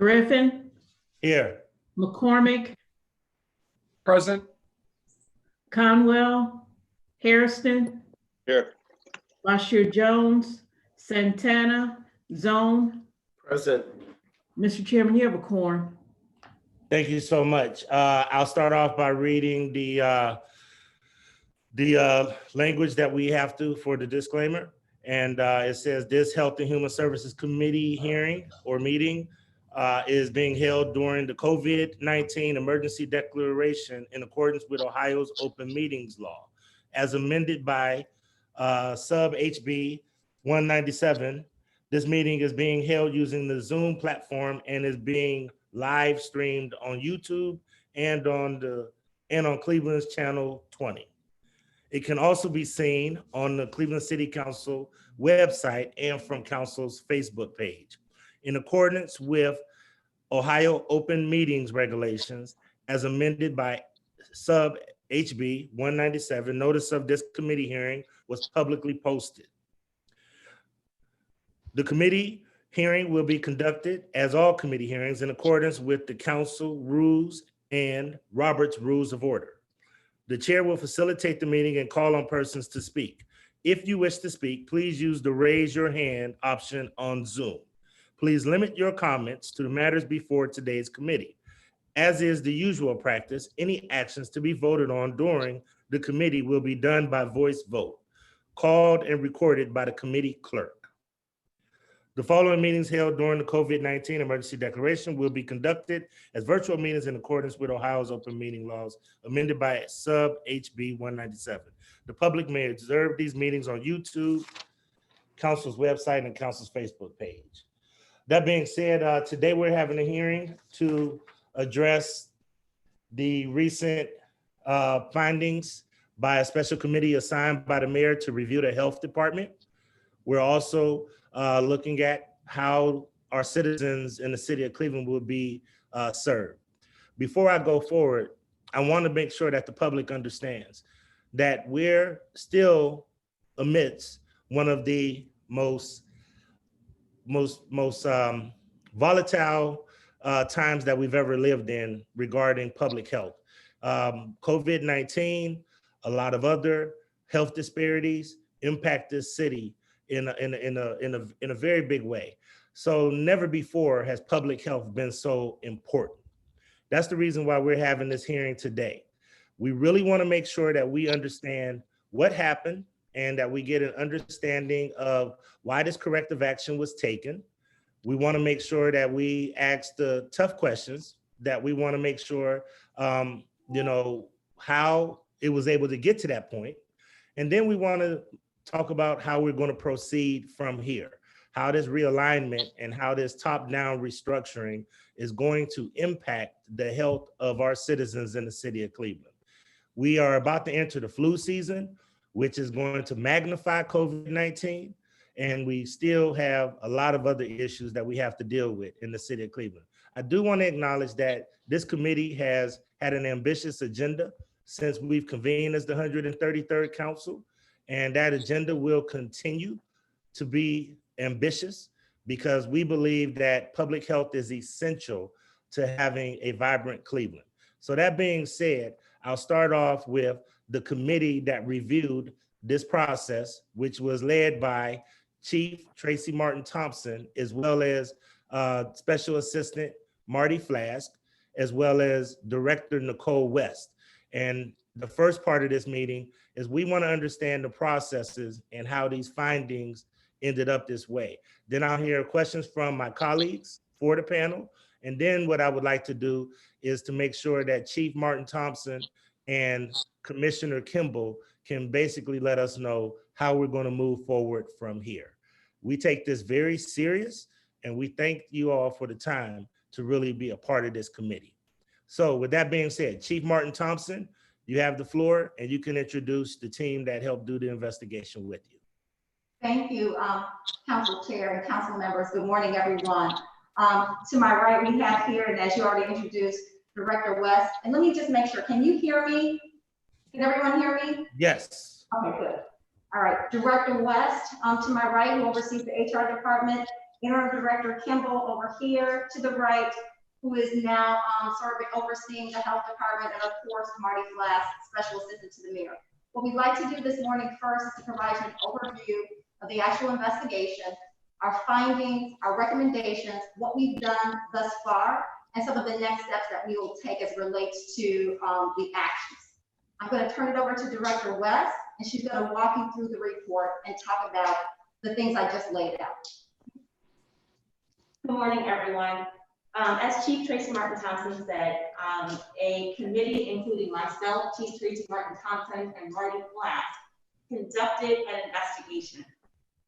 Griffin, Here. McCormick, Present. Conwell, Hairston, Here. Bashir Jones, Santana, Zone. Present. Mr. Chairman, you have a quorum. Thank you so much. I'll start off by reading the language that we have to for the disclaimer. And it says this Health and Human Services Committee hearing or meeting is being held during the COVID-19 emergency declaration in accordance with Ohio's open meetings law, as amended by sub HB 197. This meeting is being held using the Zoom platform and is being live streamed on YouTube and on Cleveland's Channel 20. It can also be seen on the Cleveland City Council website and from Council's Facebook page. In accordance with Ohio Open Meetings Regulations, as amended by sub HB 197, notice of this committee hearing was publicly posted. The committee hearing will be conducted, as all committee hearings, in accordance with the council rules and Robert's Rules of Order. The chair will facilitate the meeting and call on persons to speak. If you wish to speak, please use the raise your hand option on Zoom. Please limit your comments to the matters before today's committee. As is the usual practice, any actions to be voted on during the committee will be done by voice vote, called and recorded by the committee clerk. The following meetings held during the COVID-19 emergency declaration will be conducted as virtual meetings in accordance with Ohio's open meeting laws, amended by sub HB 197. The public may observe these meetings on YouTube, Council's website, and Council's Facebook page. That being said, today we're having a hearing to address the recent findings by a special committee assigned by the mayor to review the health department. We're also looking at how our citizens in the city of Cleveland will be served. Before I go forward, I want to make sure that the public understands that we're still amidst one of the most volatile times that we've ever lived in regarding public health. COVID-19, a lot of other health disparities impact this city in a very big way. So never before has public health been so important. That's the reason why we're having this hearing today. We really want to make sure that we understand what happened and that we get an understanding of why this corrective action was taken. We want to make sure that we ask the tough questions, that we want to make sure, how it was able to get to that point. And then we want to talk about how we're going to proceed from here, how this realignment and how this top-down restructuring is going to impact the health of our citizens in the city of Cleveland. We are about to enter the flu season, which is going to magnify COVID-19, and we still have a lot of other issues that we have to deal with in the city of Cleveland. I do want to acknowledge that this committee has had an ambitious agenda since we've convened as the 133rd Council, and that agenda will continue to be ambitious because we believe that public health is essential to having a vibrant Cleveland. So that being said, I'll start off with the committee that reviewed this process, which was led by Chief Tracy Martin Thompson, as well as Special Assistant Marty Flask, as well as Director Nicole West. And the first part of this meeting is we want to understand the processes and how these findings ended up this way. Then I'll hear questions from my colleagues for the panel. And then what I would like to do is to make sure that Chief Martin Thompson and Commissioner Kimball can basically let us know how we're going to move forward from here. We take this very serious, and we thank you all for the time to really be a part of this committee. So with that being said, Chief Martin Thompson, you have the floor, and you can introduce the team that helped do the investigation with you. Thank you, Council Chair and Council members. Good morning, everyone. To my right, we have here, and as you already introduced, Director West. And let me just make sure, can you hear me? Can everyone hear me? Yes. Okay, good. All right, Director West, to my right, who oversees the HR department, Interim Director Kimball over here to the right, who is now overseeing the health department, and of course, Marty Flass, Special Assistant to the Mayor. What we'd like to do this morning first is to provide you an overview of the actual investigation, our findings, our recommendations, what we've done thus far, and some of the next steps that we will take as it relates to the actions. I'm going to turn it over to Director West, and she's going to walk you through the report and talk about the things I just laid out. Good morning, everyone. As Chief Tracy Martin Thompson said, a committee including myself, Chief Tracy Martin Thompson, and Marty Flass conducted an investigation.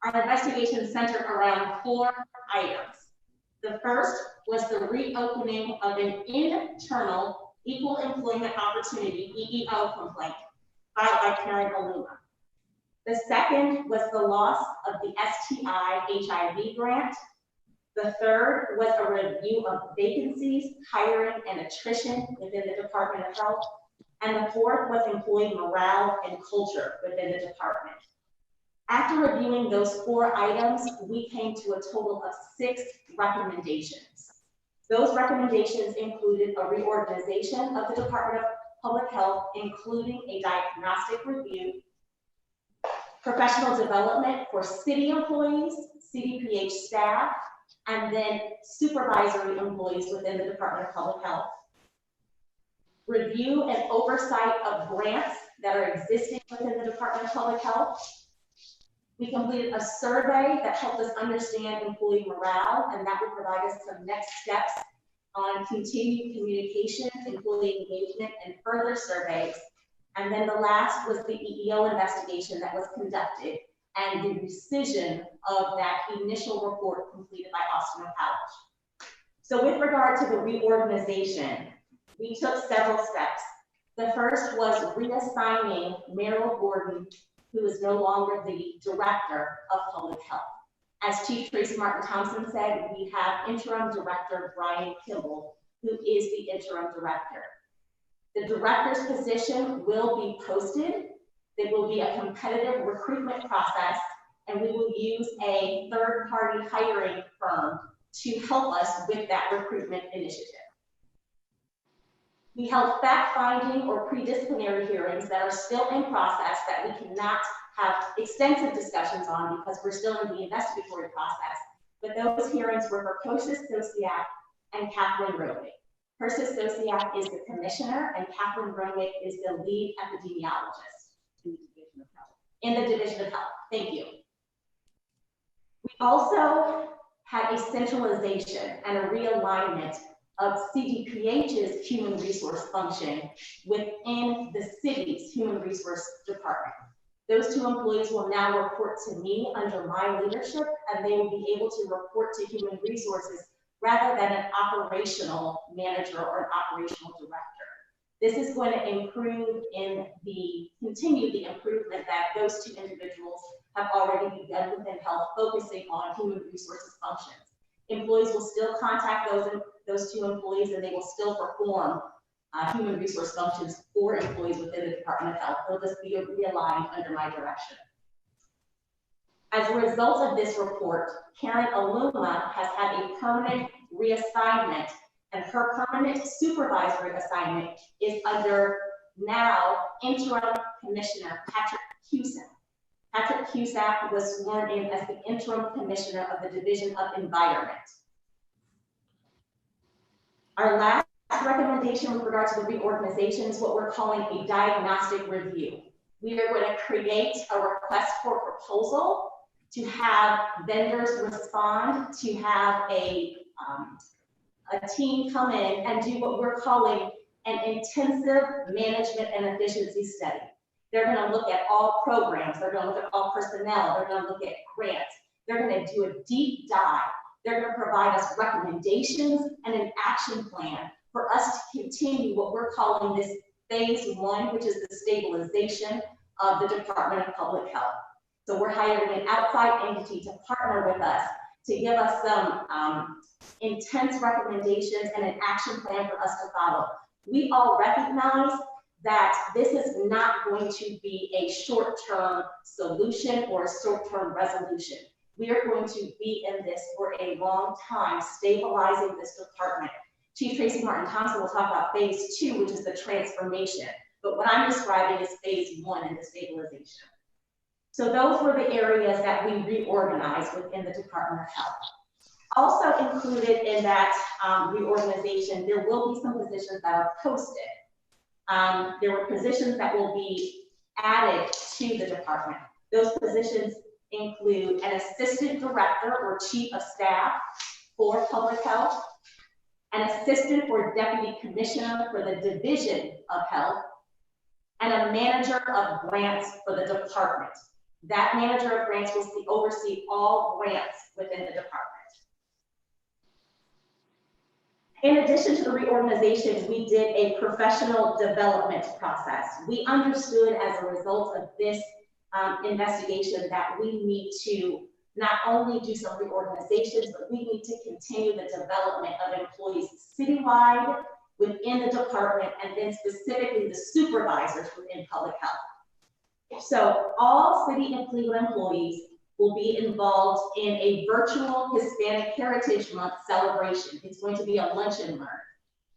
Our investigation centered around 4 items. The first was the reopening of an internal Equal Employment Opportunity, EEO complaint filed by Karen Aluma. The second was the loss of the STI HIV grant. The third was a review of vacancies, hiring, and attrition within the Department of Health. And the fourth was employee morale and culture within the department. After reviewing those 4 items, we came to a total of 6 recommendations. Those recommendations included a reorganization of the Department of Public Health, including a diagnostic review, professional development for city employees, CDPH staff, and then supervisory employees within the Department of Public Health. Review and oversight of grants that are existing within the Department of Public Health. We completed a survey that helped us understand employee morale, and that will provide us some next steps on continued communication, employee engagement, and further surveys. And then the last was the EEO investigation that was conducted and the decision of that initial report completed by Austin College. So with regard to the reorganization, we took several steps. The first was reassigning Meryl Gordon, who is no longer the Director of Public Health. As Chief Tracy Martin Thompson said, we have Interim Director Brian Kimball, who is the Interim Director. The Director's position will be posted. There will be a competitive recruitment process, and we will use a third-party hiring firm to help us with that recruitment initiative. We held fact-finding or pre-disciplinary hearings that are still in process that we cannot have extensive discussions on because we're still in the investigatory process. But those hearings were for Persis Stosiak and Catherine Romick. Persis Stosiak is the commissioner, and Catherine Romick is the lead epidemiologist in the Division of Health. Thank you. We also had a centralization and a realignment of CDPH's human resource function within the city's human resource department. Those 2 employees will now report to me under my leadership, and they will be able to report to human resources rather than an operational manager or an operational director. This is going to continue the improvement that those 2 individuals have already begun within health, focusing on human resources functions. Employees will still contact those 2 employees, and they will still perform human resource functions for employees within the Department of Health. They'll just be realigned under my direction. As a result of this report, Karen Aluma has had a permanent reassignment, and her permanent supervisory assignment is under now Interim Commissioner Patrick Cusack. Patrick Cusack was sworn in as the Interim Commissioner of the Division of Environment. Our last recommendation with regard to the reorganization is what we're calling a diagnostic review. We are going to create a request for proposal to have vendors respond, to have a team come in and do what we're calling an intensive management and efficiency study. They're going to look at all programs. They're going to look at all personnel. They're going to look at grants. They're going to do a deep dive. They're going to provide us recommendations and an action plan for us to continue what we're calling this phase 1, which is the stabilization of the Department of Public Health. So we're hiring an outside entity to partner with us to give us some intense recommendations and an action plan for us to follow. We all recognize that this is not going to be a short-term solution or a short-term resolution. We are going to be in this for a long time, stabilizing this department. Chief Tracy Martin Thompson will talk about phase 2, which is the transformation. But what I'm describing is phase 1 in the stabilization. So those were the areas that we reorganized within the Department of Health. Also included in that reorganization, there will be some positions that are posted. There were positions that will be added to the department. Those positions include an assistant director or chief of staff for public health, an assistant or deputy commissioner for the division of health, and a manager of grants for the department. That manager of grants will oversee all grants within the department. In addition to the reorganization, we did a professional development process. We understood as a result of this investigation that we need to not only do some reorganizations, but we need to continue the development of employees citywide within the department, and then specifically the supervisors within public health. So all City of Cleveland employees will be involved in a virtual Hispanic Heritage Month celebration. It's going to be a lunch and learn.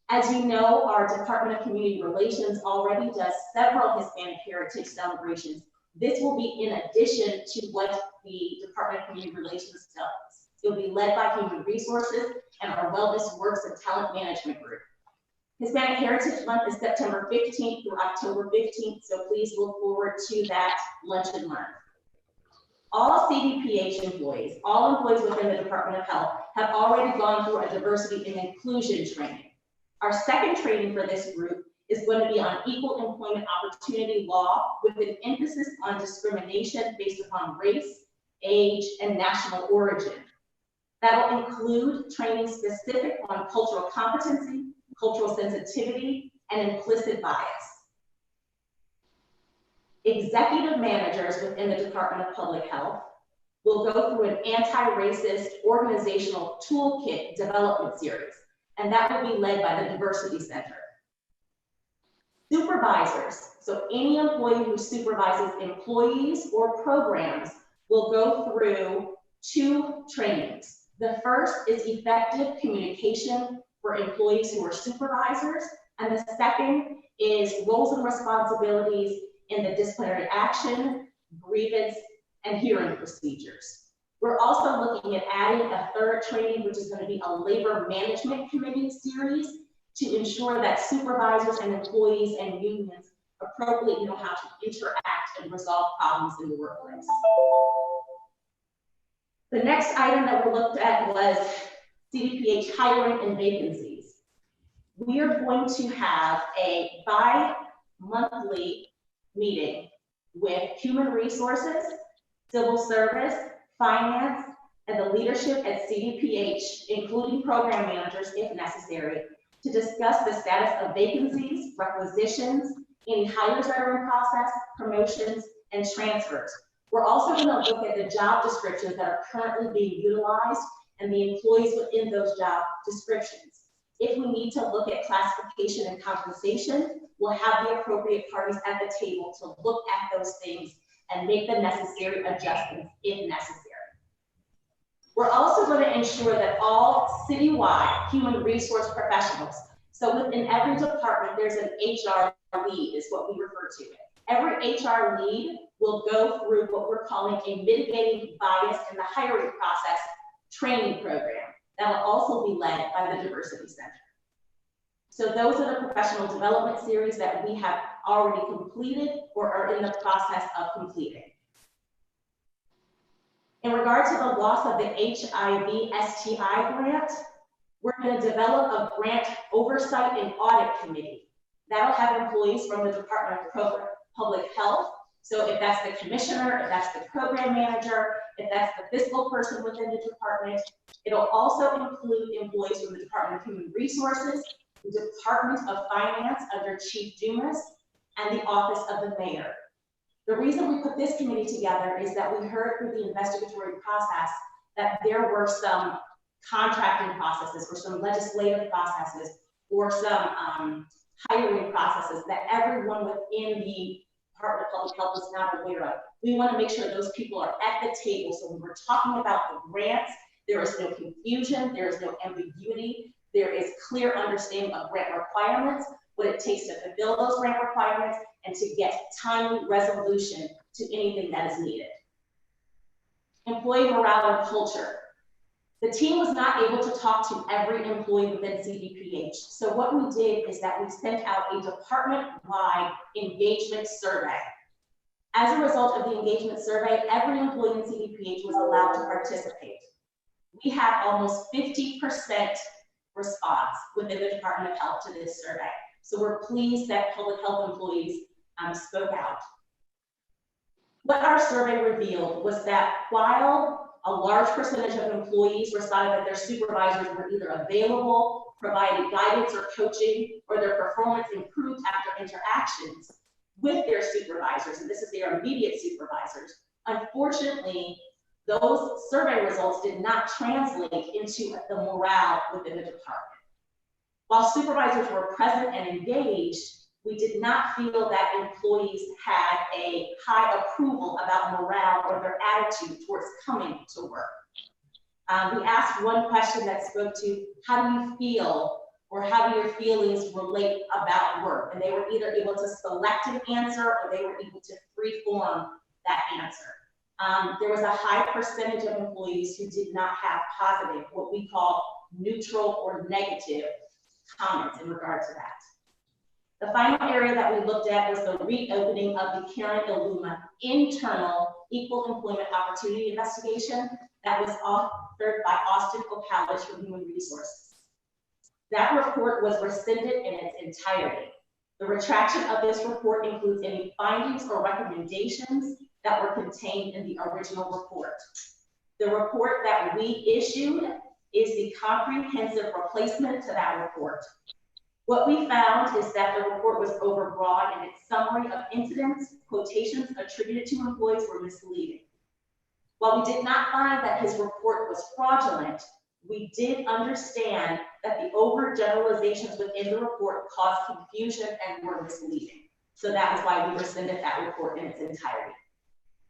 As you know, our Department of Community Relations already does several Hispanic Heritage celebrations. This will be in addition to what the Department of Community Relations does. It will be led by Human Resources and our Wellness Works and Talent Management Group. Hispanic Heritage Month is September 15th through October 15th, so please look forward to that lunch and learn. All CDPH employees, all employees within the Department of Health have already gone through a diversity and inclusion training. Our second training for this group is going to be on equal employment opportunity law with an emphasis on discrimination based upon race, age, and national origin. That'll include training specific on cultural competency, cultural sensitivity, and implicit bias. Executive managers within the Department of Public Health will go through an anti-racist organizational toolkit development series, and that will be led by the Diversity Center. Supervisors, so any employee who supervises employees or programs, will go through 2 trainings. The first is effective communication for employees who are supervisors, and the second is roles and responsibilities in the disciplinary action, grievance, and hearing procedures. We're also looking at adding a third training, which is going to be a labor management committee series to ensure that supervisors and employees and unions appropriately know how to interact and resolve problems in the workplace. The next item that we looked at was CDPH hiring and vacancies. We are going to have a bi-monthly meeting with Human Resources, Civil Service, Finance, and the leadership at CDPH, including program managers if necessary, to discuss the status of vacancies, requisitions, any hires that are in process, promotions, and transfers. We're also going to look at the job descriptions that are currently being utilized and the employees within those job descriptions. If we need to look at classification and compensation, we'll have the appropriate parties at the table to look at those things and make the necessary adjustments if necessary. We're also going to ensure that all citywide human resource professionals, so within every department, there's an HR lead, is what we refer to it. Every HR lead will go through what we're calling a mitigating bias in the hiring process training program that will also be led by the Diversity Center. So those are the professional development series that we have already completed or are in the process of completing. In regard to the loss of the HIV/STI grant, we're going to develop a grant oversight and audit committee. That'll have employees from the Department of Public Health. So if that's the commissioner, if that's the program manager, if that's the fiscal person within the department, it'll also include employees from the Department of Human Resources, the Department of Finance under Chief Dumas, and the Office of the Mayor. The reason we put this committee together is that we heard through the investigatory process that there were some contracting processes or some legislative processes or some hiring processes that everyone within the Department of Public Health is not aware of. We want to make sure those people are at the table. So when we're talking about the grants, there is no confusion, there is no ambiguity, there is clear understanding of grant requirements, what it takes to fulfill those grant requirements, and to get timely resolution to anything that is needed. Employee morale and culture. The team was not able to talk to every employee within CDPH. So what we did is that we sent out a department-wide engagement survey. As a result of the engagement survey, every employee in CDPH was allowed to participate. We had almost 50% response within the Department of Health to this survey. So we're pleased that public health employees spoke out. What our survey revealed was that while a large percentage of employees responded that their supervisors were either available, provided guidance or coaching, or their performance improved after interactions with their supervisors, and this is their immediate supervisors, unfortunately, those survey results did not translate into the morale within the department. While supervisors were present and engaged, we did not feel that employees had a high approval about morale or their attitude towards coming to work. We asked one question that spoke to, how do you feel, or how do your feelings relate about work? And they were either able to select an answer or they were able to free-form that answer. There was a high percentage of employees who did not have positive, what we call neutral or negative comments in regard to that. The final area that we looked at was the reopening of the Karen Illuma internal equal employment opportunity investigation that was authored by Austin O'Pallage from Human Resources. That report was rescinded in its entirety. The retraction of this report includes any findings or recommendations that were contained in the original report. The report that we issued is the comprehensive replacement to that report. What we found is that the report was overbroad in its summary of incidents, quotations attributed to employees were misleading. While we did not find that his report was fraudulent, we did understand that the overgeneralizations within the report caused confusion and were misleading. So that is why we rescinded that report in its entirety.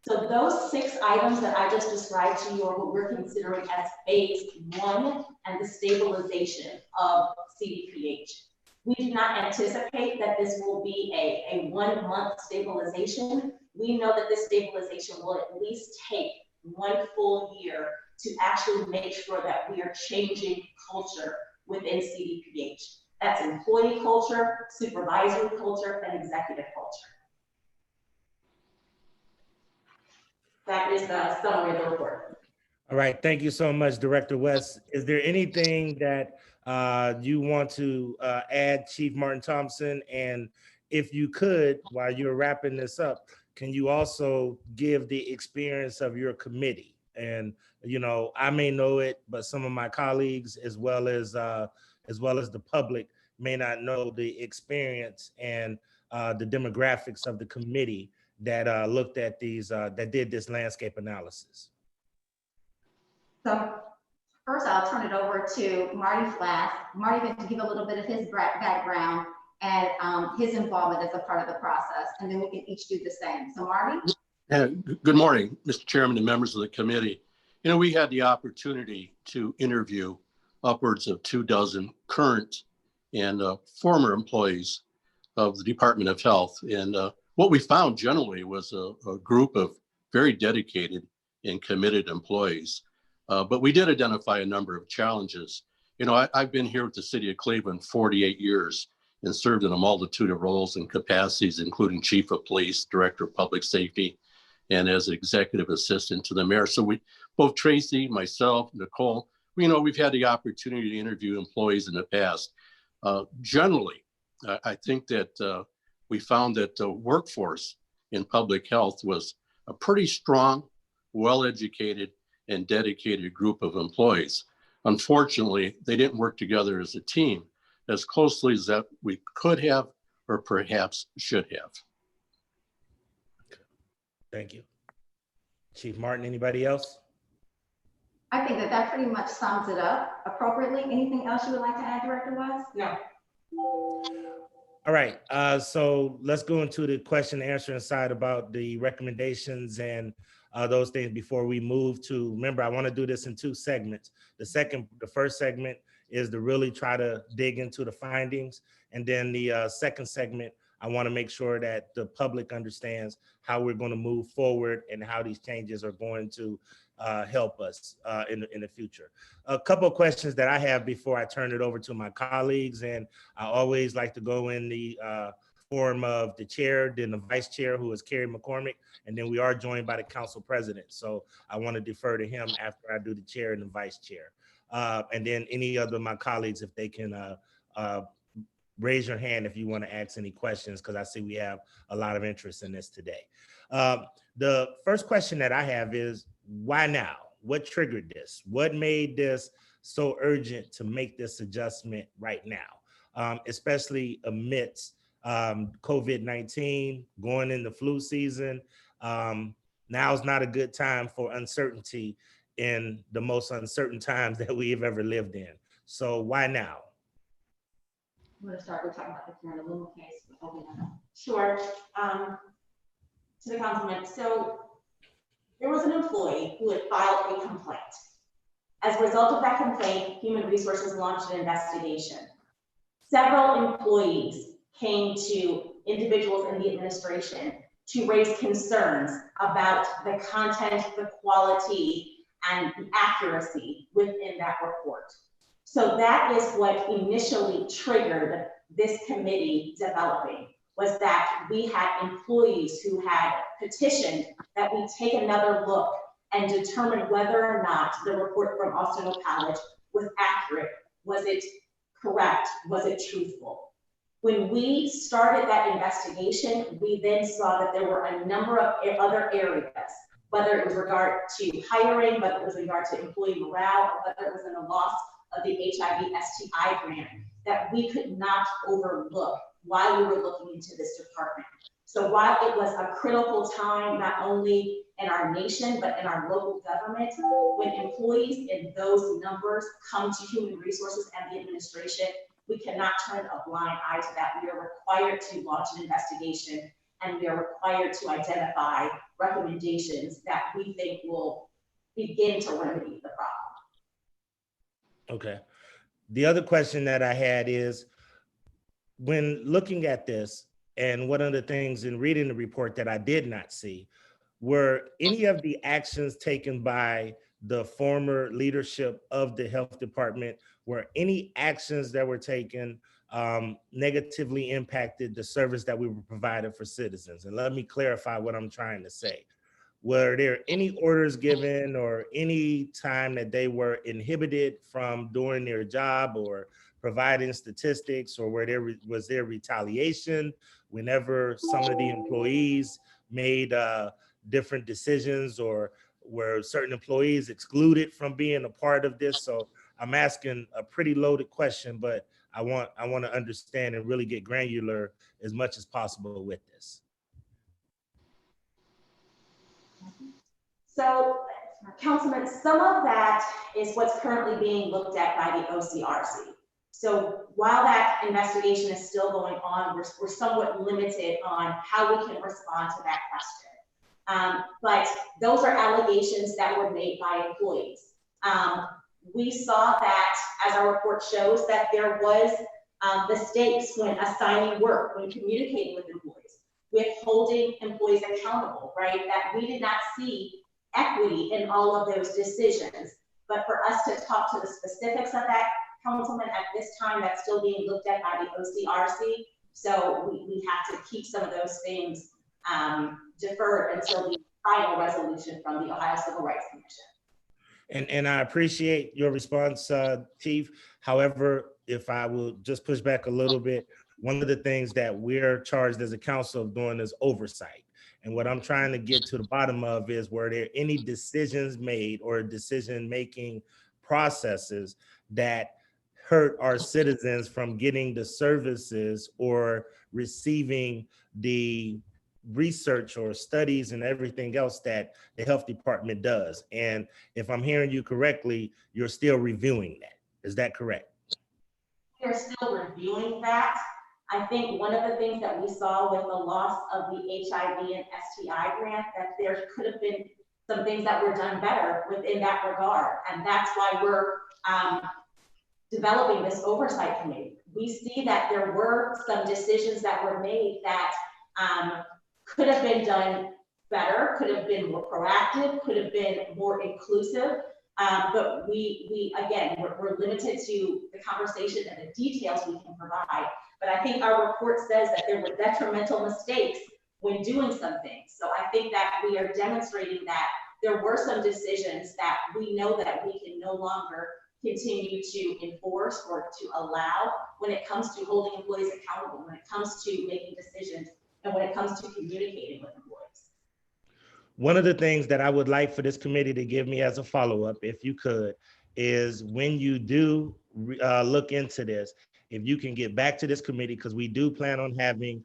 So those 6 items that I just described to you are what we're considering as phase 1 and the stabilization of CDPH. We do not anticipate that this will be a 1-month stabilization. We know that this stabilization will at least take 1 full year to actually make sure that we are changing culture within CDPH. That's employee culture, supervisory culture, and executive culture. That is the summary of the report. All right, thank you so much, Director West. Is there anything that you want to add, Chief Martin Thompson? And if you could, while you're wrapping this up, can you also give the experience of your committee? And you know, I may know it, but some of my colleagues, as well as the public, may not know the experience and the demographics of the committee that looked at these, that did this landscape analysis. So first, I'll turn it over to Marty Flass. Marty going to give a little bit of his background and his involvement as a part of the process, and then we can each do the same. So Marty? Good morning, Mr. Chairman and members of the committee. You know, we had the opportunity to interview upwards of 24 current and former employees of the Department of Health. And what we found generally was a group of very dedicated and committed employees. But we did identify a number of challenges. You know, I've been here with the city of Cleveland 48 years and served in a multitude of roles and capacities, including chief of police, director of public safety, and as executive assistant to the mayor. So we, both Tracy, myself, Nicole, you know, we've had the opportunity to interview employees in the past. Generally, I think that we found that the workforce in public health was a pretty strong, well-educated, and dedicated group of employees. Unfortunately, they didn't work together as a team as closely as that we could have or perhaps should have. Thank you. Chief Martin, anybody else? I think that pretty much sums it up appropriately. Anything else you would like to add, Director West? No. All right, so let's go into the question and answering side about the recommendations and those things before we move to, remember, I want to do this in 2 segments. The first segment is to really try to dig into the findings. And then the second segment, I want to make sure that the public understands how we're going to move forward and how these changes are going to help us in the future. A couple of questions that I have before I turn it over to my colleagues, and I always like to go in the form of the chair, then the vice chair, who is Kerry McCormick, and then we are joined by the council president. So I want to defer to him after I do the chair and the vice chair. And then any other of my colleagues, if they can raise your hand if you want to ask any questions, because I see we have a lot of interest in this today. The first question that I have is, why now? What triggered this? What made this so urgent to make this adjustment right now, especially amidst COVID-19, going into flu season? Now is not a good time for uncertainty in the most uncertain times that we've ever lived in. So why now? I'm gonna start, we're talking about the Karen Luma case. Sure. To the councilman, so there was an employee who had filed a complaint. As a result of that complaint, Human Resources launched an investigation. Several employees came to individuals in the administration to raise concerns about the content, the quality, and the accuracy within that report. So that is what initially triggered this committee developing, was that we had employees who had petitioned that we take another look and determine whether or not the report from Austin College was accurate. Was it correct? Was it truthful? When we started that investigation, we then saw that there were a number of other areas, whether it was regard to hiring, whether it was regard to employee morale, or whether it was in the loss of the HIV STI grant, that we could not overlook while we were looking into this department. So while it was a critical time, not only in our nation, but in our local government, when employees in those numbers come to Human Resources and the administration, we cannot turn a blind eye to that. We are required to launch an investigation, and we are required to identify recommendations that we think will begin to remedy the problem. Okay. The other question that I had is, when looking at this, and one of the things in reading the report that I did not see, were any of the actions taken by the former leadership of the health department, were any actions that were taken negatively impacted the service that we were providing for citizens? And let me clarify what I'm trying to say. Were there any orders given or any time that they were inhibited from doing their job or providing statistics, or was there retaliation whenever some of the employees made different decisions, or were certain employees excluded from being a part of this? So I'm asking a pretty loaded question, but I want to understand and really get granular as much as possible with this. So, Councilman, some of that is what's currently being looked at by the OCRC. So while that investigation is still going on, we're somewhat limited on how we can respond to that question. But those are allegations that were made by employees. We saw that, as our report shows, that there was mistakes when assigning work, when communicating with employees, with holding employees accountable, right? That we did not see equity in all of those decisions. But for us to talk to the specifics of that, Councilman, at this time, that's still being looked at by the OCRC. So we have to keep some of those things deferred until the final resolution from the Ohio Civil Rights Commission. And I appreciate your response, Chief. However, if I will just push back a little bit, one of the things that we're charged as a council of doing is oversight. And what I'm trying to get to the bottom of is, were there any decisions made or decision-making processes that hurt our citizens from getting the services or receiving the research or studies and everything else that the health department does? And if I'm hearing you correctly, you're still reviewing that. Is that correct? We're still reviewing that. I think one of the things that we saw with the loss of the HIV and STI grant, that there could have been some things that were done better within that regard. And that's why we're developing this oversight committee. We see that there were some decisions that were made that could have been done better, could have been more proactive, could have been more inclusive. But we again, we're limited to the conversation and the details we can provide. But I think our report says that there were detrimental mistakes when doing some things. So I think that we are demonstrating that there were some decisions that we know that we can no longer continue to enforce or to allow when it comes to holding employees accountable, when it comes to making decisions, and when it comes to communicating with employees. One of the things that I would like for this committee to give me as a follow-up, if you could, is when you do look into this, if you can get back to this committee, because we do plan on having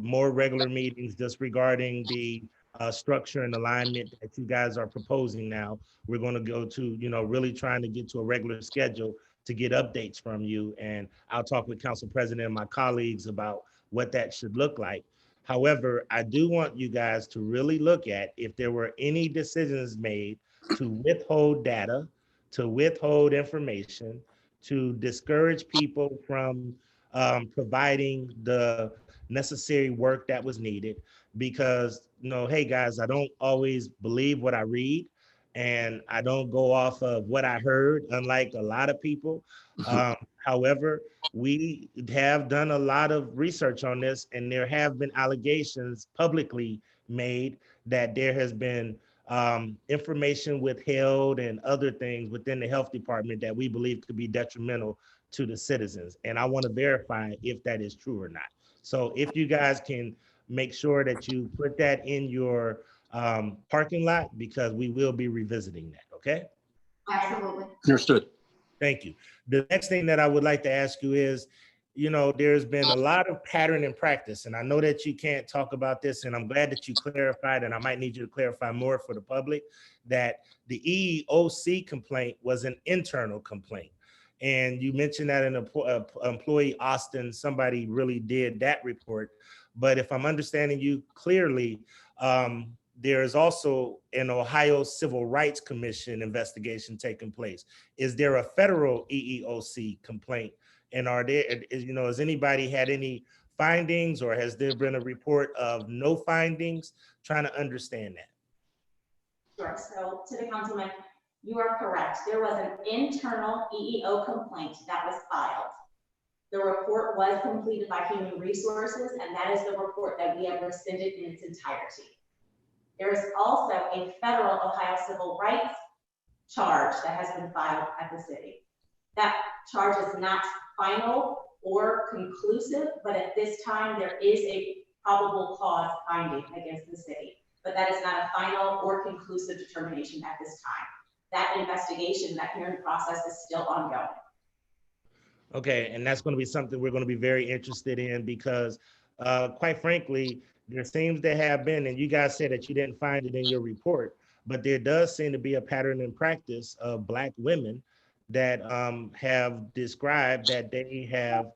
more regular meetings just regarding the structure and alignment that you guys are proposing now. We're going to go to, really trying to get to a regular schedule to get updates from you. And I'll talk with Council President and my colleagues about what that should look like. However, I do want you guys to really look at if there were any decisions made to withhold data, to withhold information, to discourage people from providing the necessary work that was needed. Because, hey guys, I don't always believe what I read, and I don't go off of what I heard, unlike a lot of people. However, we have done a lot of research on this, and there have been allegations publicly made that there has been information withheld and other things within the health department that we believe could be detrimental to the citizens. And I want to verify if that is true or not. So if you guys can make sure that you put that in your parking lot, because we will be revisiting that, okay? Absolutely. Understood. Thank you. The next thing that I would like to ask you is, there's been a lot of pattern and practice, and I know that you can't talk about this, and I'm glad that you clarified, and I might need you to clarify more for the public, that the EEOC complaint was an internal complaint. And you mentioned that an employee, Austin, somebody really did that report. But if I'm understanding you clearly, there is also an Ohio Civil Rights Commission investigation taking place. Is there a federal EEOC complaint? And are there, has anybody had any findings, or has there been a report of no findings? Trying to understand that. Sure. So to the councilman, you are correct. There was an internal EEO complaint that was filed. The report was completed by Human Resources, and that is the report that we have rescinded in its entirety. There is also a federal Ohio Civil Rights charge that has been filed at the city. That charge is not final or conclusive, but at this time there is a probable cause finding against the city, but that is not a final or conclusive determination at this time. That investigation, that hearing process is still ongoing. Okay, and that's going to be something we're going to be very interested in, because quite frankly, there seems to have been, and you guys said that you didn't find it in your report, but there does seem to be a pattern in practice of Black women that have described that they have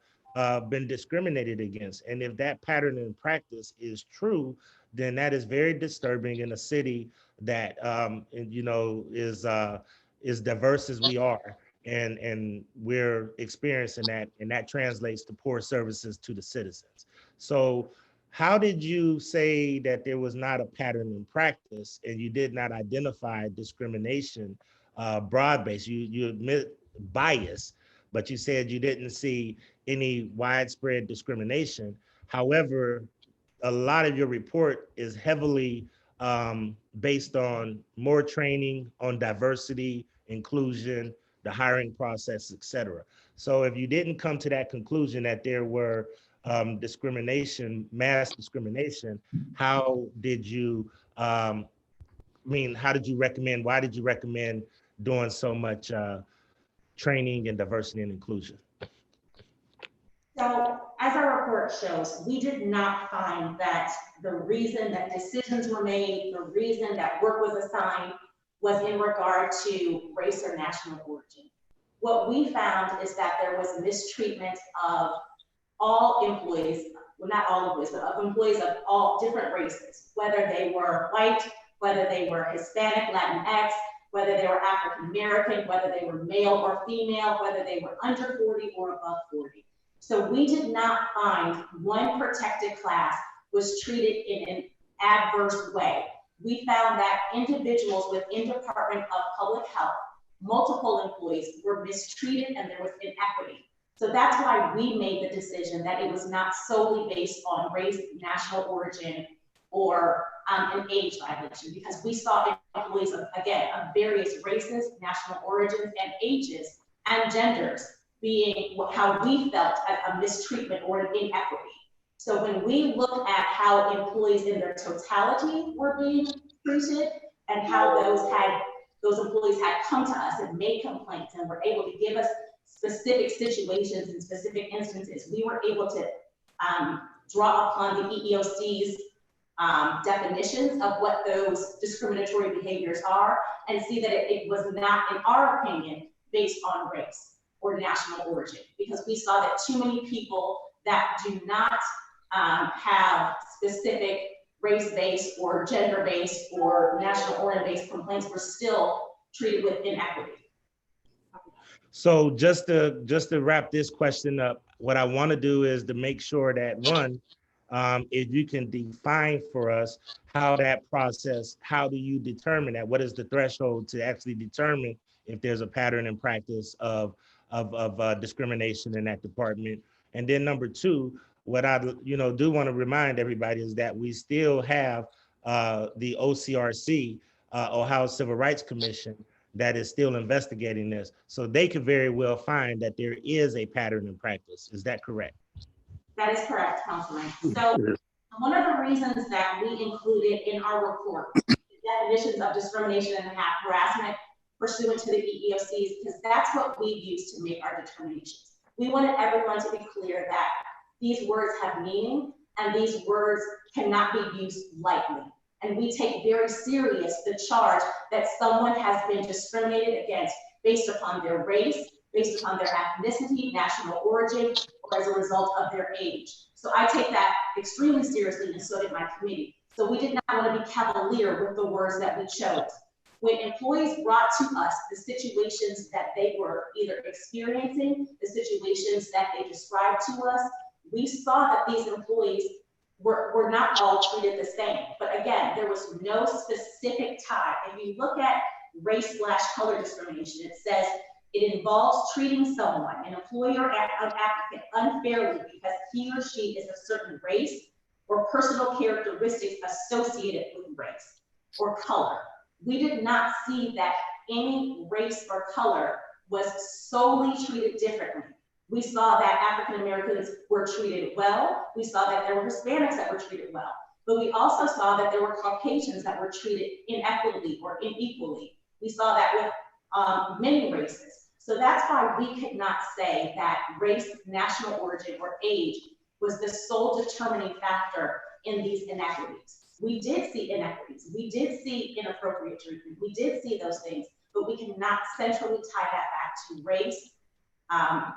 been discriminated against. And if that pattern in practice is true, then that is very disturbing in a city that is diverse as we are. And we're experiencing that, and that translates to poor services to the citizens. So how did you say that there was not a pattern in practice and you did not identify discrimination broad-based? You admit bias, but you said you didn't see any widespread discrimination. However, a lot of your report is heavily based on more training on diversity, inclusion, the hiring process, et cetera. So if you didn't come to that conclusion that there were discrimination, mass discrimination, how did you, why did you recommend doing so much training and diversity and inclusion? So as our report shows, we did not find that the reason that decisions were made, the reason that work was assigned was in regard to race or national origin. What we found is that there was mistreatment of all employees, well, not all employees, but of employees of all different races, whether they were white, whether they were Hispanic, Latinx, whether they were African American, whether they were male or female, whether they were under 40 or above 40. So we did not find one protected class was treated in an adverse way. We found that individuals within Department of Public Health, multiple employees, were mistreated and there was inequity. So that's why we made the decision that it was not solely based on race, national origin, or an age violation, because we saw employees of, again, of various races, national origins, and ages, and genders being how we felt as a mistreatment or an inequity. So when we look at how employees in their totality were being treated and how those employees had come to us and made complaints and were able to give us specific situations and specific instances, we were able to draw upon the EEOC's definitions of what those discriminatory behaviors are and see that it was not, in our opinion, based on race or national origin, because we saw that too many people that do not have specific race-based or gender-based or national origin-based complaints were still treated with inequity. So just to wrap this question up, what I want to do is to make sure that one, if you can define for us how that process, how do you determine that? What is the threshold to actually determine if there's a pattern and practice of discrimination in that department? And then number two, what I do want to remind everybody is that we still have the OCRC, Ohio Civil Rights Commission, that is still investigating this. So they could very well find that there is a pattern in practice. Is that correct? That is correct, Councilman. So one of the reasons that we included in our report the definitions of discrimination and harassment pursuant to the EEOCs, because that's what we use to make our determinations. We wanted everyone to be clear that these words have meaning and these words cannot be used lightly. And we take very serious the charge that someone has been discriminated against based upon their race, based upon their ethnicity, national origin, or as a result of their age. So I take that extremely seriously, and so did my committee. So we did not want to be cavalier with the words that we chose. When employees brought to us the situations that they were either experiencing, the situations that they described to us, we saw that these employees were not all treated the same. But again, there was no specific tie. If you look at race/color discrimination, it says it involves treating someone, an employee or an applicant, unfairly because he or she is of certain race or personal characteristics associated with race or color. We did not see that any race or color was solely treated differently. We saw that African Americans were treated well. We saw that there were Hispanics that were treated well. But we also saw that there were Caucasians that were treated inequitably or unequally. We saw that with many races. So that's why we could not say that race, national origin, or age was the sole determining factor in these inequities. We did see inequities. We did see inappropriate treatment. We did see those things, but we cannot centrally tie that back to race,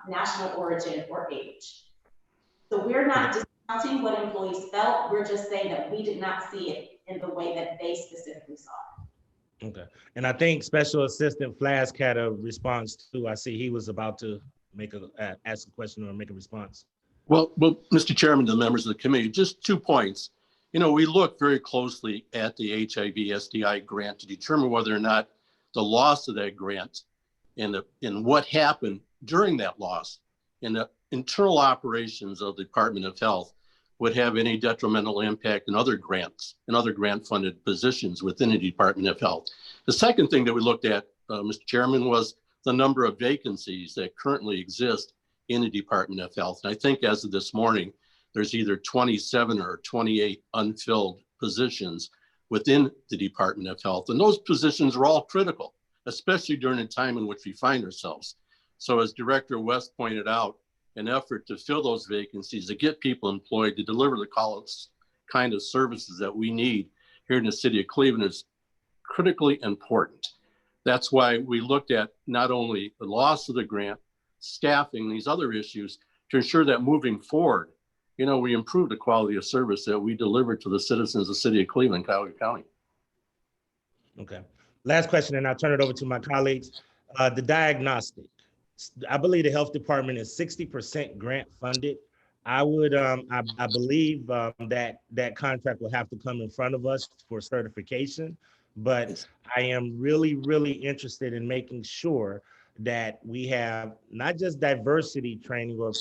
national origin, or age. So we're not discounting what employees felt. We're just saying that we did not see it in the way that they specifically saw it. Okay. And I think Special Assistant Flask had a response too. I see he was about to make ask a question or make a response. Well, Mr. Chairman, the members of the committee, just 2 points. We look very closely at the HIV/STI grant to determine whether or not the loss of that grant and what happened during that loss and the internal operations of the Department of Health would have any detrimental impact in other grants and other grant-funded positions within the Department of Health. The second thing that we looked at, Mr. Chairman, was the number of vacancies that currently exist in the Department of Health. And I think as of this morning, there's either 27 or 28 unfilled positions within the Department of Health. And those positions are all critical, especially during the time in which we find ourselves. So as Director West pointed out, an effort to fill those vacancies, to get people employed, to deliver the kind of services that we need here in the city of Cleveland is critically important. That's why we looked at not only the loss of the grant, staffing, these other issues, to ensure that moving forward, we improve the quality of service that we deliver to the citizens of the city of Cleveland, Cuyahoga County. Okay. Last question, and I'll turn it over to my colleagues. The diagnostic. I believe the health department is 60% grant funded. I believe that contract will have to come in front of us for certification, but I am really, really interested in making sure that we have not just diversity training or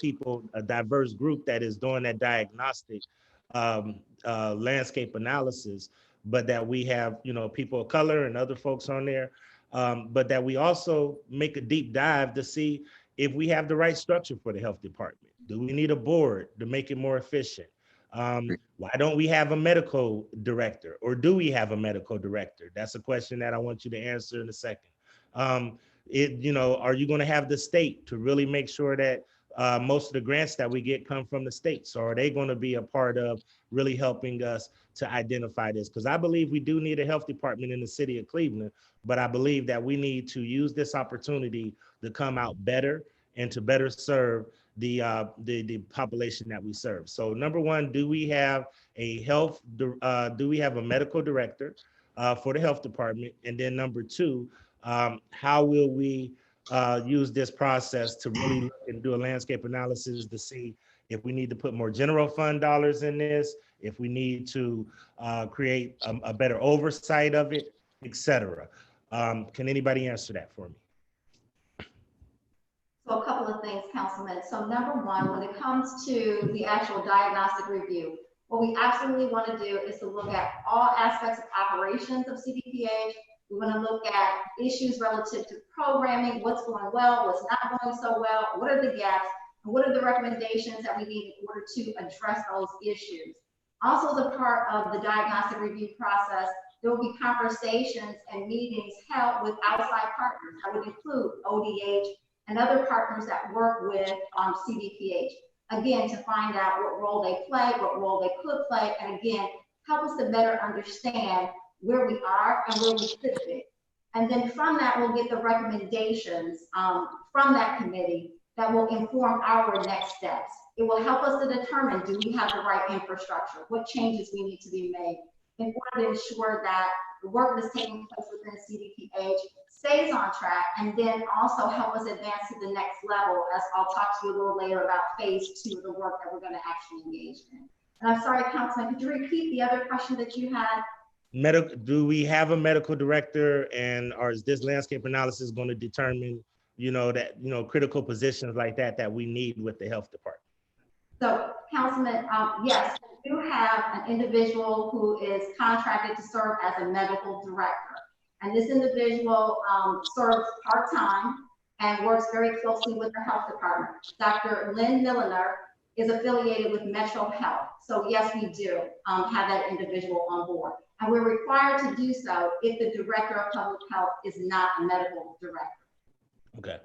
a diverse group that is doing that diagnostic landscape analysis, but that we have, people of color and other folks on there, but that we also make a deep dive to see if we have the right structure for the health department. Do we need a board to make it more efficient? Why don't we have a medical director, or do we have a medical director? That's a question that I want you to answer in a second. Are you going to have the state to really make sure that most of the grants that we get come from the states, or are they going to be a part of really helping us to identify this? Because I believe we do need a health department in the city of Cleveland, but I believe that we need to use this opportunity to come out better and to better serve the population that we serve. So number one, do we have a medical director for the health department? And then number two, how will we use this process to really look and do a landscape analysis to see if we need to put more general fund dollars in this, if we need to create a better oversight of it, et cetera. Can anybody answer that for me? So a couple of things, Councilman. So number one, when it comes to the actual diagnostic review, what we absolutely want to do is to look at all aspects of operations of CDPH. We want to look at issues relative to programming, what's going well, what's not going so well, what are the gaps, and what are the recommendations that we need in order to address those issues. Also, as a part of the diagnostic review process, there will be conversations and meetings held with outside partners. That would include ODH and other partners that work with CDPH. Again, to find out what role they play, what role they could play, and again, help us to better understand where we are and where we could be. And then from that, we'll get the recommendations from that committee that will inform our next steps. It will help us to determine, do we have the right infrastructure? What changes we need to be made in order to ensure that the work that's taking place within CDPH stays on track, and then also help us advance to the next level, as I'll talk to you a little later about phase 2 of the work that we're going to actually engage in. And I'm sorry, Councilman, could you repeat the other question that you had? Do we have a medical director, or is this landscape analysis going to determine, critical positions like that we need with the health department? So, Councilman, yes, we do have an individual who is contracted to serve as a medical director. And this individual serves part-time and works very closely with the health department. Dr. Lynn Milliner is affiliated with Metro Health. So yes, we do have that individual on board. And we're required to do so if the director of public health is not a medical director. Okay.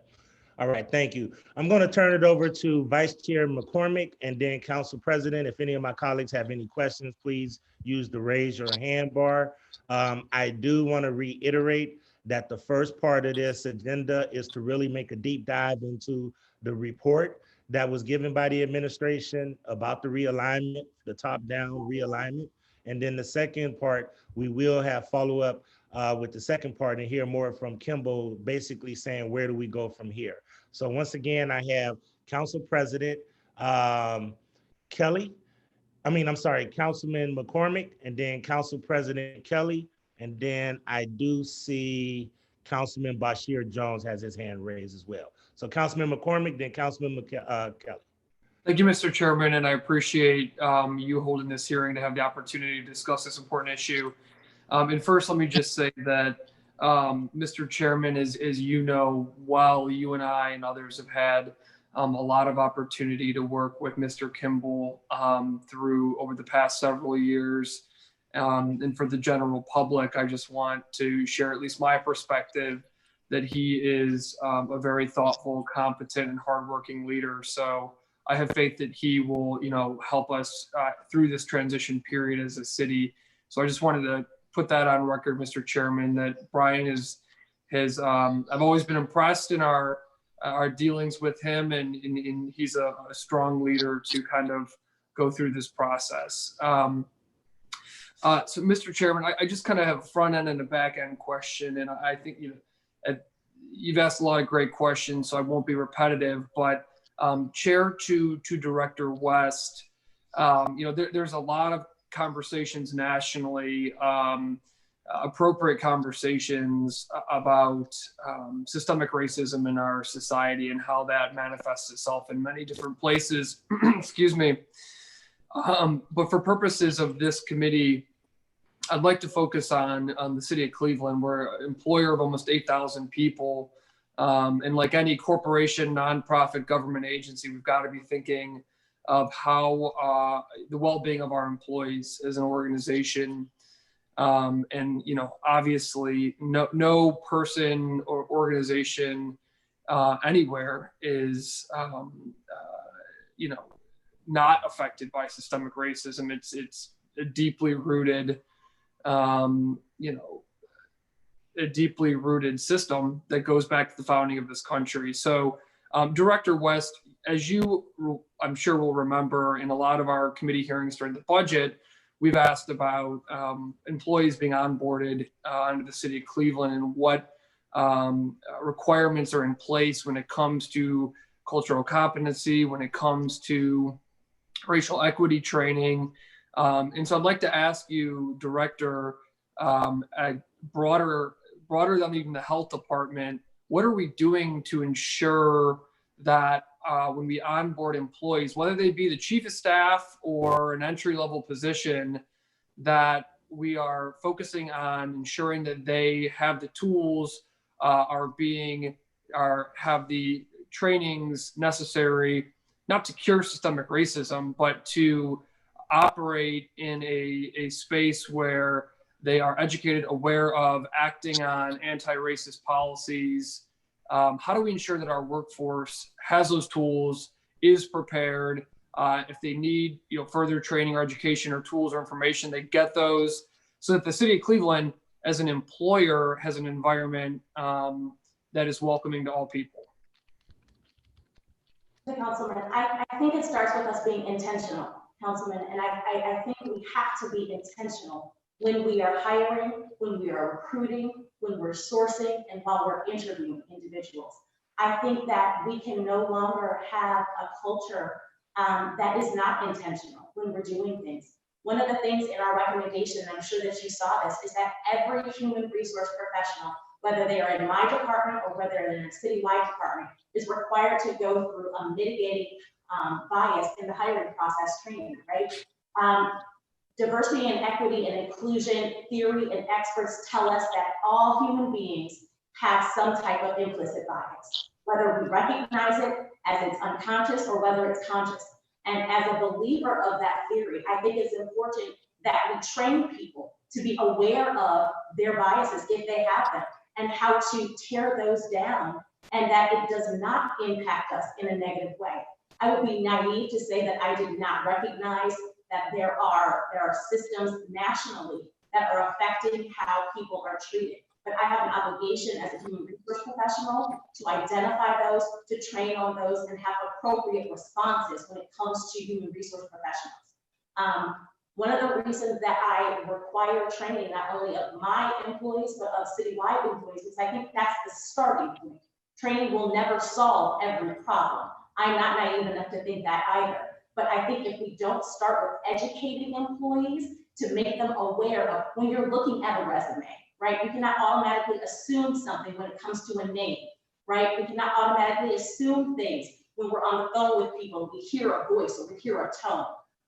All right, thank you. I'm going to turn it over to Vice Chair McCormick and then Council President. If any of my colleagues have any questions, please use the raise your hand bar. I do want to reiterate that the first part of this agenda is to really make a deep dive into the report that was given by the administration about the realignment, the top-down realignment. And then the second part, we will have follow-up with the second part and hear more from Kimball, basically saying, where do we go from here? So once again, I have Council President Councilman McCormick, and then Council President Kelly, and then I do see Councilman Bashir Jones has his hand raised as well. So Councilman McCormick, then Councilman Kelly. Thank you, Mr. Chairman, and I appreciate you holding this hearing to have the opportunity to discuss this important issue. And first, let me just say that, Mr. Chairman, as you know, while you and I and others have had a lot of opportunity to work with Mr. Kimball through over the past several years, and for the general public, I just want to share at least my perspective that he is a very thoughtful, competent, and hardworking leader. So I have faith that he will, help us through this transition period as a city. So I just wanted to put that on record, Mr. Chairman, that Brian has I've always been impressed in our our dealings with him, and he's a strong leader to kind of go through this process. So, Mr. Chairman, I just kind of have a front end and a back end question, and I think you've asked a lot of great questions, so I won't be repetitive. But Chair to Director West, there's a lot of conversations nationally, appropriate conversations about systemic racism in our society and how that manifests itself in many different places. Excuse me. But for purposes of this committee, I'd like to focus on the city of Cleveland. We're an employer of almost 8,000 people. And like any corporation, nonprofit, government agency, we've got to be thinking of how the well-being of our employees as an organization. And, obviously no person or organization anywhere is, not affected by systemic racism. It's a deeply rooted, a deeply rooted system that goes back to the founding of this country. So, Director West, as you, I'm sure will remember, in a lot of our committee hearings during the budget, we've asked about employees being onboarded into the city of Cleveland and what requirements are in place when it comes to cultural competency, when it comes to racial equity training. And so I'd like to ask you, Director, broader than even the health department, what are we doing to ensure that when we onboard employees, whether they be the chief of staff or an entry-level position, that we are focusing on ensuring that they have the tools, have the trainings necessary, not to cure systemic racism, but to operate in a space where they are educated, aware of, acting on anti-racist policies. How do we ensure that our workforce has those tools, is prepared? If they need further training or education or tools or information, they get those, so that the city of Cleveland as an employer has an environment that is welcoming to all people. Councilman, I think it starts with us being intentional, Councilman, and I think we have to be intentional when we are hiring, when we are recruiting, when we're sourcing, and while we're interviewing individuals. I think that we can no longer have a culture that is not intentional when we're doing things. One of the things in our recommendation, and I'm sure that you saw this, is that every human resource professional, whether they are in my department or whether they're in a citywide department, is required to go through a mitigating bias in the hiring process training, right? Diversity and equity and inclusion theory and experts tell us that all human beings have some type of implicit bias, whether we recognize it as it's unconscious or whether it's conscious. And as a believer of that theory, I think it's important that we train people to be aware of their biases if they have them, and how to tear those down, and that it does not impact us in a negative way. I would be naive to say that I did not recognize that there are systems nationally that are affecting how people are treated. But I have an obligation as a human resource professional to identify those, to train on those, and have appropriate responses when it comes to human resource professionals. One of the reasons that I require training, not only of my employees, but of citywide employees, is I think that's the starting point. Training will never solve every problem. I'm not naive enough to think that either. But I think if we don't start with educating employees to make them aware of when you're looking at a resume, right? We cannot automatically assume something when it comes to a name, right? We cannot automatically assume things when we're on the phone with people, we hear a voice or we hear a tone.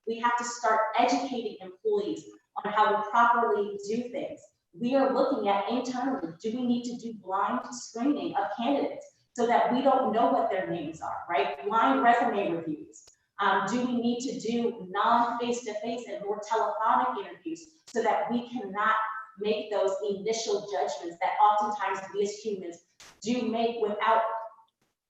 We have to start educating employees on how to properly do things. We are looking at internally, do we need to do blind screening of candidates so that we don't know what their names are, right? Blind resume reviews. Do we need to do non-face-to-face and more telephonic interviews so that we cannot make those initial judgments that oftentimes we as humans do make without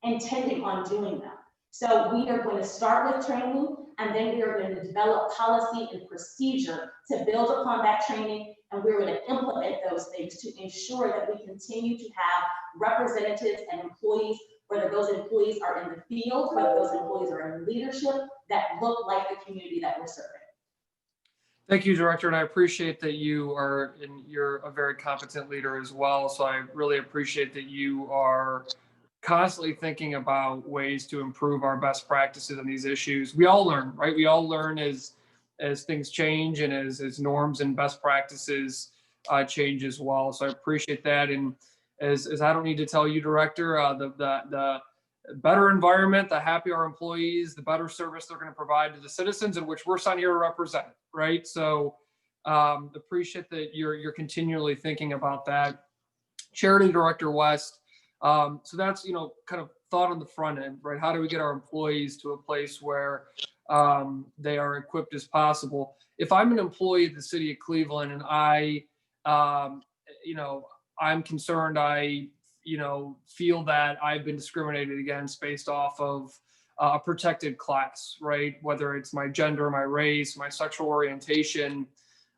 intending on doing them? So we are going to start with training, and then we are going to develop policy and procedure to build upon that training, and we're going to implement those things to ensure that we continue to have representatives and employees whether those employees are in the field, whether those employees are in leadership, that look like the community that we're serving. Thank you, Director, and I appreciate that you're a very competent leader as well. So I really appreciate that you are constantly thinking about ways to improve our best practices on these issues. We all learn, right? We all learn as things change and as norms and best practices change as well. So I appreciate that. And as I don't need to tell you, Director, the better environment, the happier our employees, the better service they're going to provide to the citizens in which we're signed here to represent, right? So appreciate that you're continually thinking about that. Charity Director West. So that's, kind of thought on the front end, right? How do we get our employees to a place where they are equipped as possible? If I'm an employee at the city of Cleveland and I'm concerned, I feel that I've been discriminated against based off of a protected class, right? Whether it's my gender, my race, my sexual orientation.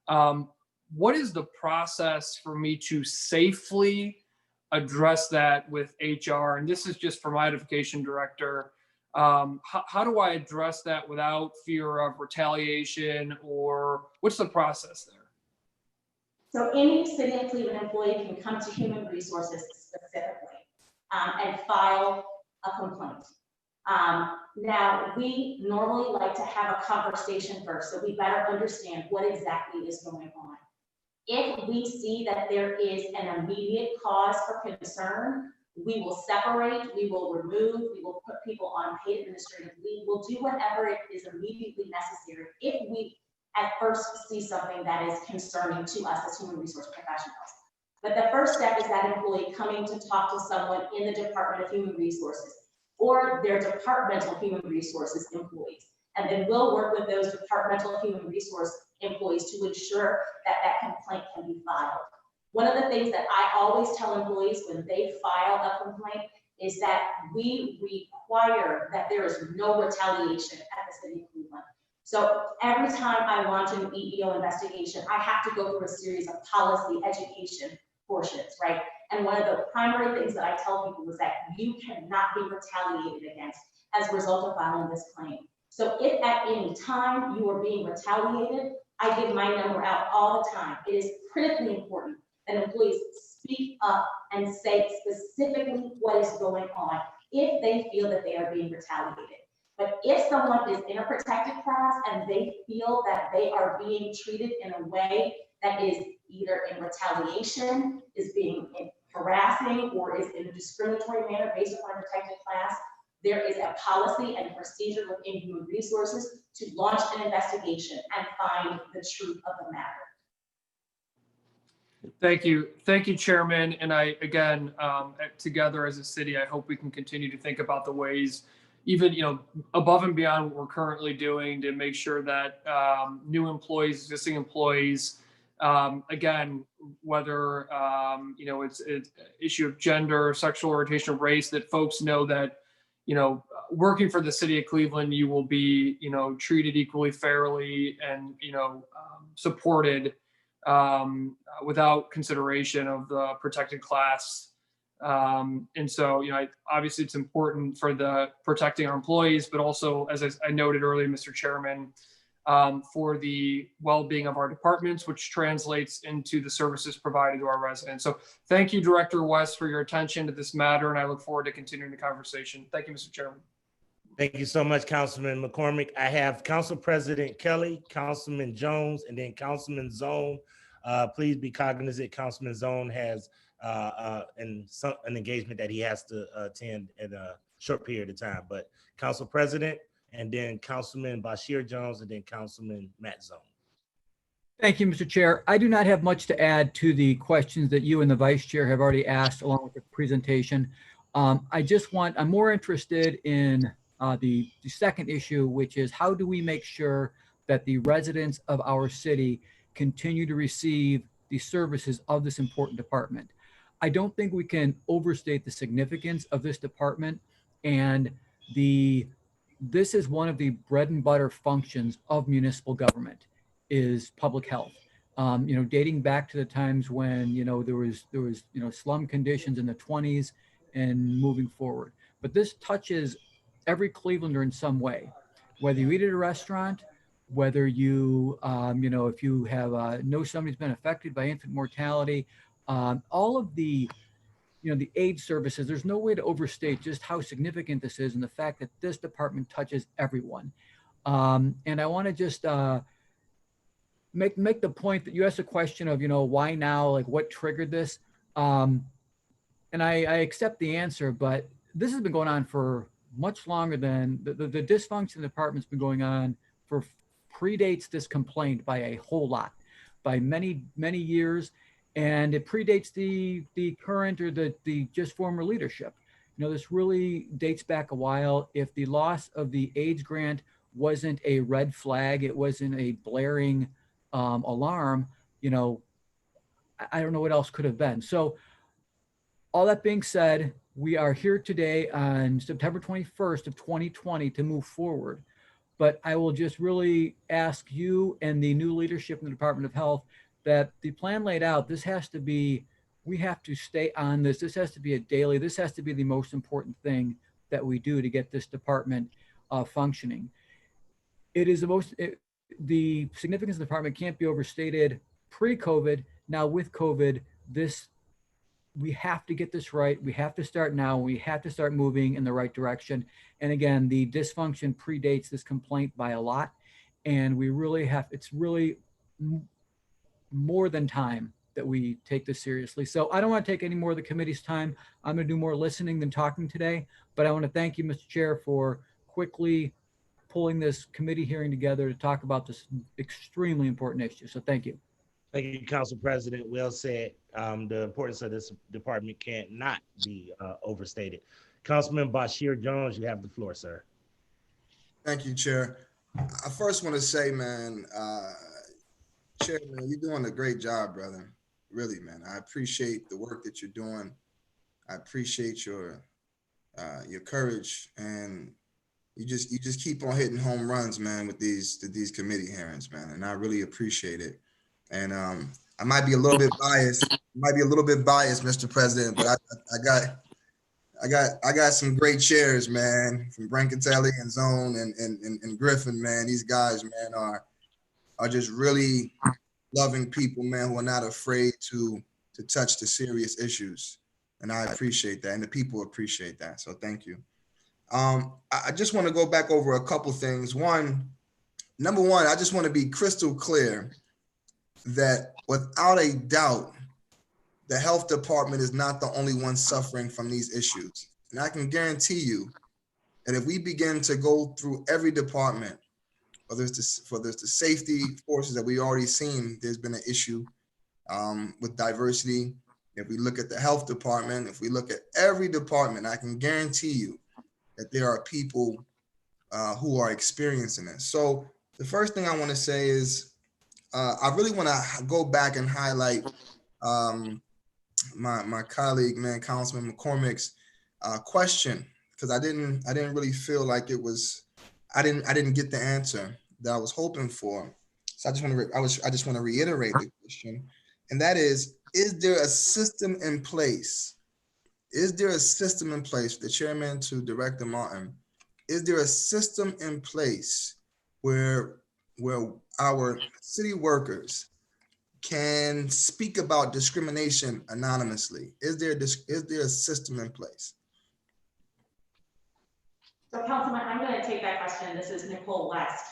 What is the process for me to safely address that with HR? And this is just for my edification, Director. How do I address that without fear of retaliation, or what's the process there? So any City of Cleveland employee can come to Human Resources specifically and file a complaint. Now, we normally like to have a conversation first, so we better understand what exactly is going on. If we see that there is an immediate cause for concern, we will separate, we will remove, we will put people on paid administrative leave. We'll do whatever it is immediately necessary if we at first see something that is concerning to us as human resource professionals. But the first step is that employee coming to talk to someone in the Department of Human Resources or their departmental human resources employees. And then we'll work with those departmental human resource employees to ensure that that complaint can be filed. One of the things that I always tell employees when they file a complaint is that we require that there is no retaliation at the City of Cleveland. So every time I launch an EEO investigation, I have to go through a series of policy education portions, right? And one of the primary things that I tell people is that you cannot be retaliated against as a result of filing this claim. So if at any time you are being retaliated, I give my number out all the time. It is critically important that employees speak up and say specifically what is going on if they feel that they are being retaliated. But if someone is in a protected class and they feel that they are being treated in a way that is either in retaliation, is being harassing, or is in a discriminatory manner based upon a protected class, there is a policy and procedure within Human Resources to launch an investigation and find the truth of the matter. Thank you, Chairman. And I, again, together as a city, I hope we can continue to think about the ways, even, above and beyond what we're currently doing, to make sure that new employees, existing employees, again, whether, it's an issue of gender, sexual orientation, race, that folks know that, working for the City of Cleveland, you will be, treated equally fairly and, supported without consideration of the protected class. And so, obviously it's important for the protecting our employees, but also, as I noted earlier, Mr. Chairman, for the well-being of our departments, which translates into the services provided to our residents. So thank you, Director West, for your attention to this matter, and I look forward to continuing the conversation. Thank you, Mr. Chairman. Thank you so much, Councilman McCormick. I have Council President Kelly, Councilman Jones, and then Councilman Zone. Please be cognizant, Councilman Zone has an engagement that he has to attend in a short period of time. But Council President, and then Councilman Bashir Jones, and then Councilman Matt Zone. Thank you, Mr. Chair. I do not have much to add to the questions that you and the Vice Chair have already asked along with the presentation. I'm more interested in the second issue, which is how do we make sure that the residents of our city continue to receive the services of this important department. I don't think we can overstate the significance of this department, and this is one of the bread and butter functions of municipal government is public health. Dating back to the times when, there was slum conditions in the 20s and moving forward. but this touches every Clevelander in some way, whether you eat at a restaurant, whether you, if you have know somebody's been affected by infant mortality, all of the, the aid services, there's no way to overstate just how significant this is and the fact that this department touches everyone. And I want to just make the point that you asked a question of, why now, like what triggered this? And I accept the answer, but this has been going on for much longer than the dysfunction in the department's been going on for predates this complaint by a whole lot, by many, many years. And it predates the current or the just former leadership. This really dates back a while. If the loss of the AIDS grant wasn't a red flag, it wasn't a blaring alarm, I don't know what else could have been. So all that being said, we are here today on September 21st of 2020 to move forward. But I will just really ask you and the new leadership in the Department of Health that the plan laid out, we have to stay on this. This has to be a daily, this has to be the most important thing that we do to get this department functioning. It is the significance of the department can't be overstated pre-COVID. Now with COVID, we have to get this right. We have to start now. We have to start moving in the right direction. And again, the dysfunction predates this complaint by a lot. And we really it's really more than time that we take this seriously. So I don't want to take any more of the committee's time. I'm going to do more listening than talking today, but I want to thank you, Mr. Chair, for quickly pulling this committee hearing together to talk about this extremely important issue. So thank you. Thank you, Council President. Well said. The importance of this department can't not be overstated. Councilman Bashir Jones, you have the floor, sir. Thank you, Chair. I first want to say, man, Chair, man, you're doing a great job, brother. Really, man. I appreciate the work that you're doing. I appreciate your courage, and you just keep on hitting home runs, man, with these committee hearings, man. And I really appreciate it. And I might be a little bit biased, Mr. President, but I got some great chairs, man, from Brancatelli and Zone and Griffin, man. These guys, man, are just really loving people, man, who are not afraid to touch the serious issues. And I appreciate that. And the people appreciate that. So thank you. I just want to go back over a couple things. Number one, I just want to be crystal clear that without a doubt, the health department is not the only one suffering from these issues. And I can guarantee you that if we begin to go through every department, whether it's the safety forces that we already seen, there's been an issue with diversity. If we look at the health department, if we look at every department, I can guarantee you that there are people who are experiencing this. So the first thing I want to say is I really want to go back and highlight my colleague, man, Councilman McCormick's question, because I didn't really feel like it was, I didn't get the answer that I was hoping for. So I just want to reiterate the question, and that is there a system in place? Is there a system in place, the chairman to Director Martin? Is there a system in place where our city workers can speak about discrimination anonymously? Is there a system in place? So Councilman, I'm going to take that question. This is Nicole West.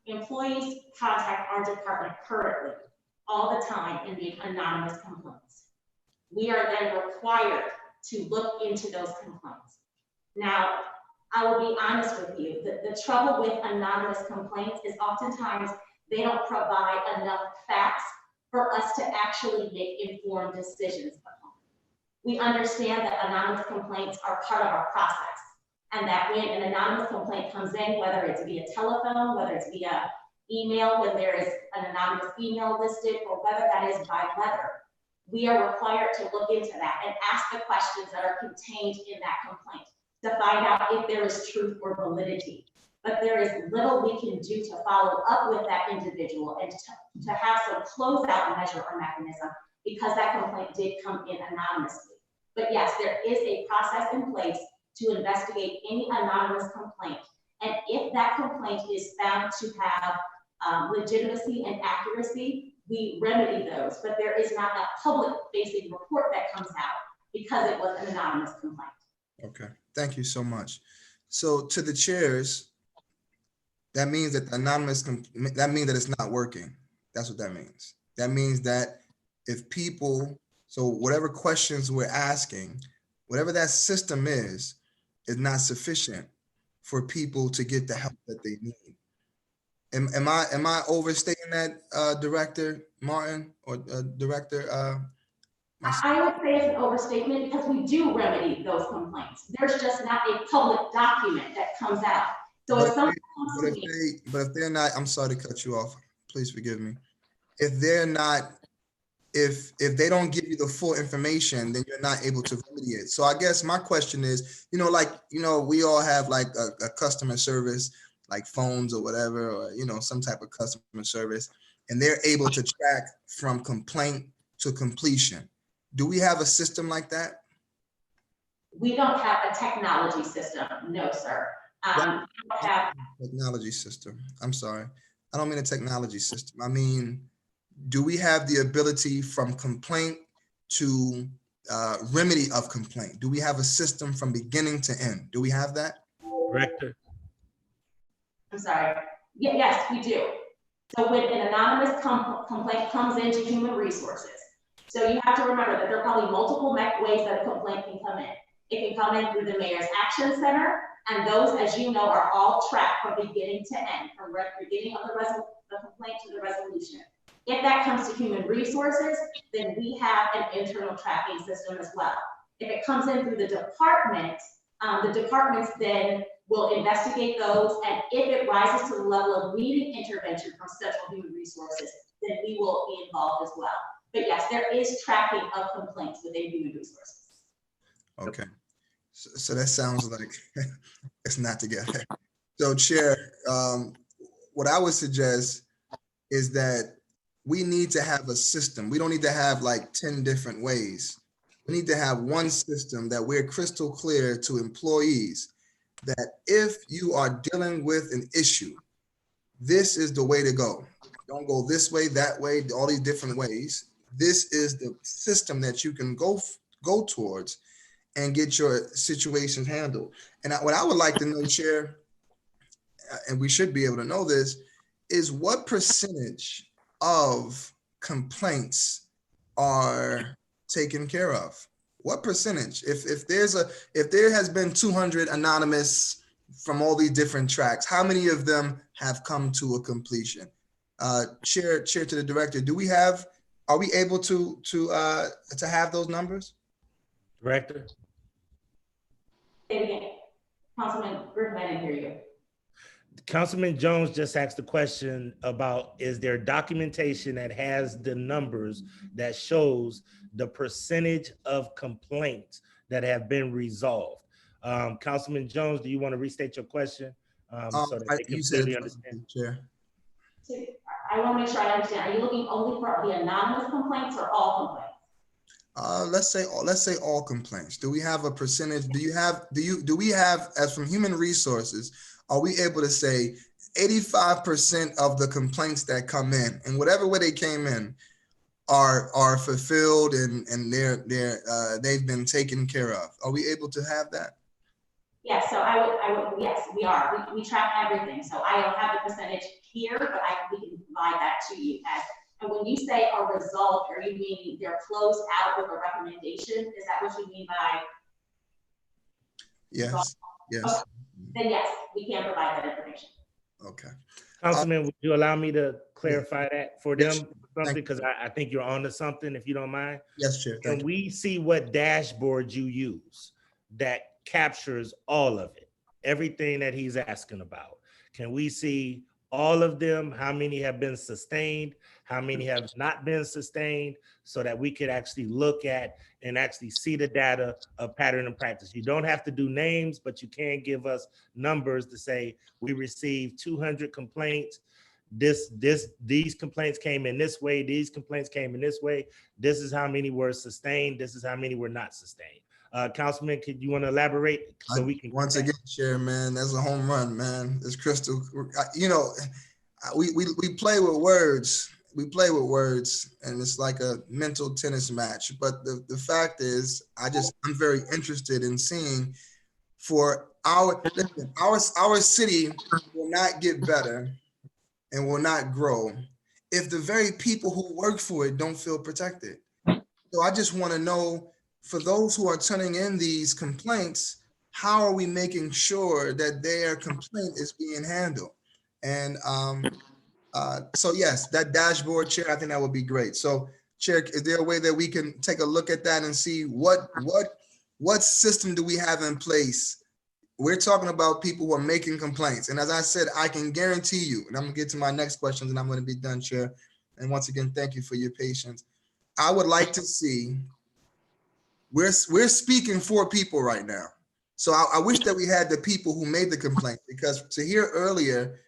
Employees contact our department currently all the time in the anonymous complaints. We are then required to look into those complaints. Now, I will be honest with you, the trouble with anonymous complaints is oftentimes they don't provide enough facts for us to actually make informed decisions upon. We understand that anonymous complaints are part of our process, and that when an anonymous complaint comes in, whether it's via telephone, whether it's via email, when there is an anonymous email listed, or whether that is by letter, we are required to look into that and ask the questions that are contained in that complaint to find out if there is truth or validity. But there is little we can do to follow up with that individual and to have some closeout measure or mechanism, because that complaint did come in anonymously. But yes, there is a process in place to investigate any anonymous complaint. And if that complaint is found to have legitimacy and accuracy, we remedy those, but there is not a public-facing report that comes out because it was an anonymous complaint. Okay, thank you so much. So to the chairs, that means that the anonymous, that means that it's not working. That's what that means. That means that if people, so whatever questions we're asking, whatever that system is not sufficient for people to get the help that they need. Am I overstating that, Director Martin or Director? I would say it's an overstatement because we do remedy those complaints. There's just not a public document that comes out. So if someone comes to me, But if they're not, I'm sorry to cut you off. Please forgive me. If they're not, if they don't give you the full information, then you're not able to remedy it. So I guess my question is, we all have like a customer service, like phones or whatever, or, some type of customer service, and they're able to track from complaint to completion. Do we have a system like that? we don't have a technology system, no, sir. We don't have Technology system. I'm sorry. I don't mean a technology system. I mean, do we have the ability from complaint to remedy of complaint? Do we have a system from beginning to end? Do we have that? Director. I'm sorry. Yes, we do. So when an anonymous complaint comes into human resources, so you have to remember that there are probably multiple ways that a complaint can come in. It can come in through the Mayor's Action Center, and those, as you know, are all tracked from beginning to end, from the beginning of the complaint to the resolution. If that comes to human resources, then we have an internal tracking system as well. If it comes in through the departments then will investigate those, and if it rises to the level of needing intervention from Central Human Resources, then we will be involved as well. But yes, there is tracking of complaints within human resources. Okay. So that sounds like it's not together. So Chair, what I would suggest is that we need to have a system. We don't need to have like 10 different ways. We need to have one system that we're crystal clear to employees that if you are dealing with an issue, this is the way to go. Don't go this way, that way, all these different ways. This is the system that you can go towards and get your situations handled. And what I would like to know, Chair, and we should be able to know this, is what percentage of complaints are taken care of? What percentage? If there has been 200 anonymous from all these different tracks, how many of them have come to a completion? Chair to the Director, are we able to have those numbers? Director. Say it again. Councilman Griffin, I didn't hear you. Councilman Jones just asked the question about, is there documentation that has the numbers that shows the percentage of complaints that have been resolved? Councilman Jones, do you want to restate your question so that they can clearly understand? Chair. So I want to make sure I understand. Are you looking only for the anonymous complaints or all complaints? Let's say all complaints. Do we have a percentage? Do we have, as from human resources, are we able to say 85% of the complaints that come in, and whatever way they came in, are fulfilled and they've been taken care of? Are we able to have that? Yes, so yes, we are. We track everything. So I don't have the percentage here, but we can provide that to you. And when you say are resolved, are you meaning they're closed out with a recommendation? Is that what you mean by? Yes. Yes. Okay. Then yes, we can provide that information. Okay. Councilman, would you allow me to clarify that for them? Yes, Something, because I think you're onto something, if you don't mind. Yes, Chair. Can we see what dashboard you use that captures all of it, everything that he's asking about? Can we see all of them? How many have been sustained? How many have not been sustained? So that we could actually look at and actually see the data of pattern and practice. You don't have to do names, but you can give us numbers to say we received 200 complaints. These complaints came in this way. These complaints came in this way. This is how many were sustained. This is how many were not sustained. Councilman, could you want to elaborate so we can? Once again, Chair, man, that's a home run, man. It's crystal. You know, we play with words. We play with words, and it's like a mental tennis match. But the fact is, I'm very interested in seeing for our city will not get better and will not grow if the very people who work for it don't feel protected. So I just want to know, for those who are turning in these complaints, how are we making sure that their complaint is being handled? And so yes, that dashboard, Chair, I think that would be great. So Chair, is there a way that we can take a look at that and see what system do we have in place? We're talking about people who are making complaints. And as I said, I can guarantee you, and I'm gonna get to my next questions and I'm gonna be done, Chair. And once again, thank you for your patience. I would like to see, we're speaking for people right now. So I wish that we had the people who made the complaint, because to hear earlier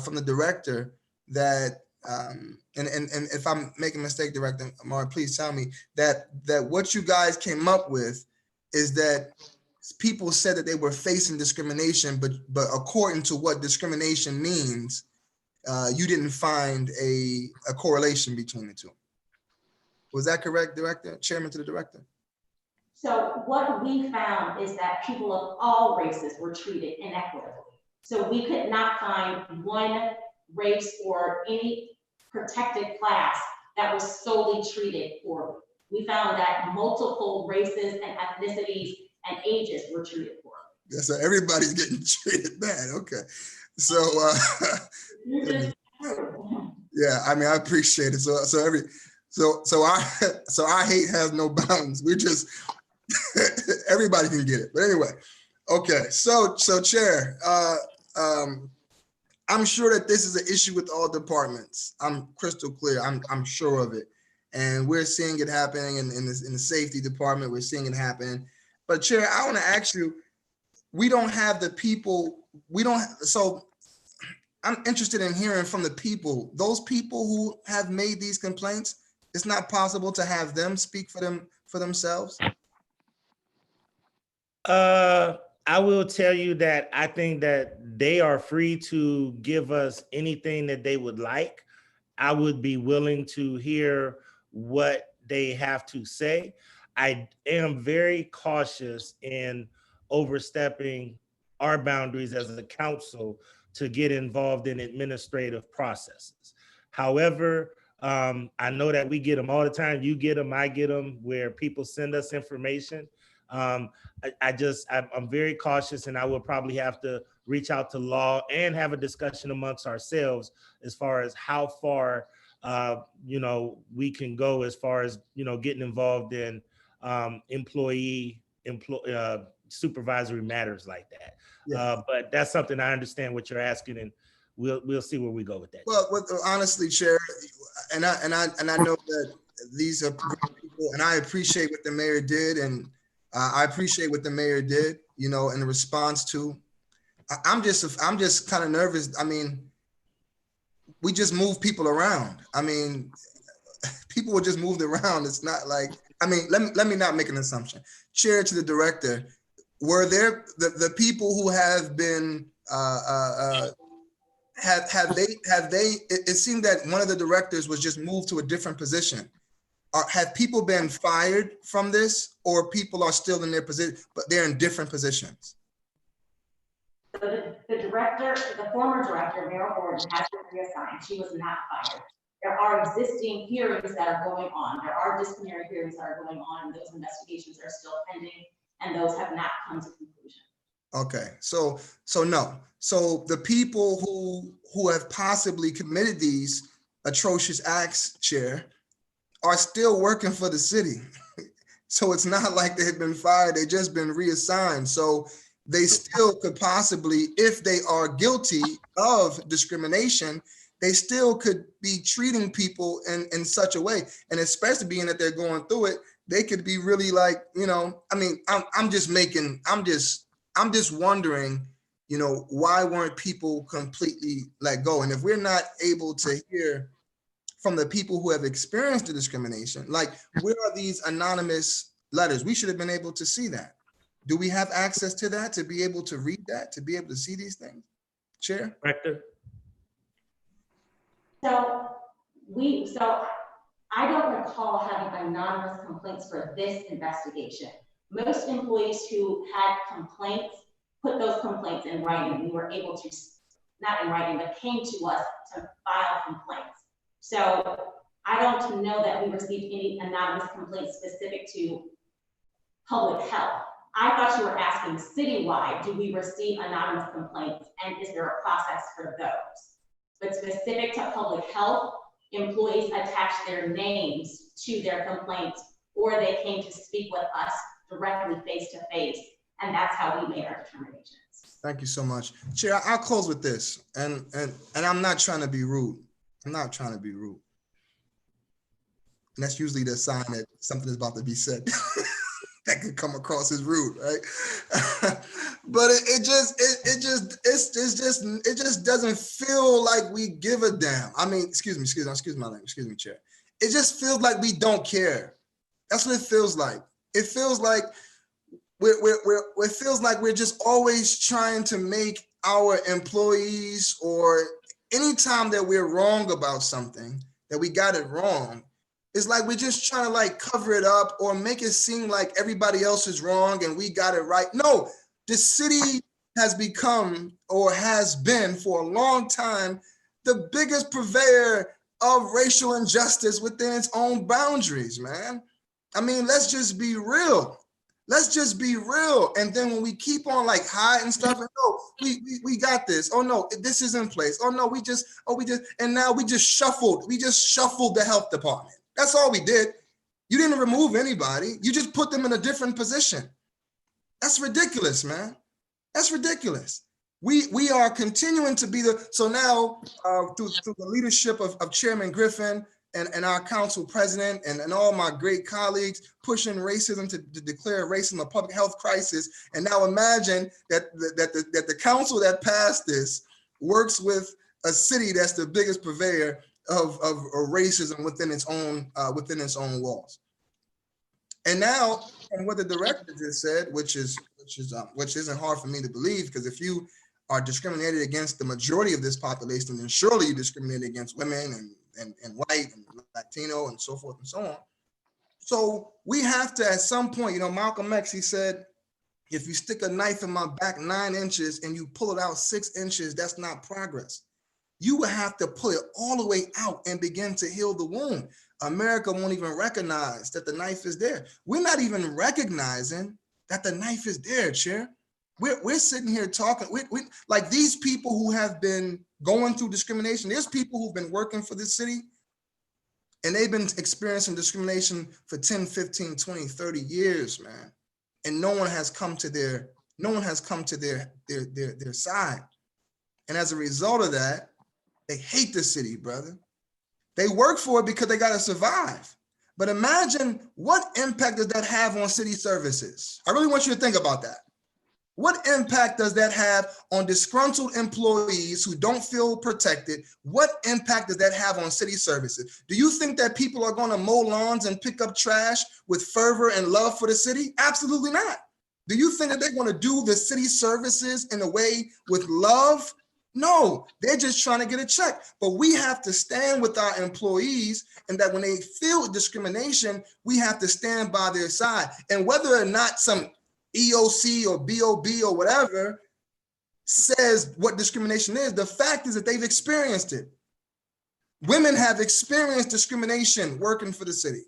from the director that, and if I'm making a mistake, Director Amar, please tell me that what you guys came up with is that people said that they were facing discrimination, but according to what discrimination means, you didn't find a correlation between the two. Was that correct, Director? Chairman to the Director? So what we found is that people of all races were treated inequitably. So we could not find one race or any protected class that was solely treated poorly. We found that multiple races and ethnicities and ages were treated poorly. Yeah, so everybody's getting treated bad. Okay. So yeah, I mean, I appreciate it. So our hate has no bounds. We're just everybody can get it. But anyway, okay. So Chair, I'm sure that this is an issue with all departments. I'm crystal clear. I'm sure of it, and we're seeing it happening in the safety department. We're seeing it happen. But Chair, I want to ask you, we don't have the people. So I'm interested in hearing from the people. Those people who have made these complaints, it's not possible to have them speak for themselves. I will tell you that I think that they are free to give us anything that they would like. I would be willing to hear what they have to say. I am very cautious in overstepping our boundaries as a council to get involved in administrative processes. However, I know that we get them all the time. You get them, I get them, where people send us information. I'm very cautious, and I will probably have to reach out to law and have a discussion amongst ourselves as far as how far, we can go as far as, getting involved in supervisory matters like that. Yes. But that's something I understand what you're asking, and we'll see where we go with that. Well, honestly, Chair, and I know that these are people, and I appreciate what the mayor did, and I appreciate what the mayor did, in response to. I'm just kind of nervous. I mean, we just move people around. I mean, people were just moved around. It's not like, I mean, let me not make an assumption. Chair, to the director, were there the people who have been have they? It seemed that one of the directors was just moved to a different position. Have people been fired from this, or people are still in their position, but they're in different positions? So the former director, Meryl Gordon, has been reassigned. She was not fired. There are existing hearings that are going on. There are disciplinary hearings that are going on. Those investigations are still pending, and those have not come to conclusion. Okay, so no. So the people who have possibly committed these atrocious acts, Chair, are still working for the city. So it's not like they have been fired, they've just been reassigned. So they still could possibly, if they are guilty of discrimination, they still could be treating people in such a way. And especially being that they're going through it, they could be really like, I mean, I'm just wondering, why weren't people completely let go? And if we're not able to hear from the people who have experienced the discrimination, like, where are these anonymous letters. We should have been able to see that. Do we have access to that, to be able to read that, to be able to see these things? Chair? Director? So I don't recall having anonymous complaints for this investigation. Most employees who had complaints put those complaints in writing. We were able to, not in writing, but came to us to file complaints. So I don't know that we received any anonymous complaints specific to public health. I thought you were asking citywide, do we receive anonymous complaints and is there a process for those? But specific to public health, employees attach their names to their complaints or they came to speak with us directly face to face. And that's how we made our determinations. Thank you so much. Chair, I'll close with this. And I'm not trying to be rude. I'm not trying to be rude. And that's usually the sign that something is about to be said that could come across as rude, right? But it just doesn't feel like we give a damn. I mean, excuse me, Chair. It just feels like we don't care. That's what it feels like. It feels like it feels like we're just always trying to make our employees, or anytime that we're wrong about something, that we got it wrong, it's like we're just trying to like cover it up or make it seem like everybody else is wrong and we got it right. No, the city has become, or has been for a long time, the biggest purveyor of racial injustice within its own boundaries, man. I mean, let's just be real. Let's just be real. And then when we keep on like hiding stuff, and no, we got this. Oh no, this is in place. Oh no, and now we just shuffled the health department. That's all we did. You didn't remove anybody. You just put them in a different position. That's ridiculous, man. That's ridiculous. We are continuing to be so now through the leadership of Chairman Griffin and our council president and all my great colleagues pushing racism to declare racism a public health crisis. And now imagine that the council that passed this works with a city that's the biggest purveyor of racism within its own walls. And now, and what the director just said, which isn't hard for me to believe, because if you are discriminated against the majority of this population, then surely you discriminate against women and white and Latino and so forth and so on. So we have to, at some point, Malcolm X, he said, if you stick a knife in my back 9 inches and you pull it out 6 inches, that's not progress. You will have to pull it all the way out and begin to heal the wound. America won't even recognize that the knife is there. We're not even recognizing that the knife is there, Chair. We're sitting here talking, like these people who have been going through discrimination. There's people who've been working for this city and they've been experiencing discrimination for 10, 15, 20, 30 years, man. And no one has come to their side. And as a result of that, they hate the city, brother. They work for it because they got to survive. But imagine what impact does that have on city services? I really want you to think about that. What impact does that have on disgruntled employees who don't feel protected? What impact does that have on city services? Do you think that people are going to mow lawns and pick up trash with fervor and love for the city? Absolutely not. Do you think that they're going to do the city services in a way with love? No, they're just trying to get a check. But we have to stand with our employees, and that when they feel discrimination, we have to stand by their side. And whether or not some EOC or BOB or whatever says what discrimination is, the fact is that they've experienced it. Women have experienced discrimination working for the city.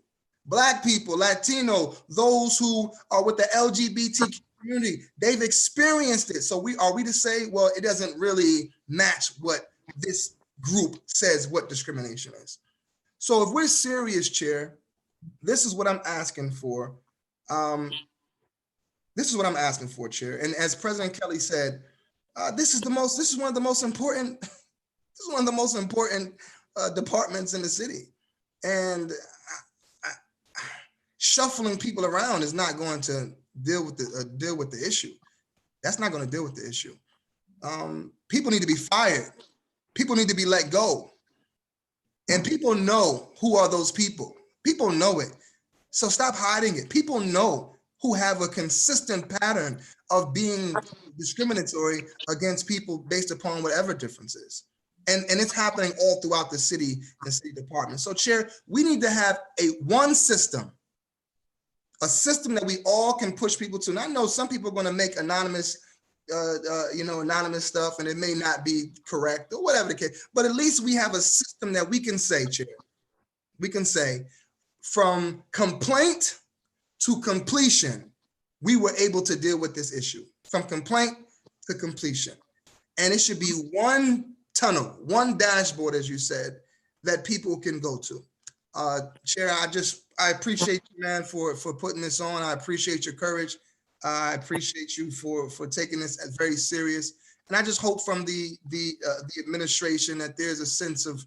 Black people, Latino, those who are with the LGBT community, they've experienced it. So are we to say, well, it doesn't really match what this group says what discrimination is? So if we're serious, Chair, this is what I'm asking for. This is what I'm asking for, Chair. And as President Kelly said, this is one of the most important departments in the city. And shuffling people around is not going to deal with the issue. That's not going to deal with the issue. People need to be fired. People need to be let go. And people know who are those people. People know it. So stop hiding it. People know who have a consistent pattern of being discriminatory against people based upon whatever differences. And it's happening all throughout the city and city departments. So Chair, we need to have one system, a system that we all can push people to. And I know some people are going to make anonymous anonymous stuff, and it may not be correct or whatever the case, but at least we have a system that we can say, Chair, we can say from complaint to completion, we were able to deal with this issue from complaint to completion. And it should be one tunnel, one dashboard, as you said, that people can go to. Chair, I appreciate you, man, for putting this on. I appreciate your courage. I appreciate you for taking this as very serious. And I just hope from the administration that there's a sense of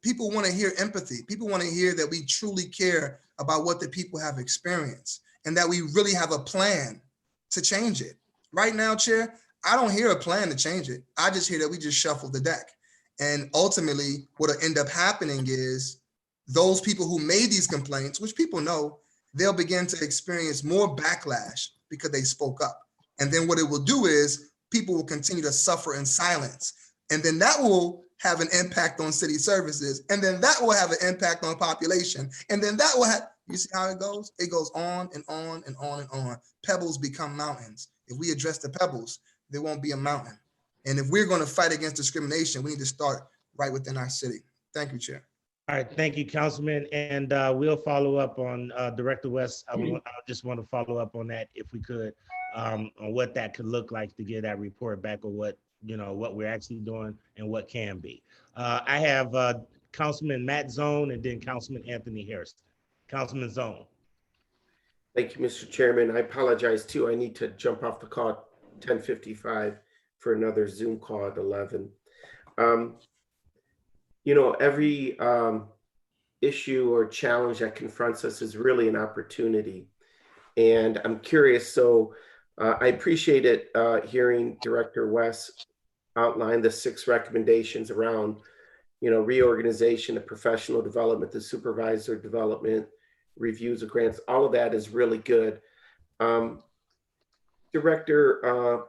people want to hear empathy. People want to hear that we truly care about what the people have experienced and that we really have a plan to change it. Right now, Chair, I don't hear a plan to change it. I just hear that we just shuffle the deck. And ultimately, what'll end up happening is those people who made these complaints, which people know, they'll begin to experience more backlash because they spoke up. And then what it will do is people will continue to suffer in silence. And then that will have an impact on city services. And then that will have an impact on population. And then that will have, you see how it goes? It goes on and on and on and on. Pebbles become mountains. If we address the pebbles, there won't be a mountain. And if we're going to fight against discrimination, we need to start right within our city. Thank you, Chair. All right, thank you, Councilman. And we'll follow up on Director West. I just want to follow up on that if we could, on what that could look like to get that report back or what we're actually doing and what can be. I have Councilman Matt Zone and then Councilman Anthony Hairston. Councilman Zone. Thank you, Mr. Chairman. I apologize too. I need to jump off the call at 10:55 for another Zoom call at 11. Every issue or challenge that confronts us is really an opportunity. And I'm curious, so I appreciate it hearing Director West outline the 6 recommendations around, reorganization, the professional development, the supervisor development, reviews of grants. All of that is really good. Director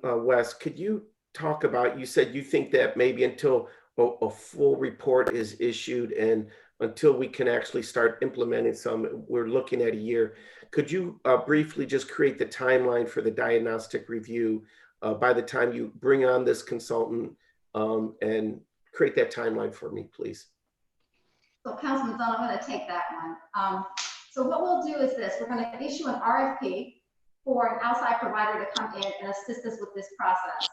West, could you talk about, you said you think that maybe until a full report is issued and until we can actually start implementing some, we're looking at a year. Could you briefly just create the timeline for the diagnostic review by the time you bring on this consultant and create that timeline for me, please? So Councilman Zone, I'm going to take that one. So what we'll do is this, we're going to issue an RFP for an outside provider to come in and assist us with this process.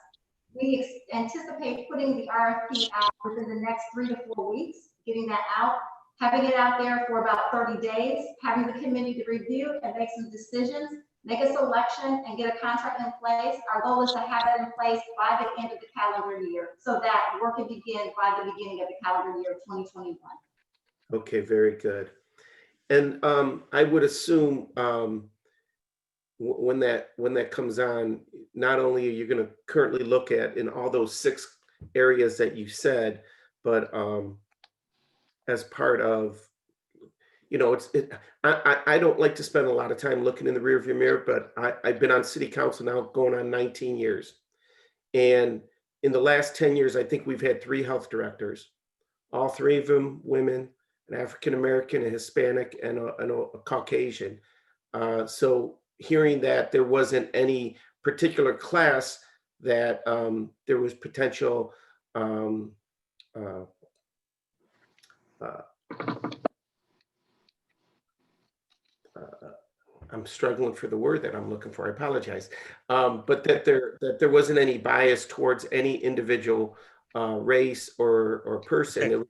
We anticipate putting the RFP out within the next 3 to 4 weeks, getting that out, having it out there for about 30 days, having the committee to review and make some decisions, make a selection and get a contract in place. Our goal is to have that in place by the end of the calendar year so that work can begin by the beginning of the calendar year of 2021. Okay, very good. And I would assume when that comes on, not only are you going to currently look at in all those 6 areas that you said, but as part of, I don't like to spend a lot of time looking in the rearview mirror, but I've been on city council now going on 19 years. And in the last 10 years, I think we've had 3 health directors, all 3 of them women, an African-American, a Hispanic, and a Caucasian. So hearing that there wasn't any particular class that there was potential I'm struggling for the word that I'm looking for. I apologize. But that there wasn't any bias towards any individual race or person. It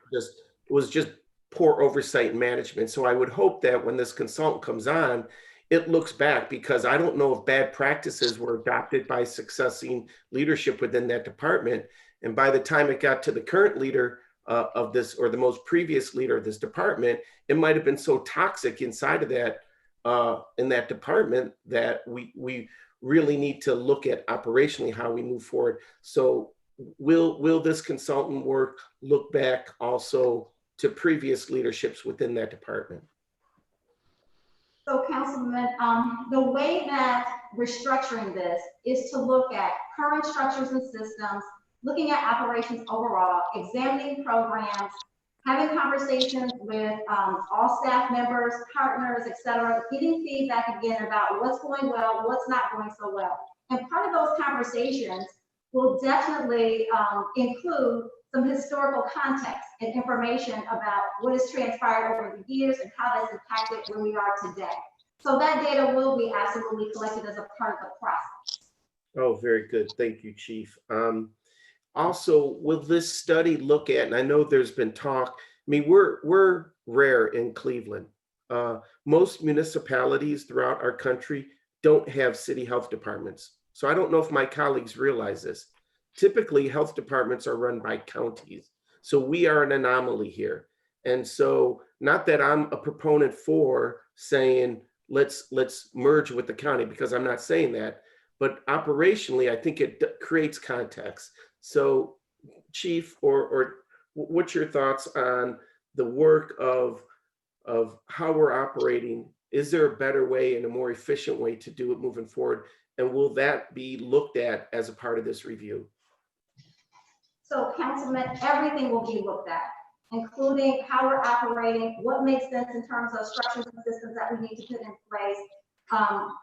was just poor oversight and management. So I would hope that when this consultant comes on, it looks back, because I don't know if bad practices were adopted by succeeding leadership within that department. And by the time it got to the current leader of this, or the most previous leader of this department, it might have been so toxic inside of that, in that department, that we really need to look at operationally how we move forward. So will this consultant work look back also to previous leaderships within that department? So Councilman, the way that we're structuring this is to look at current structures and systems, looking at operations overall, examining programs, having conversations with all staff members, partners, et cetera, getting feedback again about what's going well, what's not going so well. And part of those conversations will definitely include some historical context and information about what has transpired over the years and how that's impacted where we are today. So that data will be absolutely collected as a part of the process. Oh, very good. Thank you, Chief. Also, will this study look at, and I know there's been talk, I mean, we're rare in Cleveland. Most municipalities throughout our country don't have city health departments. So I don't know if my colleagues realize this. Typically, health departments are run by counties. So we are an anomaly here. And so not that I'm a proponent for saying, let's merge with the county, because I'm not saying that, but operationally, I think it creates context. So Chief, or what's your thoughts on the work of how we're operating? Is there a better way and a more efficient way to do it moving forward? And will that be looked at as a part of this review? So Councilman, everything will be looked at, including how we're operating, what makes sense in terms of structures and systems that we need to put in place,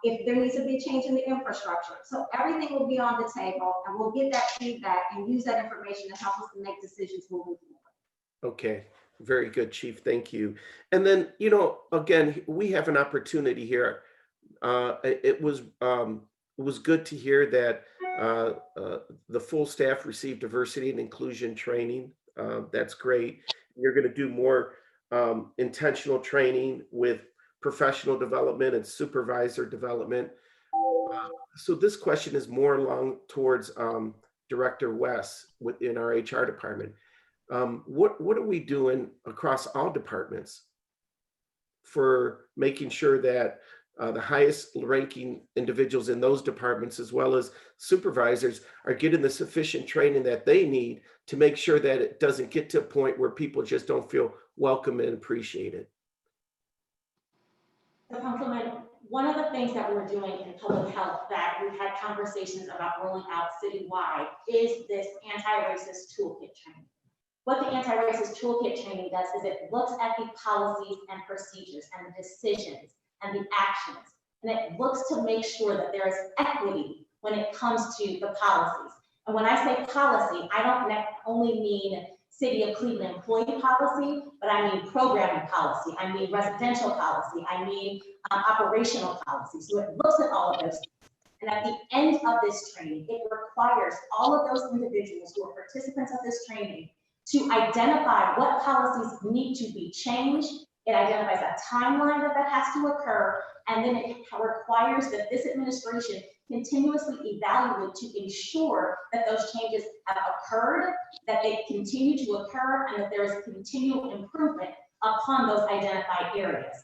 if there needs to be a change in the infrastructure. So everything will be on the table, and we'll get that feedback and use that information to help us to make decisions moving forward. Okay, very good, Chief. Thank you. And then, you know, again, we have an opportunity here. It was good to hear that the full staff received diversity and inclusion training. That's great. You're going to do more intentional training with professional development and supervisor development. So this question is more along towards Director West within our HR department. What are we doing across all departments for making sure that the highest ranking individuals in those departments, as well as supervisors, are getting the sufficient training that they need to make sure that it doesn't get to a point where people just don't feel welcome and appreciated? So Councilman, one of the things that we're doing in public health that we've had conversations about rolling out citywide is this anti-racist toolkit training. What the anti-racist toolkit training does is it looks at the policies and procedures and the decisions and the actions, and it looks to make sure that there is equity when it comes to the policies. And when I say policy, I don't only mean City of Cleveland employee policy, but I mean programming policy, I mean residential policy, I mean operational policy. So it looks at all of those. And at the end of this training, it requires all of those individuals who are participants of this training to identify what policies need to be changed. It identifies a timeline that has to occur, and then it requires that this administration continuously evaluate to ensure that those changes have occurred, that they continue to occur, and that there is continual improvement upon those identified areas.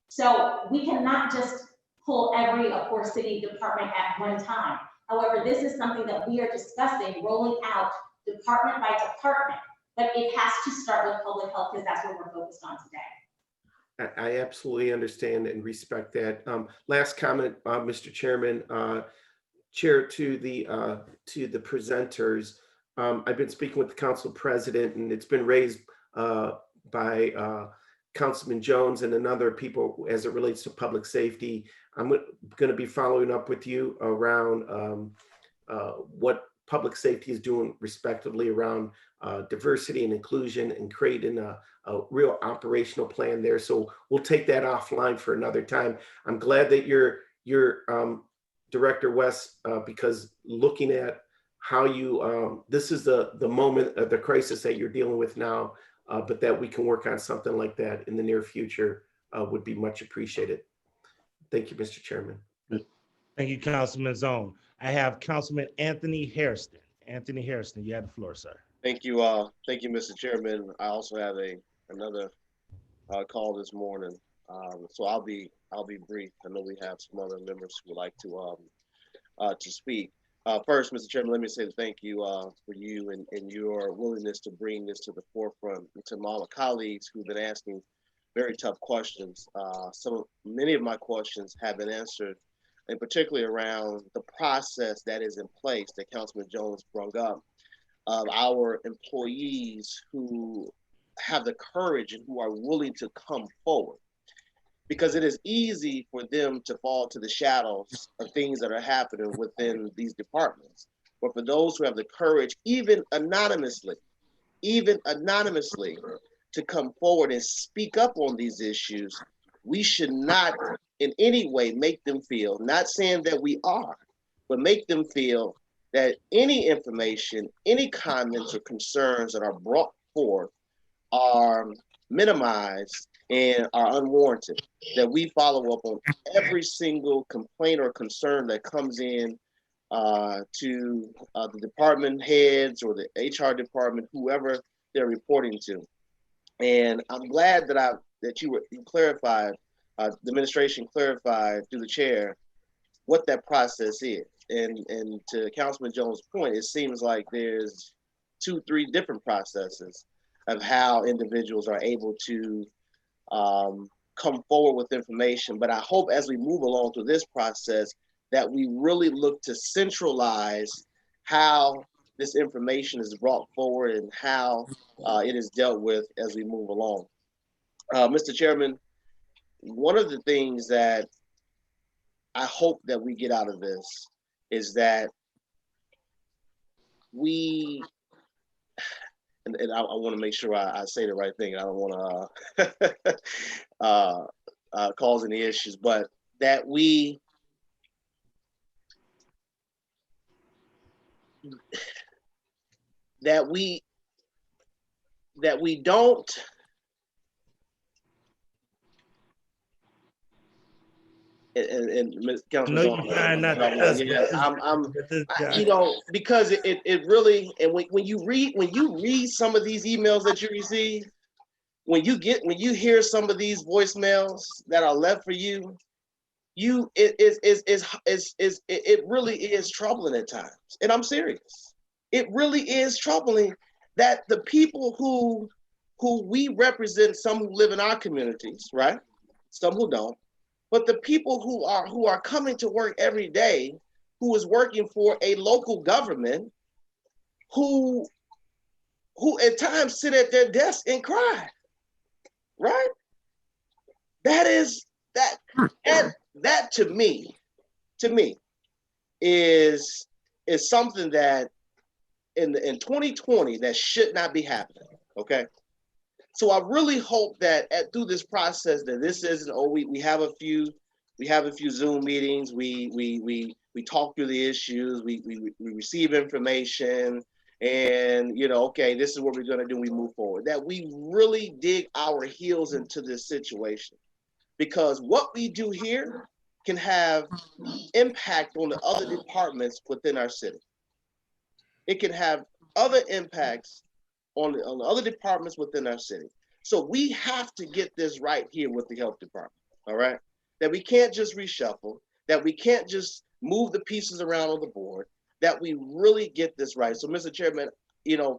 So we cannot just pull every, of course, city department at one time. However, this is something that we are discussing, rolling out department by department, but it has to start with public health because that's what we're focused on today. I absolutely understand and respect that. Last comment, Mr. Chairman, Chair, to the presenters. I've been speaking with the council president, and it's been raised by Councilman Jones and other people as it relates to public safety. I'm going to be following up with you around what public safety is doing respectively around diversity and inclusion, and creating a real operational plan there. So we'll take that offline for another time. I'm glad that you're Director West, because looking at how you, this is the moment of the crisis that you're dealing with now, but that we can work on something like that in the near future would be much appreciated. Thank you, Mr. Chairman. Thank you, Councilman Zone. I have Councilman Anthony Hairston. Anthony Hairston, you have the floor, sir. Thank you, Mr. Chairman. I also have another call this morning, so I'll be brief. I know we have some other members who would like to speak. First, Mr. Chairman, let me say thank you for you and your willingness to bring this to the forefront, and to all the colleagues who've been asking very tough questions. Many of my questions have been answered, and particularly around the process that is in place that Councilman Jones brought up, of our employees who have the courage and who are willing to come forward. Because it is easy for them to fall to the shadows of things that are happening within these departments. But for those who have the courage, even anonymously, to come forward and speak up on these issues, we should not in any way make them feel, not saying that we are, but make them feel that any information, any comments or concerns that are brought forth are minimized and are unwarranted, that we follow up on every single complaint or concern that comes in to the department heads or the HR department, whoever they're reporting to. And I'm glad that you clarified, the administration clarified through the chair what that process is. And to Councilman Jones' point, it seems like there's 2-3 different processes of how individuals are able to come forward with information. But I hope as we move along through this process that we really look to centralize how this information is brought forward and how it is dealt with as we move along. Mr. Chairman, one of the things that I hope that we get out of this is that we, and I want to make sure I say the right thing. I don't want to cause any issues, but that we don't and Ms. Councilman No, you're trying not to cuss, you know, because it really, and when you read some of these emails that you receive, when you hear some of these voicemails that are left for you, it really is troubling at times. And I'm serious. It really is troubling that the people who we represent, some who live in our communities, right? Some who don't, but the people who are coming to work every day, who is working for a local government, who at times sit at their desks and cry, right? That to me is something that in 2020 that should not be happening. Okay. So I really hope that through this process that this isn't, we have a few Zoom meetings, we talk through the issues, we receive information, and okay, this is what we're gonna do, we move forward. That we really dig our heels into this situation, because what we do here can have impact on the other departments within our city. It can have other impacts on the other departments within our city. So we have to get this right here with the health department, all right? That we can't just reshuffle, that we can't just move the pieces around on the board, that we really get this right. So Mr. Chairman,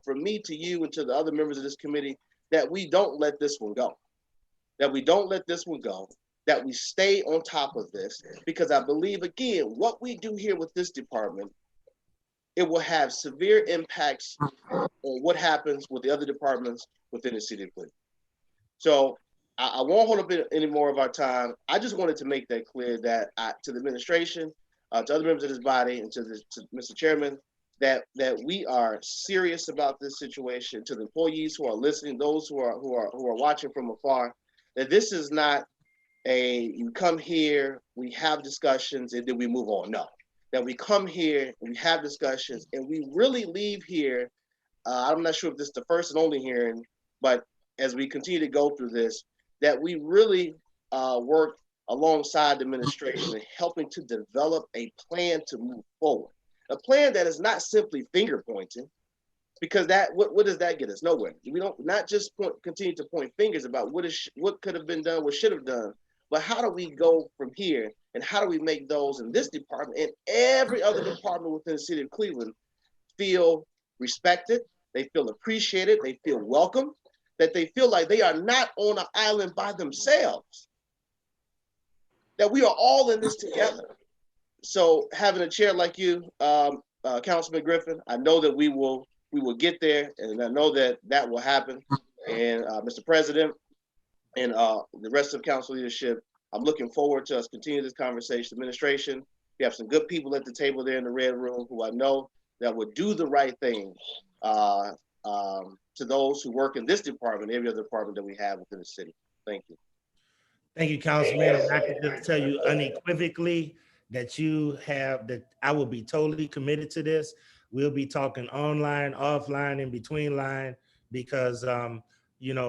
from me to you and to the other members of this committee, that we don't let this one go, that we stay on top of this, because I believe, again, what we do here with this department, it will have severe impacts on what happens with the other departments within the city of Cleveland. So I won't hold up any more of our time. I just wanted to make that clear that to the administration, to other members of this body, and to Mr. Chairman, that we are serious about this situation. To the employees who are listening, those who are watching from afar, that this is not you come here, we have discussions, and then we move on. No. That we come here, we have discussions, and we really leave here. I'm not sure if this is the first and only hearing, but as we continue to go through this, that we really work alongside the administration in helping to develop a plan to move forward. A plan that is not simply finger pointing, because what does that get us? Nowhere. We don't not just continue to point fingers about what could have been done, what should have done, but how do we go from here? And how do we make those in this department and every other department within the city of Cleveland feel respected, they feel appreciated, they feel welcome, that they feel like they are not on an island by themselves, that we are all in this together. So having a chair like you, Councilman Griffin, I know that we will get there, and I know that that will happen. And Mr. President and the rest of council leadership, I'm looking forward to us continue this conversation. Administration, we have some good people at the table there in the red room who I know that would do the right thing to those who work in this department, every other department that we have within the city. Thank you. Thank you, Councilman. And I can just tell you unequivocally that I will be totally committed to this. We'll be talking online, offline, in between line, because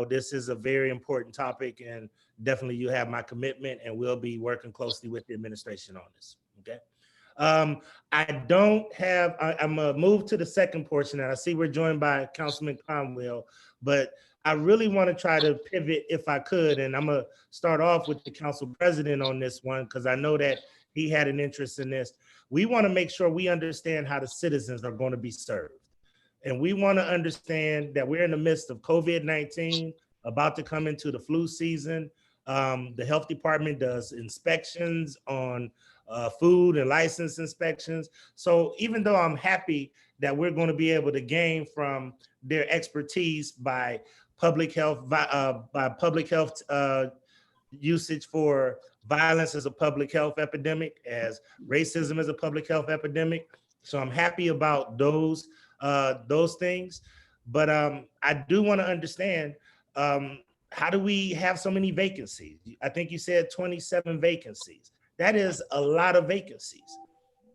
this is a very important topic, and definitely you have my commitment, and we'll be working closely with the administration on this. Okay. I'm gonna move to the second portion, and I see we're joined by Councilman Conwell, but I really want to try to pivot if I could, and I'm gonna start off with the council president on this one, because I know that he had an interest in this. We want to make sure we understand how the citizens are going to be served. And we want to understand that we're in the midst of COVID-19, about to come into the flu season. The health department does inspections on food and license inspections. So even though I'm happy that we're going to be able to gain from their expertise by public health, usage for violence as a public health epidemic, as racism as a public health epidemic. So I'm happy about those things. But I do want to understand, how do we have so many vacancies? I think you said 27 vacancies. That is a lot of vacancies.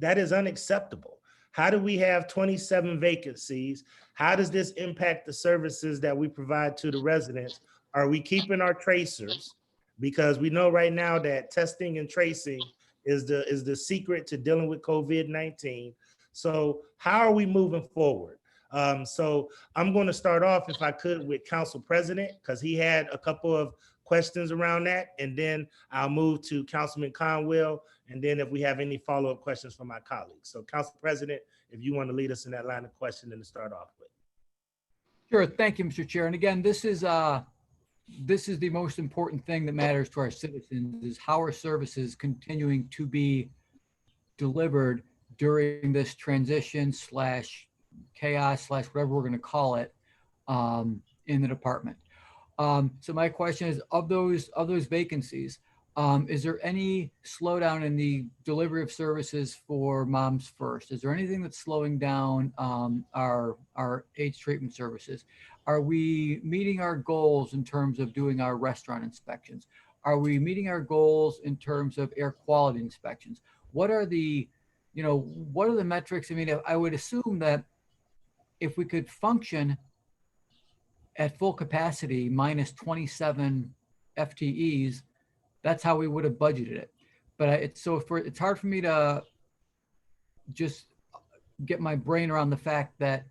That is unacceptable. How do we have 27 vacancies? How does this impact the services that we provide to the residents? Are we keeping our tracers? Because we know right now that testing and tracing is the secret to dealing with COVID-19. So how are we moving forward? So I'm going to start off, if I could, with Council President, because he had a couple of questions around that, and then I'll move to Councilman Conwell, and then if we have any follow-up questions from my colleagues. So Council President, if you want to lead us in that line of questioning to start off with. Sure. Thank you, Mr. Chair. And again, this is the most important thing that matters to our citizens, is how are services continuing to be delivered during this transition / chaos / whatever we're going to call it in the department. So my question is, of those vacancies, is there any slowdown in the delivery of services for Moms First? Is there anything that's slowing down our AIDS treatment services? Are we meeting our goals in terms of doing our restaurant inspections? Are we meeting our goals in terms of air quality inspections? What are the metrics? I mean, I would assume that if we could function at full capacity minus 27 FTEs, that's how we would have budgeted it. But it's hard for me to just get my brain around the fact that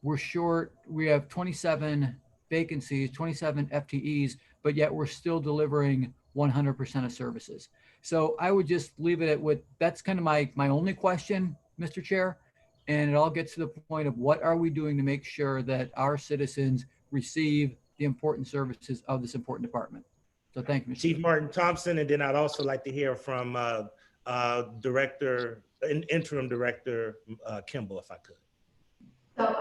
we're short. We have 27 vacancies, 27 FTEs, but yet we're still delivering 100% of services. So I would just leave it at that's kind of my only question, Mr. Chair. And it all gets to the point of what are we doing to make sure that our citizens receive the important services of this important department. So thank you, Mr. Chief Martin Thompson, and then I'd also like to hear from Interim Director Kimball, if I could. So,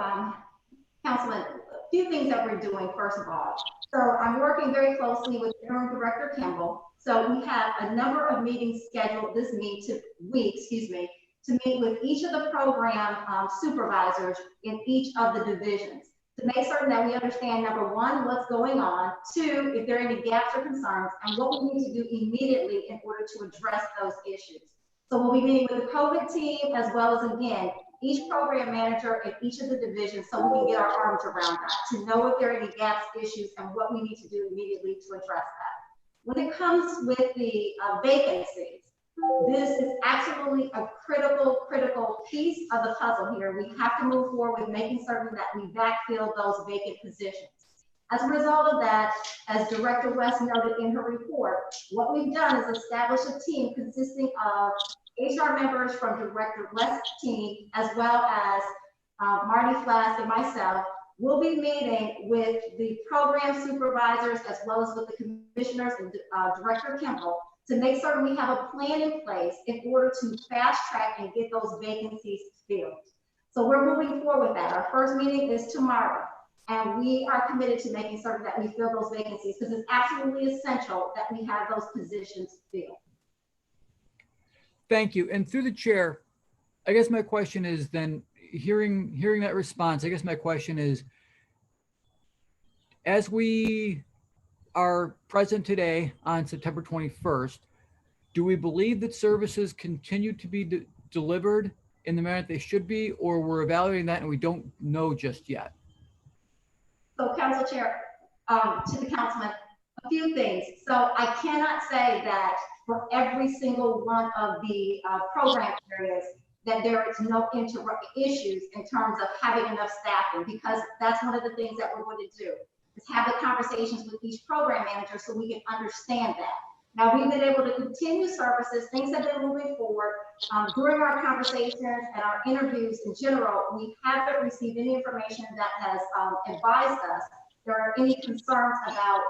Councilman, a few things that we're doing, first of all. So I'm working very closely with Interim Director Kimball. So we have a number of meetings scheduled this week to meet with each of the program supervisors in each of the divisions, to make certain that we understand, number one, what's going on, two, if there are any gaps or concerns, and what we need to do immediately in order to address those issues. So we'll be meeting with the COVID team, as well as, again, each program manager in each of the divisions, so we can get our arms around that, to know if there are any gaps, issues, and what we need to do immediately to address that. When it comes with the vacancies, this is absolutely a critical piece of the puzzle here. We have to move forward with making certain that we backfill those vacant positions. As a result of that, as Director West noted in her report, what we've done is establish a team consisting of HR members from Director West's team, as well as Marty Flask and myself, we'll be meeting with the program supervisors as well as with the commissioners and Director Kimball to make certain we have a plan in place in order to fast track and get those vacancies filled. So we're moving forward with that. Our first meeting is tomorrow, and we are committed to making certain that we fill those vacancies because it's absolutely essential that we have those positions filled. Thank you. And through the chair, I guess my question is then, hearing that response, I guess my question is, as we are present today on September 21st, do we believe that services continue to be delivered in the manner that they should be, or we're evaluating that and we don't know just yet? So Council Chair, to the councilman, a few things. So I cannot say that for every single one of the program areas that there is no issues in terms of having enough staffing, because that's one of the things that we're going to do, is have the conversations with each program manager so we can understand that. Now, we've been able to continue services, things have been moving forward. During our conversations and our interviews in general, we haven't received any information that has advised us there are any concerns about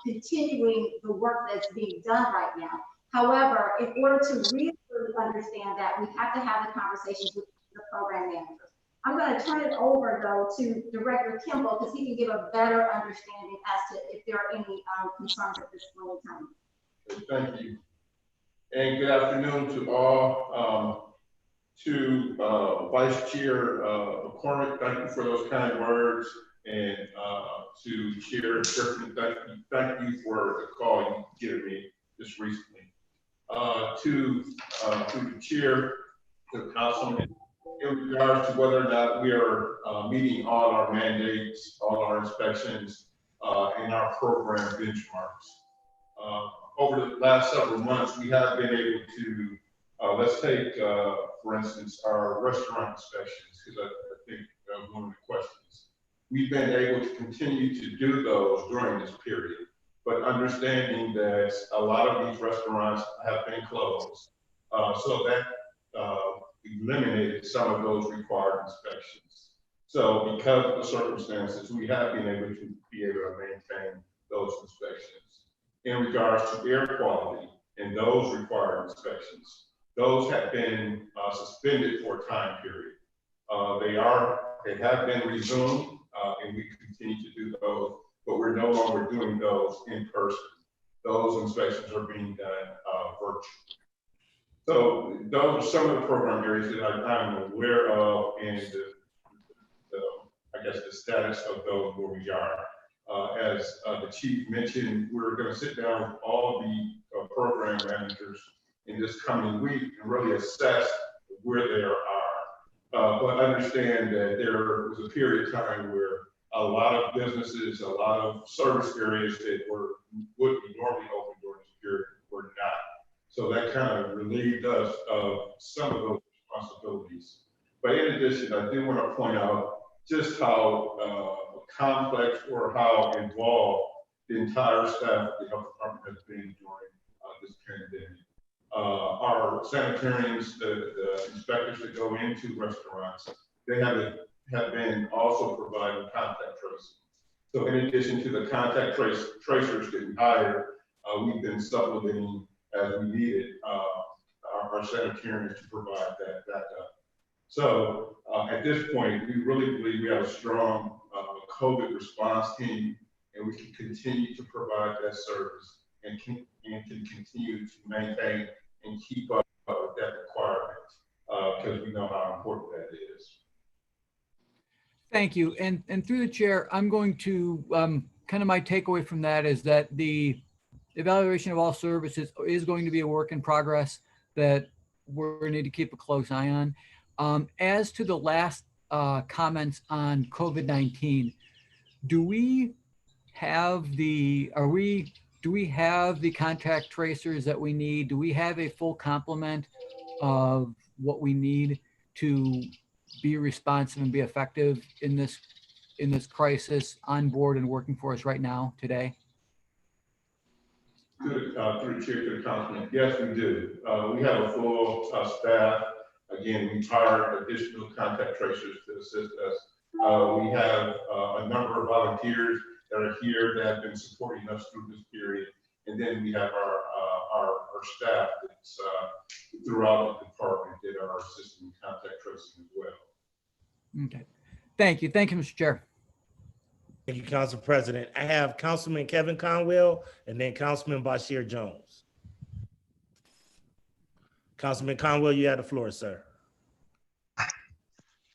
continuing the work that's being done right now. However, in order to really understand that, we have to have the conversations with the program managers. I'm going to turn it over, though, to Director Kimball, because he can give a better understanding as to if there are any concerns at this point in time. Thank you. And good afternoon to all. To Vice Chair McCormick, thank you for those kind words. And to Chair Griffin, thank you for the call you gave me just recently. To the Chair, to the Councilman, in regards to whether or not we are meeting all our mandates, all our inspections, and our program benchmarks. Over the last several months, we have been able to, let's take, for instance, our restaurant inspections, because I think one of the questions. We've been able to continue to do those during this period, but understanding that a lot of these restaurants have been closed. So that eliminated some of those required inspections. So because of the circumstances, we have been able to maintain those inspections. In regards to air quality and those required inspections, those have been suspended for a time period. They have been resumed, and we continue to do those, but we're no longer doing those in person. Those inspections are being done virtually. So those are some of the program areas that I'm aware of, and I guess the status of those where we are. As the chief mentioned, we're going to sit down with all the program managers in this coming week and really assess where they are. But understand that there was a period of time where a lot of businesses, a lot of service areas that would be normally open during this period were not. So that kind of relieved us of some of those responsibilities. But in addition, I do want to point out just how complex or how involved the entire staff of the health department has been during this pandemic. Our sanitarians, the inspectors that go into restaurants, they have been also providing contact tracing. So in addition to the contact tracers that we hired, we've been supplementing as we needed our sanitarians to provide that backup. So at this point, we really believe we have a strong COVID response team, and we can continue to provide that service and can continue to maintain and keep up with that requirement because we know how important that is. Thank you. And through the chair, I'm going to, kind of my takeaway from that is that the evaluation of all services is going to be a work in progress that we're going to need to keep a close eye on. As to the last comments on COVID-19, do we have the contact tracers that we need? Do we have a full complement of what we need to be responsive and be effective in this crisis on board and working for us right now today? Through the chair to the councilman, yes, we do. We have a full staff. Again, we've hired additional contact tracers to assist us We have a number of volunteers that are here that have been supporting us through this period. And then we have our staff that's throughout the department that are assisting in contact tracing as well. Okay. Thank you. Thank you, Mr. Chair. Thank you, Council President. I have Councilman Kevin Conwell and then Councilman Bashir Jones. Councilman Conwell, you have the floor, sir.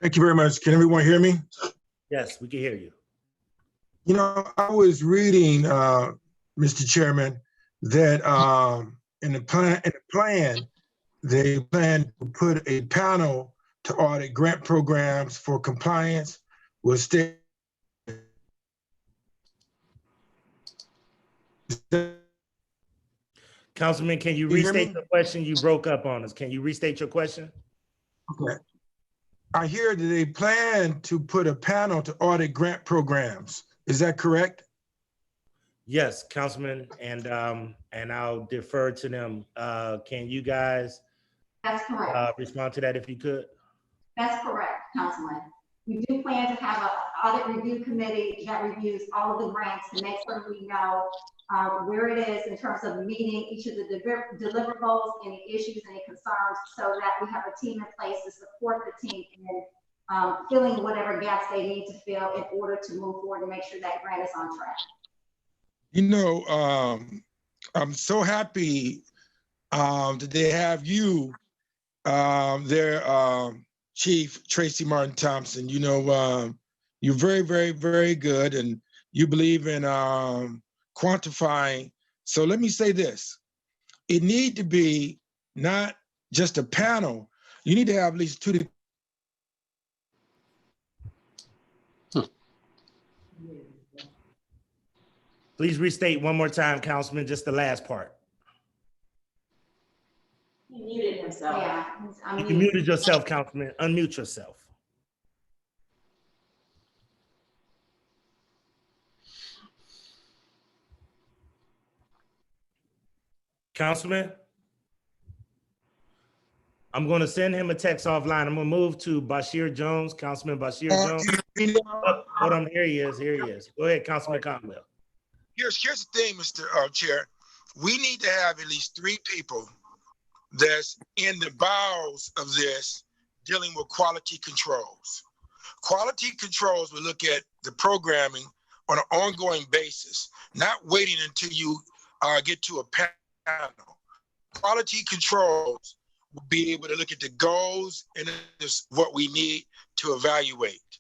Thank you very much. Can everyone hear me? Yes, we can hear you. You know, I was reading, Mr. Chairman, that in the plan, they plan to put a panel to audit grant programs for compliance with state. Councilman, can you Can you hear restate me? the question? You broke up on us. Can you restate your question? Okay. I hear that they plan to put a panel to audit grant programs. Is that correct? Yes, Councilman, and I'll defer to them. Can you guys That's correct. respond to that if you could? That's correct, Councilman. We do plan to have an audit review committee that reviews all of the grants to make sure we know where it is in terms of meeting each of the deliverables, any issues, any concerns, so that we have a team in place to support the team in filling whatever gaps they need to fill in order to move forward and make sure that grant is on track. You know, I'm so happy that they have you, their Chief Tracy Martin Thompson. You know, you're very, very, very good, and you believe in quantifying. So let me say this: it need to be not just a panel. You need to have at least 2 to Please restate one more time, Councilman, just the last part. He muted himself. Yeah. You muted yourself, Councilman. Unmute yourself. Councilman? I'm going to send him a text offline. I'm going to move to Bashir Jones, Councilman Bashir Jones. Oh, hold on, here he is, here he is. Go ahead, Councilman Conwell. Here's the thing, Mr. Chair. We need to have at least 3 people that's in the bowels of this dealing with quality controls. Quality controls will look at the programming on an ongoing basis, not waiting until you get to a panel. Quality controls will be able to look at the goals and what we need to evaluate.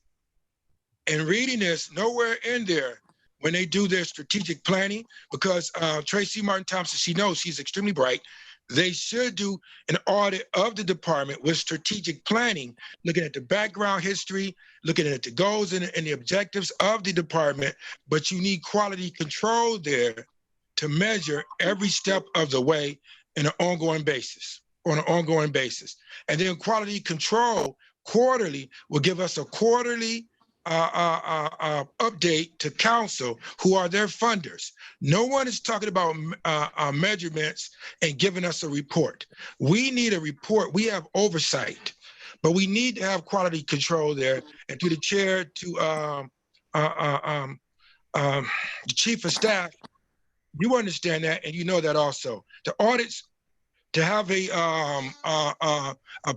And reading this, nowhere in there, when they do their strategic planning, because Tracy Martin Thompson, she knows she's extremely bright, they should do an audit of the department with strategic planning, looking at the background history, looking at the goals and the objectives of the department, but you need quality control there to measure every step of the way on an ongoing basis. And then quality control quarterly will give us a quarterly update to council, who are their funders. No one is talking about measurements and giving us a report. We need a report. We have oversight, but we need to have quality control there. And to the chair, to the chief of staff, you understand that, and you know that also. The audits, to have a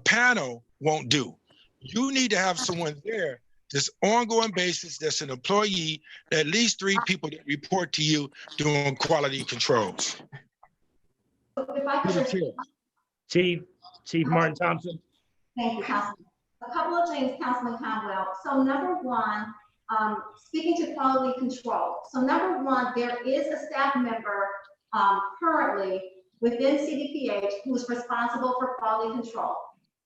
panel won't do. You need to have someone there this ongoing basis, that's an employee, at least 3 people that report to you doing quality controls. If I could, Chief Martin Thompson. thank you, Councilman. A couple of things, Councilman Conwell. So number one, speaking to quality control. So number one, there is a staff member currently within CDPH who is responsible for quality control.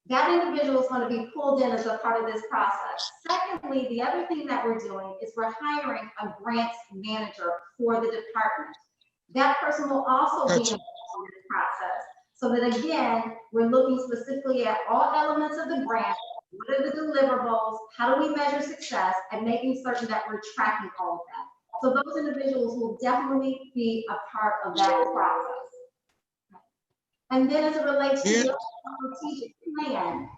That individual is going to be pulled in as a part of this process. Secondly, the other thing that we're doing is we're hiring a grants manager for the department. That person will also be involved in this process. So that again, we're looking specifically at all elements of the grant. What are the deliverables? How do we measure success? And making certain that we're tracking all of that. So those individuals will definitely be a part of that process. And then as it relates to the strategic plan,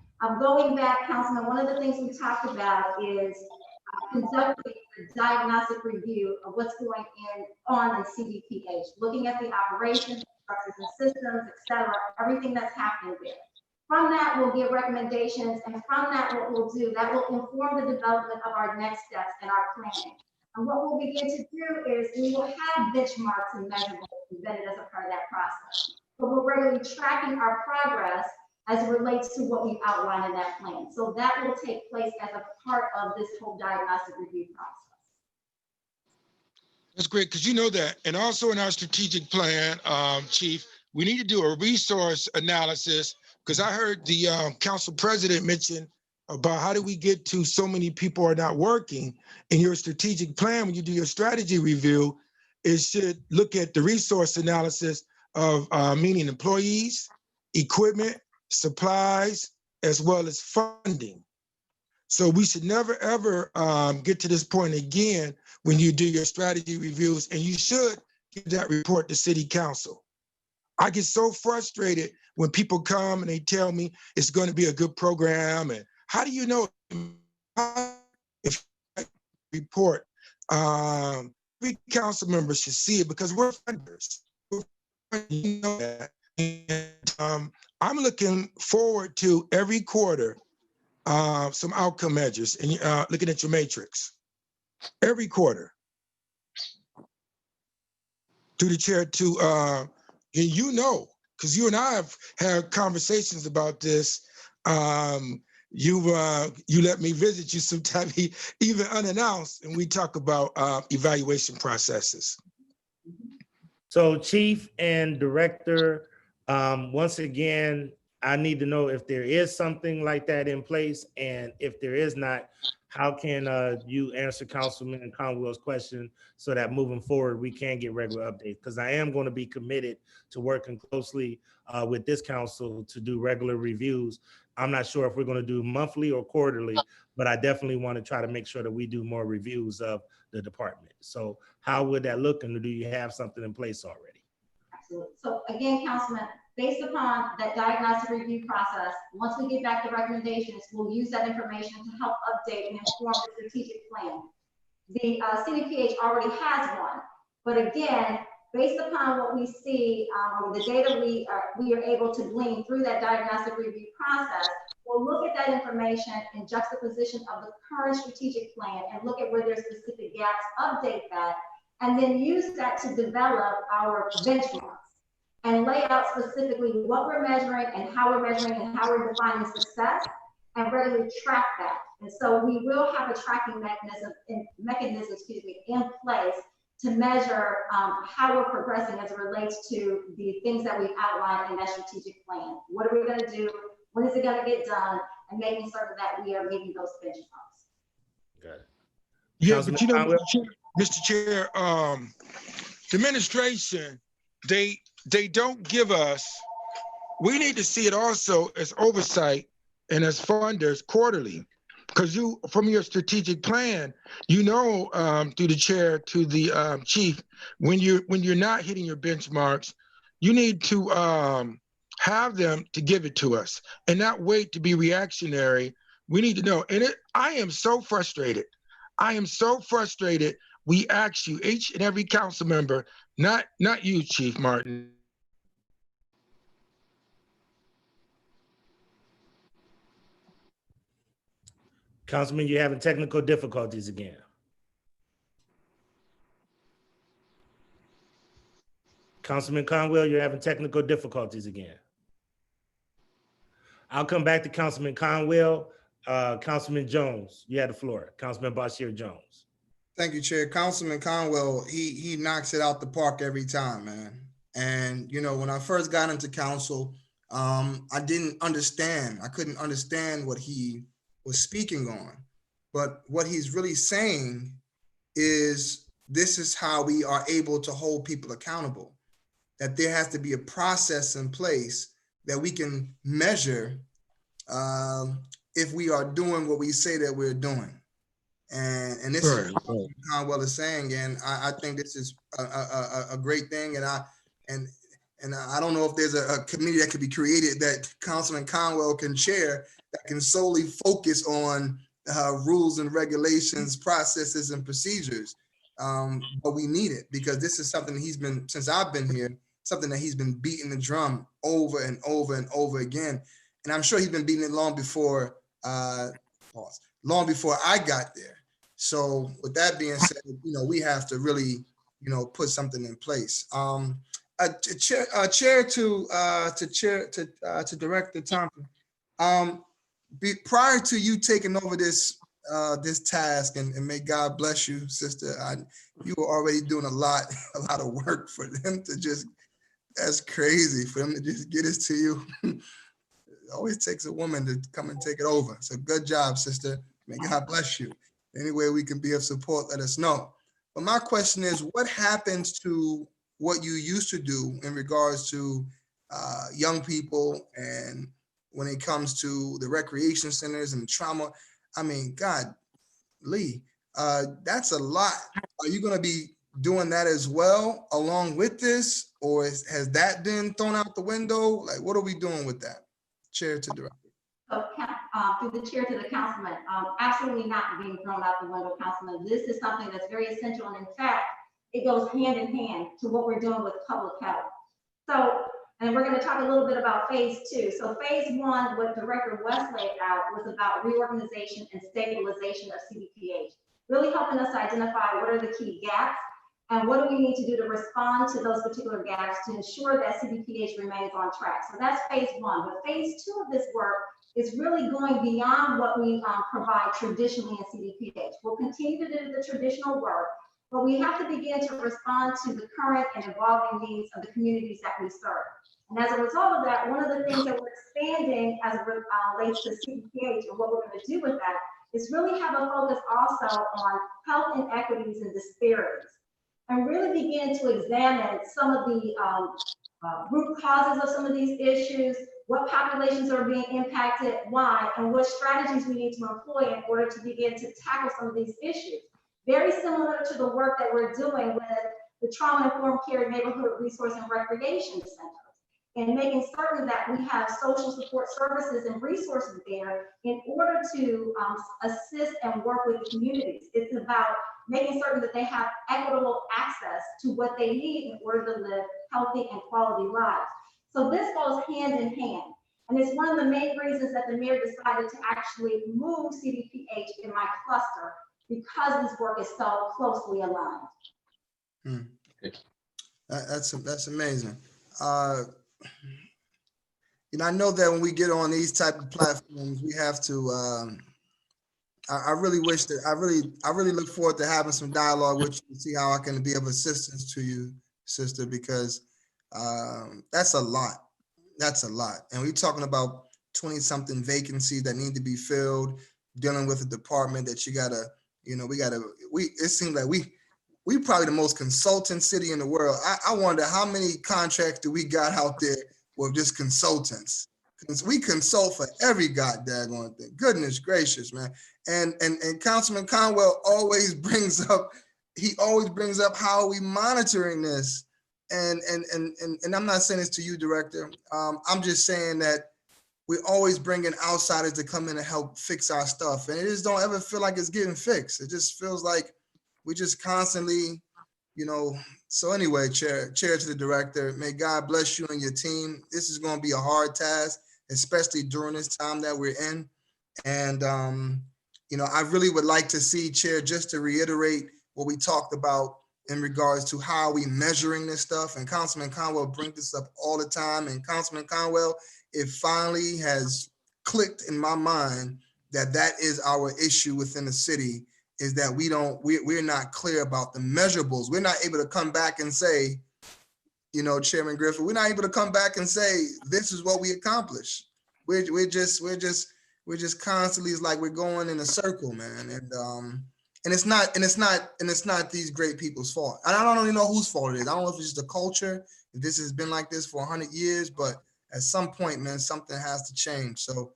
going back, Councilman, one of the things we talked about is conducting a diagnostic review of what's going on in CDPH, looking at the operations, structures and systems, et cetera, everything that's happening there. From that, we'll give recommendations, and from that, what we'll do, that will inform the development of our next steps and our planning. And what we'll begin to do is we will have benchmarks and measurables embedded as a part of that process. But we're regularly tracking our progress as it relates to what we've outlined in that plan. So that will take place as a part of this whole diagnostic review process. That's great, because you know that. And also in our strategic plan, Chief, we need to do a resource analysis, because I heard the council president mention about how do we get to so many people are not working. In your strategic plan, when you do your strategy review, it should look at the resource analysis of meaning employees, equipment, supplies, as well as funding. So we should never, ever get to this point again when you do your strategy reviews, and you should give that report to city council. I get so frustrated when people come and they tell me it's going to be a good program. And how do you know if you report? Every council member should see it, because we're funders. You know that. And, I'm looking forward to every quarter some outcome measures, and looking at your matrix every quarter. Through the chair to, and you know, because you and I have had conversations about this. You let me visit you sometime, even unannounced, and we talk about evaluation processes. So Chief and Director, once again, I need to know if there is something like that in place, and if there is not, how can you answer Councilman Conwell's question so that moving forward we can get regular updates? Because I am going to be committed to working closely with this council to do regular reviews. I'm not sure if we're going to do monthly or quarterly, but I definitely want to try to make sure that we do more reviews of the department. So how would that look, and do you have something in place already? Absolutely. So again, Councilman, based upon that diagnostic review process, once we get back the recommendations, we'll use that information to help update and inform the strategic plan. The CDPH already has one, but again, based upon what we see, the data we are able to glean through that diagnostic review process, we'll look at that information in juxtaposition of the current strategic plan and look at where there's specific gaps, update that, and then use that to develop our benchmarks and lay out specifically what we're measuring and how we're measuring and how we're defining success, and regularly track that. And so we will have a tracking mechanism in place to measure how we're progressing as it relates to the things that we've outlined in that strategic plan. What are we going to do? When is it going to get done? And making certain that we are meeting those benchmarks. Got it. Yeah, Councilman but you know, Conwell? Mr. Chair, the administration, they don't give us, we need to see it also as oversight and as funders quarterly. Because you, from your strategic plan, you know, through the chair to the chief, when you're not hitting your benchmarks, you need to have them to give it to us and not wait to be reactionary. We need to know. And I am so frustrated. I am so frustrated. We ask you, each and every council member, not you, Chief Martin. Councilman, you're having technical difficulties again. Councilman Conwell, you're having technical difficulties again. I'll come back to Councilman Conwell. Councilman Jones, you had the floor. Councilman Bashir Jones. Thank you, Chair. Councilman Conwell, he knocks it out the park every time, man. And, you know, when I first got into council, I didn't understand. I couldn't understand what he was speaking on. But what he's really saying is this is how we are able to hold people accountable, that there has to be a process in place that we can measure if we are doing what we say that we're doing. And this is what Conwell is saying, and I think this is a great thing. And I don't know if there's a committee that could be created that Councilman Conwell can chair that can solely focus on rules and regulations, processes and procedures. But we need it because this is something he's been, since I've been here, something that he's been beating the drum over and over and over again. And I'm sure he's been beating it long before I got there. So with that being said, we have to really, put something in place. Chair to Director Thompson. Prior to you taking over this task, and may God bless you, sister. You were already doing a lot of work for them to just. That's crazy for them to just get this to you. It always takes a woman to come and take it over. So good job, sister. May God bless you. Any way we can be of support, let us know. But my question is, what happens to what you used to do in regards to young people and when it comes to the recreation centers and trauma? I mean, God, Lee, that's a lot. Are you going to be doing that as well along with this, or has that been thrown out the window? Like, what are we doing with that? Chair to Director. So, through the chair to the councilman, absolutely not being thrown out the window, councilman. This is something that's very essential, and in fact, it goes hand in hand to what we're doing with public health. So, and we're going to talk a little bit about phase 2. So phase 1, what Director West laid out, was about reorganization and stabilization of CDPH, really helping us identify what are the key gaps and what do we need to do to respond to those particular gaps to ensure that CDPH remains on track. So that's phase 1. But phase 2 of this work is really going beyond what we provide traditionally in CDPH. We'll continue to do the traditional work, but we have to begin to respond to the current and evolving needs of the communities that we serve. And as a result of that, one of the things that we're expanding as it relates to CDPH and what we're going to do with that is really have a focus also on health inequities and disparities, and really begin to examine some of the root causes of some of these issues, what populations are being impacted, why, and what strategies we need to employ in order to begin to tackle some of these issues. Very similar to the work that we're doing with the Trauma-Informed Care Neighborhood Resource and Recreation Centers, and making certain that we have social support services and resources there in order to assist and work with the communities. It's about making certain that they have equitable access to what they need in order to live healthy and quality lives. So this goes hand in hand. And it's one of the main reasons that the mayor decided to actually move CDPH in my cluster, because this work is so closely aligned. That's amazing. I know that when we get on these type of platforms, we have to. I really wish that I really look forward to having some dialogue with you to see how I can be of assistance to you, sister, because that's a lot. That's a lot, and we're talking about 20-something vacancies that need to be filled. Dealing with a department that you gotta, it seems like we probably the most consultant city in the world. I wonder how many contracts do we got out there with just consultants? Because we consult for every goddamn thing. Goodness gracious, man. And Councilman Conwell always brings up how are we monitoring this. And I'm not saying this to you, Director. I'm just saying that we always bring in outsiders to come in and help fix our stuff. And it just don't ever feel like it's getting fixed. It just feels like we just constantly, so anyway, chair to the Director, may God bless you and your team. This is going to be a hard task, especially during this time that we're in. And, I really would like to see, Chair, just to reiterate what we talked about in regards to how are we measuring this stuff. And Councilman Conwell brings this up all the time. And Councilman Conwell, it finally has clicked in my mind that that is our issue within the city, is that we're not clear about the measurables. We're not able to come back and say, Chairman Griffin, we're not able to come back and say, this is what we accomplished. We're just constantly, it's like we're going in a circle, man. And it's not these great people's fault. And I don't really know whose fault it is. I don't know if it's just the culture, if this has been like this for 100 years, but at some point, man, something has to change. So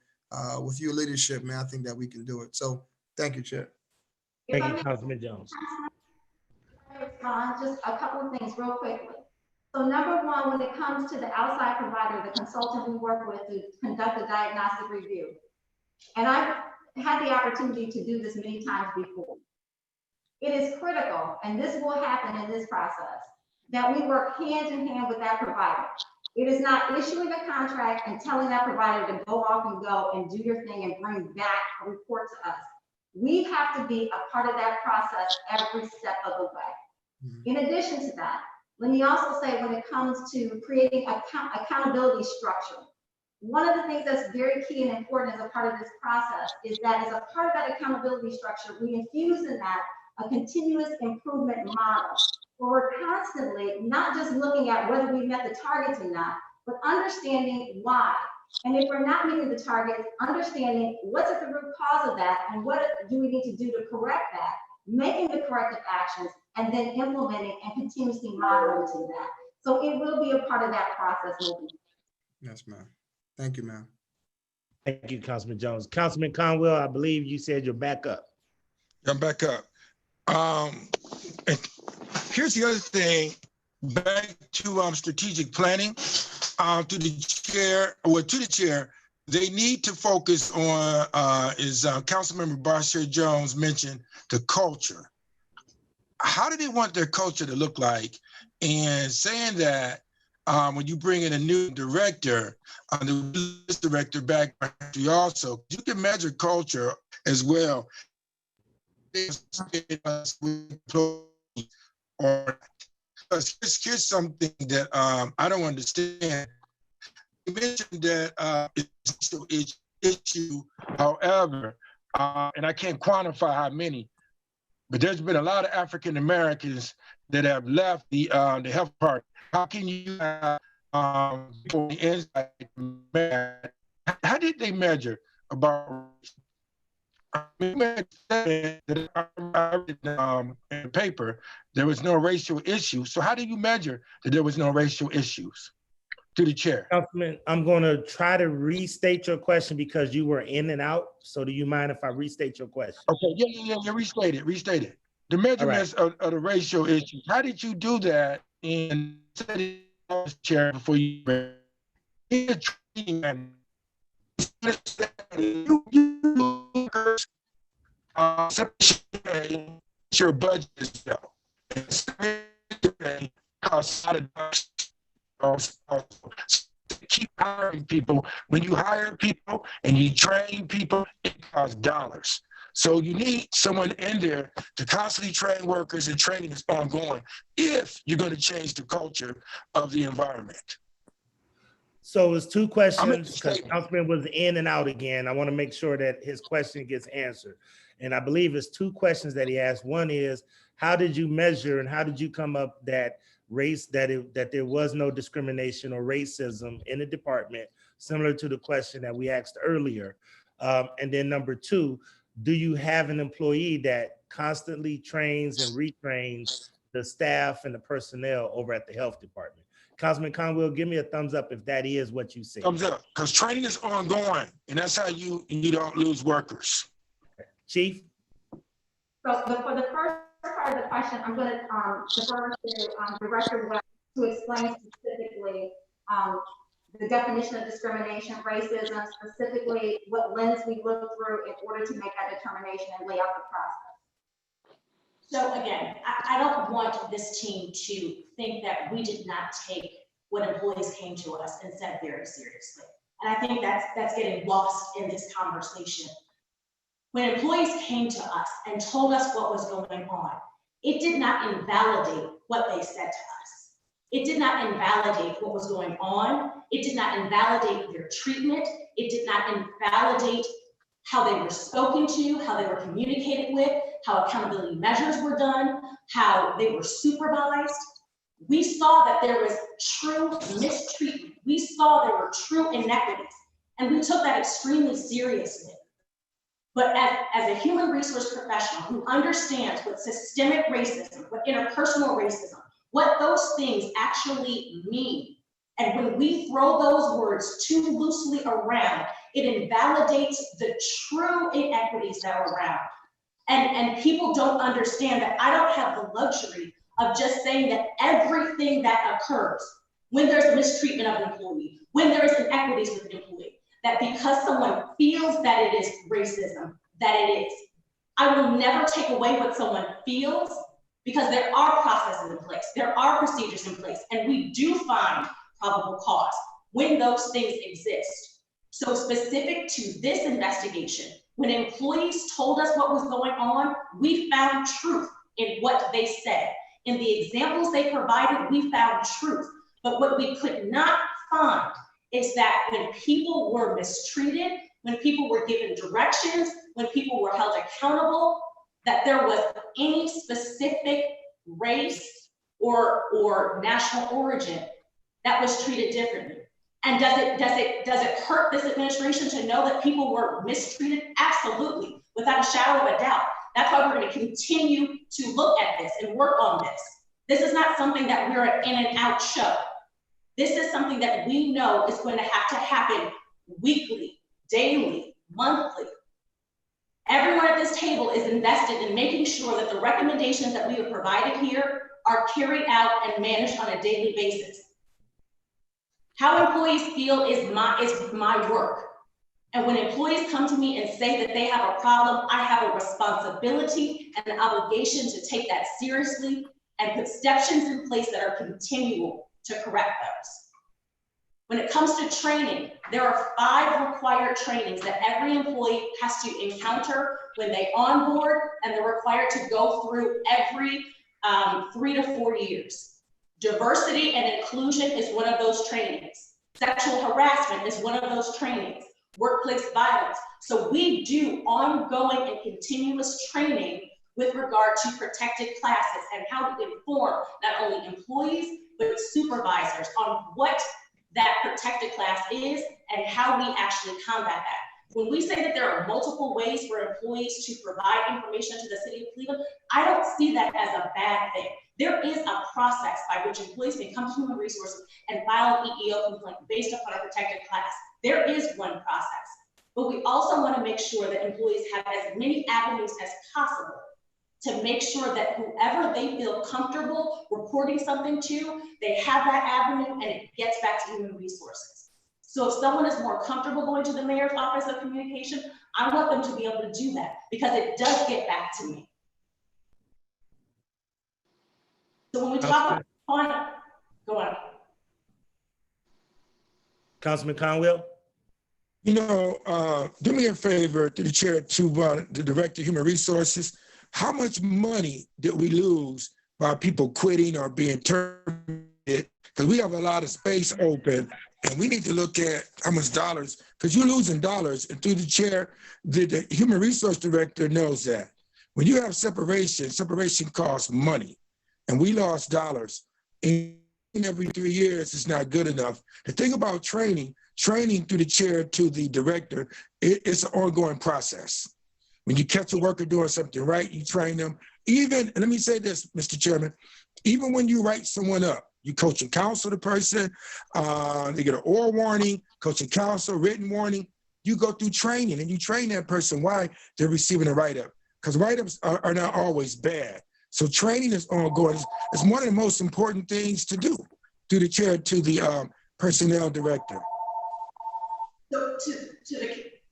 with your leadership, man, I think that we can do it. So thank you, Chair. Thank you, Councilman Jones. Just a couple of things real quickly. So number one, when it comes to the outside provider, the consultant we work with to conduct a diagnostic review. And had the opportunity to do this many times before. It is critical, and this will happen in this process, that we work hand in hand with that provider. It is not issuing a contract and telling that provider to go off and go and do your thing and bring back a report to us. We have to be a part of that process every step of the way. In addition to that, let me also say, when it comes to creating accountability structure, one of the things that's very key and important as a part of this process is that as a part of that accountability structure, we infuse in that a continuous improvement model, where we're constantly not just looking at whether we met the targets or not, but understanding why. And if we're not meeting the targets, understanding what's at the root cause of that and what do we need to do to correct that, making the corrective actions, and then implementing and continuously monitoring that. So it will be a part of that process moving. Yes, ma'am. Thank you, ma'am. Thank you, Councilman Jones. Councilman Conwell, I believe you said you're back up. I'm back up. And here's the other thing, back to strategic planning, to the chair, they need to focus on, Councilmember Bashir Jones mentioned, the culture. How do they want their culture to look like? And saying that when you bring in a new director, the director back to also, you can measure culture as well. Or here's something that I don't understand. You mentioned that it's an issue, however, and I can't quantify how many, but there's been a lot of African Americans that have left the health part. How can you have people inside? How did they measure about? In the paper, there was no racial issue. So how do you measure that there was no racial issues? To the chair. Councilman, I'm going to try to restate your question because you were in and out. So do you mind if I restate your question? Okay, yeah, restate it. The measurements of the racial issues. How did you do that in the chair before you your budget is keep hiring people. When you hire people and you train people, it costs dollars. So you need someone in there to constantly train workers, and training is ongoing if you're going to change the culture of the environment. So it's two questions because Councilman was in and out again. I want to make sure that his question gets answered. And I believe it's two questions that he asked. One is, how did you measure and how did you come up that that there was no discrimination or racism in the department, similar to the question that we asked earlier? And then number two, do you have an employee that constantly trains and retrains the staff and the personnel over at the health department? Councilman Conwell, give me a thumbs up if that is what you see. Thumbs up, because training is ongoing, and that's how you don't lose workers. Chief? So for the first part of the question, I'm going to defer to Director West to explain specifically the definition of discrimination, racism, specifically what lens we look through in order to make that determination and lay out the process. So again, I don't want this team to think that we did not take what employees came to us and said very seriously. And I think that's getting lost in this conversation. When employees came to us and told us what was going on, it did not invalidate what they said to us. It did not invalidate what was going on. It did not invalidate their treatment. It did not invalidate how they were spoken to, how they were communicated with, how accountability measures were done, how they were supervised. We saw that there was true mistreatment. We saw there were true inequities, and we took that extremely seriously. But as a human resource professional who understands what systemic racism, what interpersonal racism, what those things actually mean, and when we throw those words too loosely around, it invalidates the true inequities that are around. And people don't understand that I don't have the luxury of just saying that everything that occurs when there's a mistreatment of an employee, when there is inequities with an employee, that because someone feels that it is racism, that it is. I will never take away what someone feels, because there are processes in place, there are procedures in place, and we do find probable cause when those things exist. So specific to this investigation, when employees told us what was going on, we found truth in what they said. In the examples they provided, we found truth. But what we could not find is that when people were mistreated, when people were given directions, when people were held accountable, that there was any specific race or national origin that was treated differently. And does it hurt this administration to know that people were mistreated? Absolutely, without a shadow of a doubt. That's why we're going to continue to look at this and work on this. This is not something that we're an in and out show. This is something that we know is going to have to happen weekly, daily, monthly. Everyone at this table is invested in making sure that the recommendations that we have provided here are carried out and managed on a daily basis. How employees feel is my work. And when employees come to me and say that they have a problem, I have a responsibility and an obligation to take that seriously and put steps in place that are continual to correct those. When it comes to training, there are 5 required trainings that every employee has to encounter when they onboard, and they're required to go through every 3 to 4 years. Diversity and inclusion is one of those trainings. Sexual harassment is one of those trainings. Workplace violence. So we do ongoing and continuous training with regard to protected classes and how to inform not only employees, but supervisors on what that protected class is and how we actually combat that. When we say that there are multiple ways for employees to provide information to the city of Cleveland, I don't see that as a bad thing. There is a process by which employees can come to Human Resources and file an EEO complaint based upon a protected class. There is one process, but we also want to make sure that employees have as many avenues as possible to make sure that whoever they feel comfortable reporting something to, they have that avenue and it gets back to Human Resources. So if someone is more comfortable going to the mayor's office of communication, I want them to be able to do that because it does get back to me. So when we talk about, go on. Councilman Conwell? You know, do me a favor to the chair, to the director of human resources. How much money did we lose by people quitting or being terminated? Because we have a lot of space open and we need to look at how much dollars, because you're losing dollars. And through the chair, the human resource director knows that. When you have separation costs money, and we lost dollars. And every 3 years is not good enough. The thing about training through the chair to the director, it's an ongoing process. When you catch a worker doing something right, you train them. Even, and let me say this, Mr. Chairman, even when you write someone up, you coach and counsel the person, they get an oral warning, coach and counsel, written warning, you go through training and you train that person why they're receiving a write-up. Because write-ups are not always bad. So training is ongoing. It's one of the most important things to do through the chair to the personnel director. So to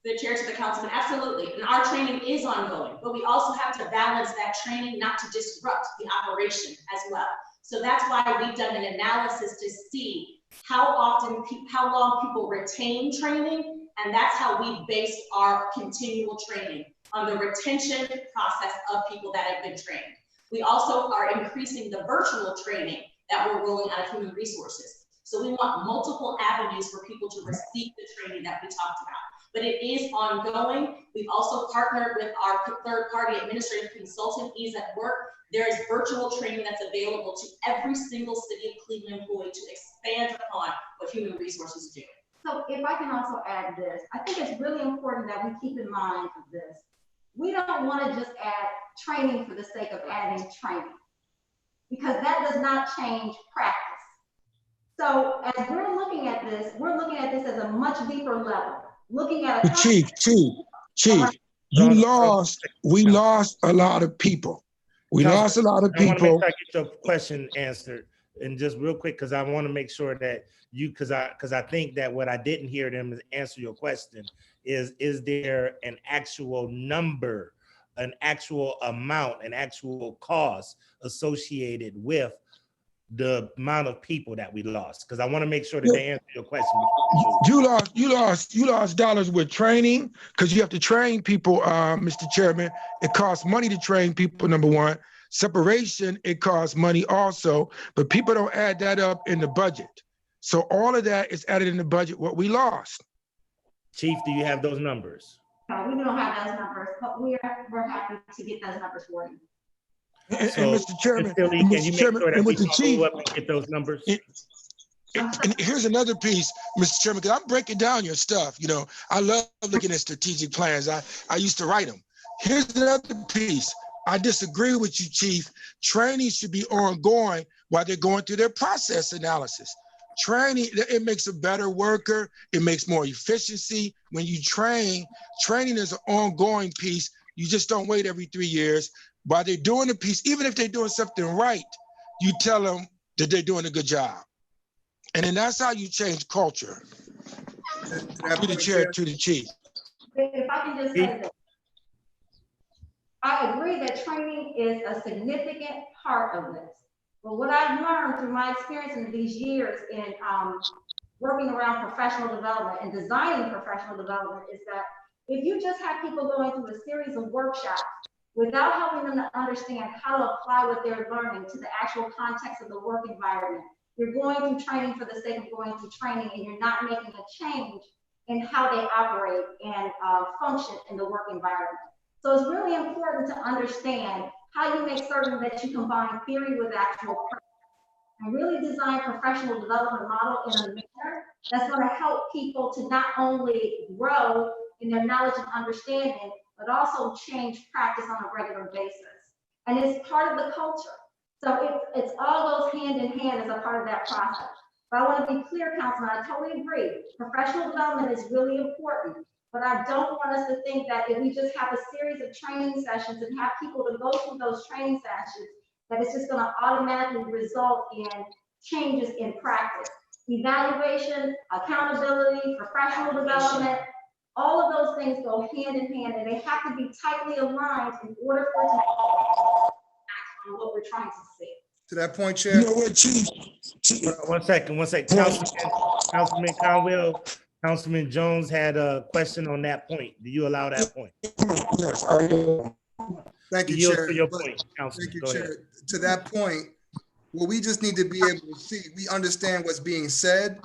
the chair, to the councilman, absolutely. And our training is ongoing, but we also have to balance that training not to disrupt the operation as well. So that's why we've done an analysis to see how long people retain training. And that's how we based our continual training on the retention process of people that have been trained. We also are increasing the virtual training that we're rolling out of Human Resources. So we want multiple avenues for people to receive the training that we talked about. But it is ongoing. We've also partnered with our third-party administrative consultant, Ease at Work. There is virtual training that's available to every single City of Cleveland employee to expand upon what Human Resources do. So if I can also add this, I think it's really important that we keep in mind this. We don't want to just add training for the sake of adding training, because that does not change practice. So as we're looking at this as a much deeper level, looking at a Chief, we lost a lot of people. We lost a lot of people. I want to make sure I get your question answered, and just real quick, because I want to make sure that you, because I think that what I didn't hear them is answer your question, is there an actual number, an actual amount, an actual cost associated with the amount of people that we lost? Because I want to make sure that they answer your question. You lost dollars with training because you have to train people, Mr. Chairman. It costs money to train people, number one. Separation, it costs money also, but people don't add that up in the budget. So all of that is added in the budget, what we lost. Chief, do you have those numbers? No, we don't have those numbers, but we're happy to get those numbers for you. And So, Mr. Chairman, Ms. Tilly, and can you Mr. make Chairman, sure that and we with the follow chief, up and get those numbers? and here's another piece, Mr. Chairman, because I'm breaking down your stuff. You know, I love looking at strategic plans. I used to write them. Here's another piece. I disagree with you, Chief. Training should be ongoing while they're going through their process analysis. Training, it makes a better worker. It makes more efficiency. When you train, training is an ongoing piece. You just don't wait every 3 years. While they're doing a piece, even if they're doing something right, you tell them that they're doing a good job. And then that's how you change culture. To the chair, to the chief. If I can just say this. I agree that training is a significant part of this. But what I've learned through my experience in these years in working around professional development and designing professional development is that if you just have people going through a series of workshops without helping them to understand how to apply what they're learning to the actual context of the work environment, you're going through training for the sake of going through training and you're not making a change in how they operate and function in the work environment. So it's really important to understand how you make certain that you combine theory with actual practice and really design professional development model in a manner that's going to help people to not only grow in their knowledge and understanding, but also change practice on a regular basis. And it's part of the culture. So it's all goes hand in hand as a part of that process. But I want to be clear, Councilman, I totally agree. Professional development is really important. But I don't want us to think that if we just have a series of training sessions and have people to go through those training sessions, that it's just going to automatically result in changes in practice. Evaluation, accountability, professional development, all of those things go hand in hand and they have to be tightly aligned in order for it to act on what we're trying to see. To that point, Chair. You know what, Chief? One second. Councilman Conwell, Councilman Jones had a question on that point. Do you allow that point? Yes, I do. Thank you, Yield Chair. to your But- point, Councilman. Thank you, Go ahead. Chair. To that point, well, we just need to be able to see, we understand what's being said,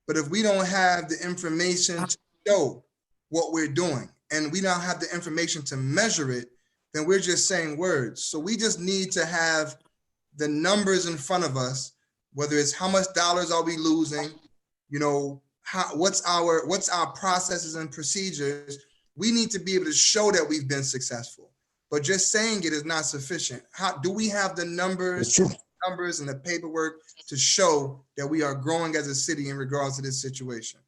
but if we don't have the information to show what we're doing, and we don't have the information to measure it, then we're just saying words. So we just need to have the numbers in front of us, whether it's how much dollars are we losing, you know, what's our processes and procedures. We need to be able to show that we've been successful, but just saying it is not sufficient. How do we have the numbers and the paperwork to show that we are growing as a city in regards to this situation?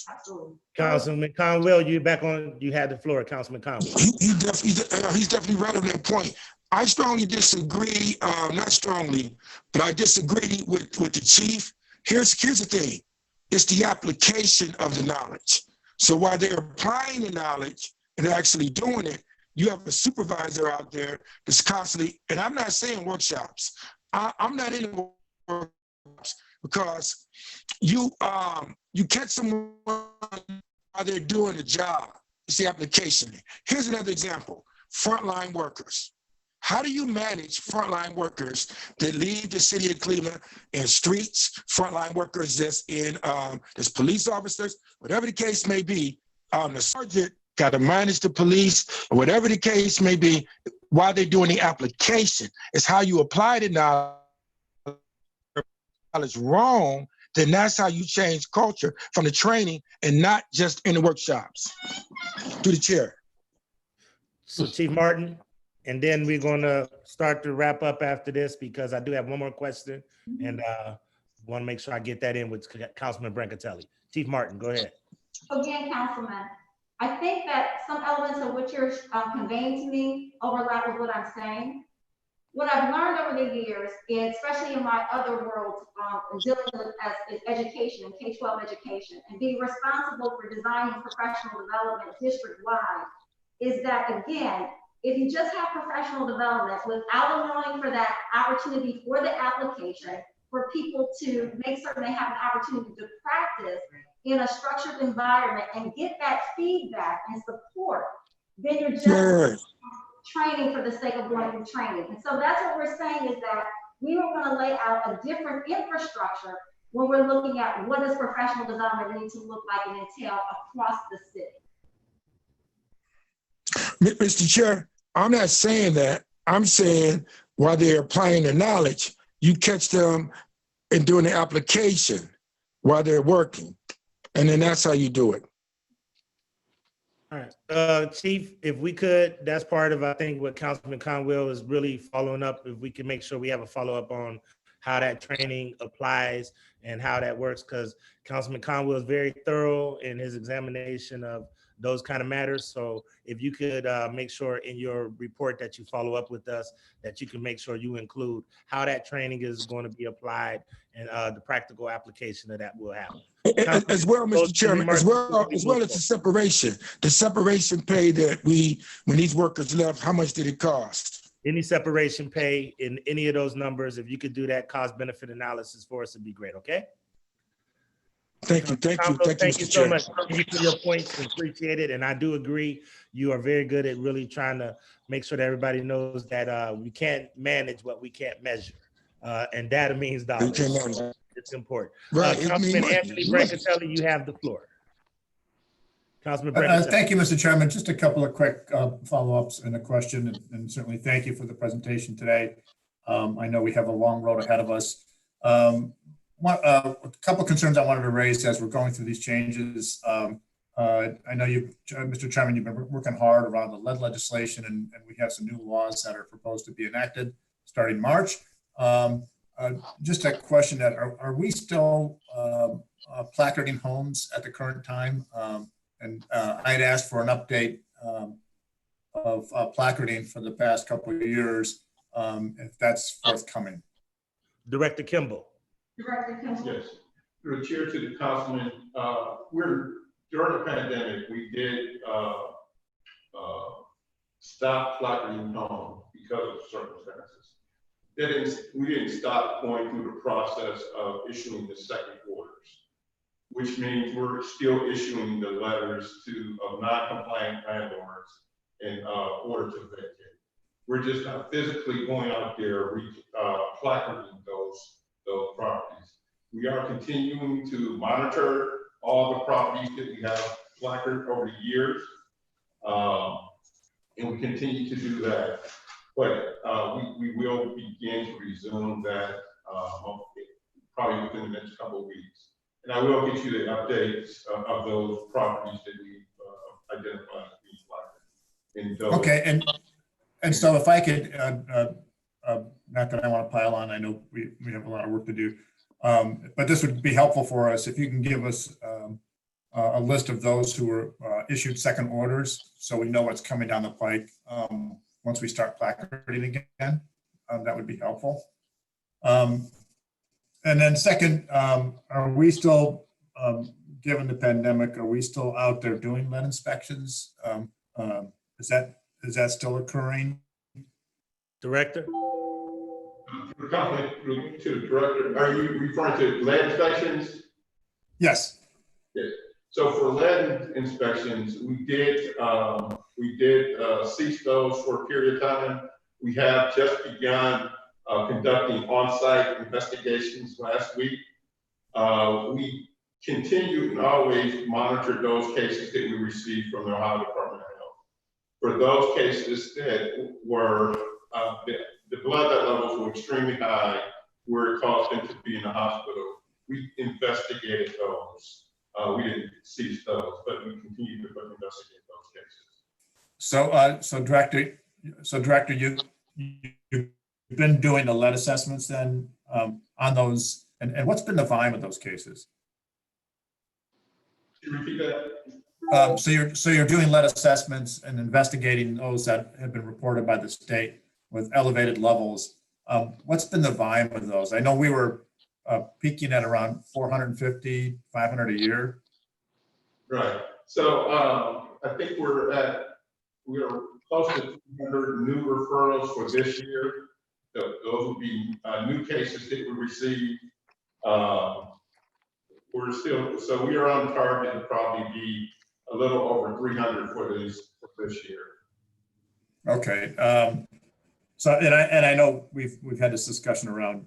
Absolutely. Councilman Conwell, you back on, you had the floor, Councilman Conwell. He's definitely right on that point. I strongly disagree, not strongly, but I disagree with the chief. Here's the thing. It's the application of the knowledge. So while they're applying the knowledge and actually doing it, you have a supervisor out there that's constantly, and I'm not saying workshops. I'm not in workshops because you catch someone while they're doing the job. It's the application. Here's another example, frontline workers. How do you manage frontline workers that leave the city of Cleveland in streets, frontline workers that's in, there's police officers, whatever the case may be, the sergeant got to manage the police, or whatever the case may be, while they're doing the application. It's how you apply the knowledge. It's wrong, then that's how you change culture from the training and not just in the workshops. To the chair. So Chief Martin, and then we're gonna start to wrap up after this because I do have one more question and want to make sure I get that in with Councilman Brancatelli. Chief Martin, go ahead. Again, Councilman, I think that some elements of what you're conveying to me overlap with what I'm saying. what I've learned over the years, and especially in my other worlds, dealing with as education, K-12 education, and being responsible for designing professional development district-wide, is that again, if you just have professional development without allowing for that opportunity for the application, for people to make certain they have an opportunity to practice in a structured environment and get that feedback and support, then you're just training for the sake of going through training. And so that's what we're saying, is that we are going to lay out a different infrastructure when we're looking at what does professional development need to look like and entail across the city. Mr. Chair, I'm not saying that. I'm saying while they're applying their knowledge, you catch them and doing the application while they're working. And then that's how you do it. All right, Chief, if we could, that's part of, I think, what Councilman Conwell is really following up. If we can make sure we have a follow-up on how that training applies and how that works, because Councilman Conwell is very thorough in his examination of those kind of matters. So if you could make sure in your report that you follow up with us, that you can make sure you include how that training is going to be applied and the practical application of that will happen. As well, Mr. Chairman, as well as the separation pay that when these workers left, how much did it cost? Any separation pay in any of those numbers, if you could do that cost benefit analysis for us, it'd be great, okay? Thank you Thank you so much. Thank you for your points, appreciate it. And I do agree, you are very good at really trying to make sure that everybody knows that we can't manage what we can't measure. And data means dollars. It's important. Right. Councilman Anthony Brancatelli, you have the floor. Councilman Brancatelli. Thank you, Mr. Chairman. Just a couple of quick follow-ups and a question, and certainly thank you for the presentation today. I know we have a long road ahead of us. A couple of concerns I wanted to raise as we're going through these changes. I know you, Mr. Chairman, you've been working hard around the lead legislation, and we have some new laws that are proposed to be enacted starting March. Just a question that are we still placarding homes at the current time? And I'd asked for an update of placarding for the past couple of years, if that's forthcoming. Director Kimball. Director Kimball. Yes, through the chair to the councilman, during the pandemic, we did stop placarding home because of circumstances. We didn't stop going through the process of issuing the second orders, which means we're still issuing the letters of non-compliant landlords in order to vacate. We're just not physically going out there placarding those properties. We are continuing to monitor all the properties that we have placarded over the years, and we continue to do that. But we will begin to resume that probably within the next couple of weeks. And I will get you the updates of those properties that we've identified as being placarded. Okay, and so if I could, not that I want to pile on, I know we have a lot of work to do, but this would be helpful for us if you can give us a list of those who were issued second orders, so we know what's coming down the pike once we start placarding again. That would be helpful. And then second, are we still, given the pandemic, are we still out there doing lead inspections? Is that still occurring? Director? To the director, are you referring to lead inspections? Yes. Yes. So for lead inspections, we did cease those for a period of time. We have just begun conducting on-site investigations last week. We continue and always monitor those cases that we receive from the Ohio Department of Health. For those cases that were, the blood levels were extremely high, where it caused them to be in the hospital, we investigated those. We didn't cease those, but we continue to investigate those cases. So Director, you've been doing the lead assessments then on those, and what's been the volume of those cases? Can you repeat that? So you're doing lead assessments and investigating those that have been reported by the state. with elevated levels. What's been the volume of those? I know we were peaking at around 450, 500 a year. Right. So I think we're close to 200 new referrals for this year. Those would be new cases that we received. So we are on target to probably be a little over 300 for this year. Okay. So, and I know we've had this discussion around,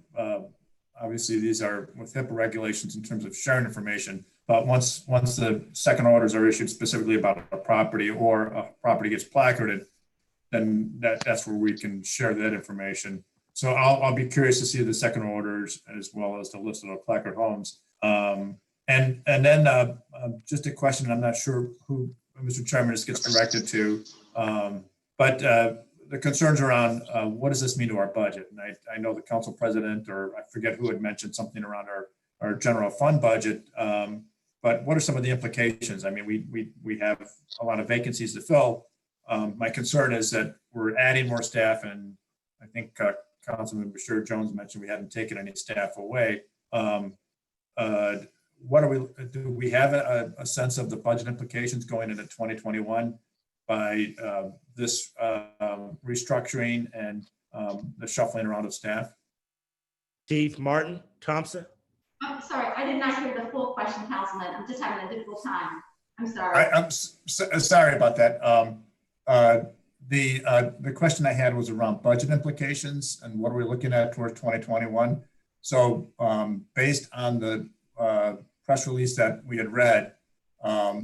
obviously these are with HIPAA regulations in terms of sharing information, but once the second orders are issued specifically about a property or a property gets placarded, then that's where we can share that information. So I'll be curious to see the second orders as well as the list of the placard homes. And then just a question, I'm not sure who Mr. Chairman this gets directed to, but the concerns around what does this mean to our budget? And I know the council president, or I forget who had mentioned something around our general fund budget, but what are some of the implications? I mean, we have a lot of vacancies to fill. My concern is that we're adding more staff, and I think Councilman Bashir Jones mentioned we haven't taken any staff away. Do we have a sense of the budget implications going into 2021 by this restructuring and the shuffling around of staff? Chief Martin Thompson. I'm sorry, I did not hear the full question, Councilman. I'm just having a difficult time. I'm sorry. I'm sorry about that. The question I had was around budget implications and what are we looking at towards 2021. So based on the press release that we had read,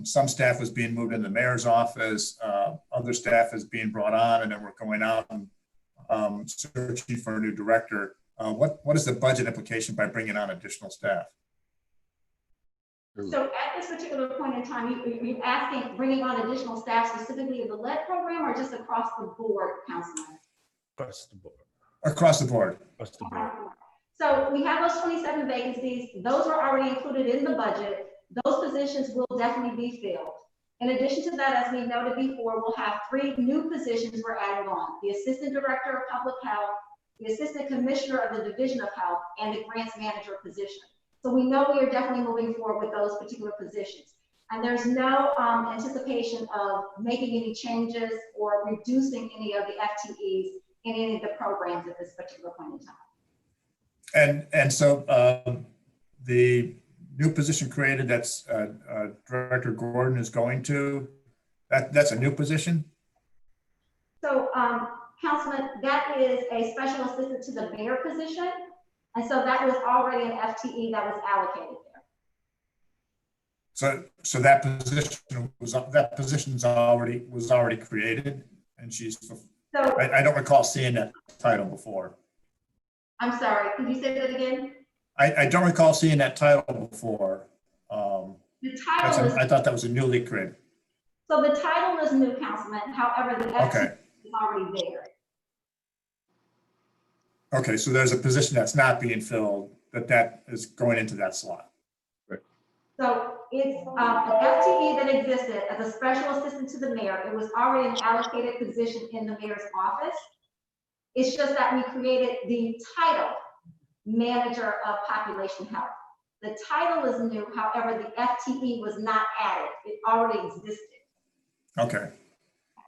some staff was being moved in the mayor's office, other staff is being brought on, and then we're going out and searching for a new director. What is the budget implication by bringing on additional staff? So at this particular point in time, you're asking bringing on additional staff specifically in the lead program or just across the board, Councilman? Across the board. Across the board. Across the board. So we have those 27 vacancies. Those are already included in the budget. Those positions will definitely be filled. In addition to that, as we noted before, we'll have 3 new positions we're adding on: the Assistant Director of Public Health, the Assistant Commissioner of the Division of Health, and the Grants Manager position. So we know we are definitely moving forward with those particular positions. And there's no anticipation of making any changes or reducing any of the FTEs in any of the programs at this particular point in time. And so the new position created that's Director Gordon is going to, that's a new position? So Councilman, that is a special assistant to the mayor position. And so that was already an FTE that was allocated there. So that position was already created, and she's. So I don't recall seeing that title before. I'm sorry, could you say that again? I don't recall seeing that title before. The title is, I thought that was a newly created. so the title is new, Councilman. However, the FTE Okay. is already there. Okay, so there's a position that's not being filled that is going into that slot. So it's an FTE that existed as a special assistant to the mayor. It was already an allocated position in the mayor's office. It's just that we created the title, Manager of Population Health. The title is new, however, the FTE was not added. It already existed. Okay.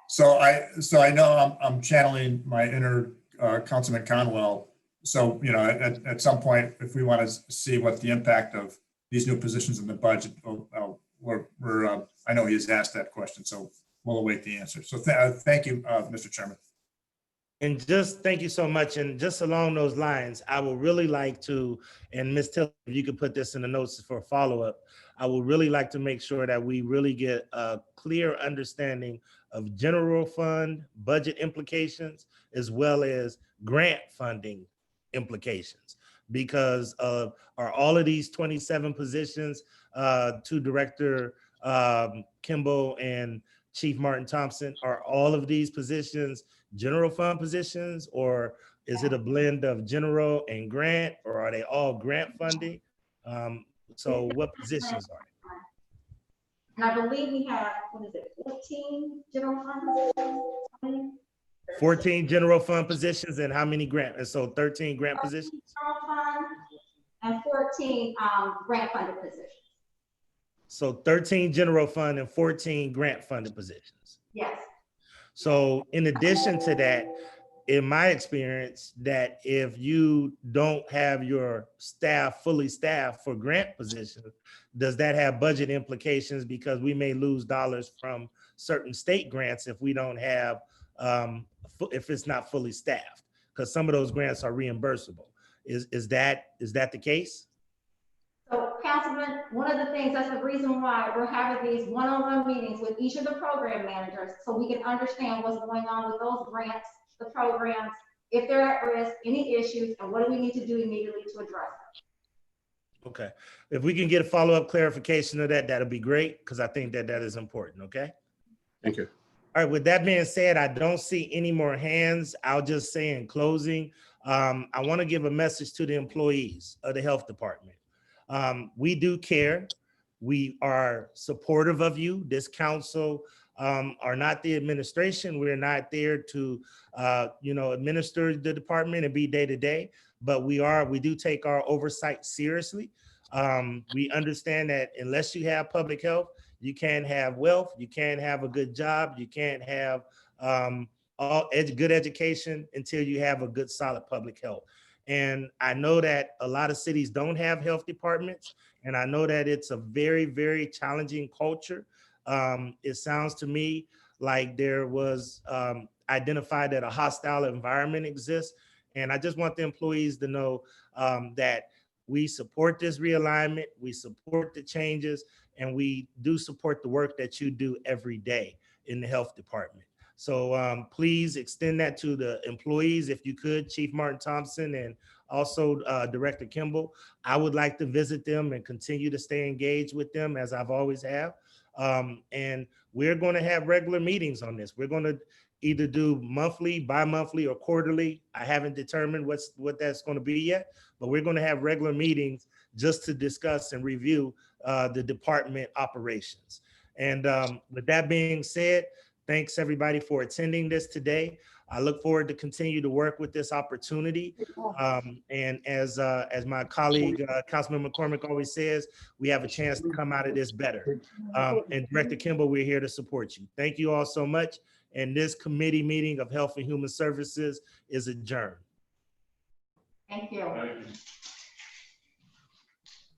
So I know I'm channeling my inner Councilman Conwell. So, you know, at some point, if we want to see what the impact of these new positions in the budget, I know he's asked that question, so we'll await the answer. So thank you, Mr. Chairman. And just thank you so much. And just along those lines, I would really like to, and Ms. Tiller, if you could put this in the notes for a follow-up, I would really like to make sure that we really get a clear understanding of general fund budget implications as well as grant funding implications, because of are all of these 27 positions to Director Kimball and Chief Martin Thompson, are all of these positions general fund positions, or is it a blend of general and grant, or are they all grant funding? So what positions are they? And I believe we have, 14 general funds? 14 general fund positions and how many grant? And so 13 grant positions? General fund and 14 grant funded positions. So 13 general fund and 14 grant funded positions. Yes. So in addition to that, in my experience, that if you don't have your staff fully staffed for grant positions, does that have budget implications? Because we may lose dollars from certain state grants if we don't have, if it's not fully staffed, because some of those grants are reimbursable. Is that the case? So Councilman, one of the things, that's the reason why we're having these one-on-one meetings with each of the program managers, so we can understand what's going on with those grants, the programs, if they're at risk, any issues, and what do we need to do immediately to address them. Okay. If we can get a follow-up clarification of that, that'll be great, because I think that is important, okay? Thank you. All right, with that being said, I don't see any more hands. I'll just say in closing, I want to give a message to the employees of the health department. We do care. We are supportive of you. This council are not the administration. We're not there to, administer the department and be day to day, but we do take our oversight seriously. We understand that unless you have public health, you can't have wealth, you can't have a good job, you can't have good education until you have a good, solid public health. And I know that a lot of cities don't have health departments, and I know that it's a very, very challenging culture. It sounds to me like there was identified that a hostile environment exists. And I just want the employees to know that we support this realignment, we support the changes, and we do support the work that you do every day in the health department. So please extend that to the employees if you could, Chief Martin Thompson and also Director Kimball. I would like to visit them and continue to stay engaged with them as I've always have. And we're going to have regular meetings on this. We're going to either do monthly, bi-monthly, or quarterly. I haven't determined what that's going to be yet, but we're going to have regular meetings just to discuss and review the department operations. And with that being said, thanks everybody for attending this today. I look forward to continue to work with this opportunity. And as my colleague, Councilman McCormick always says, we have a chance to come out of this better. And Director Kimball, we're here to support you. Thank you all so much. And this committee meeting of Health and Human Services is adjourned. Thank you. Thank you.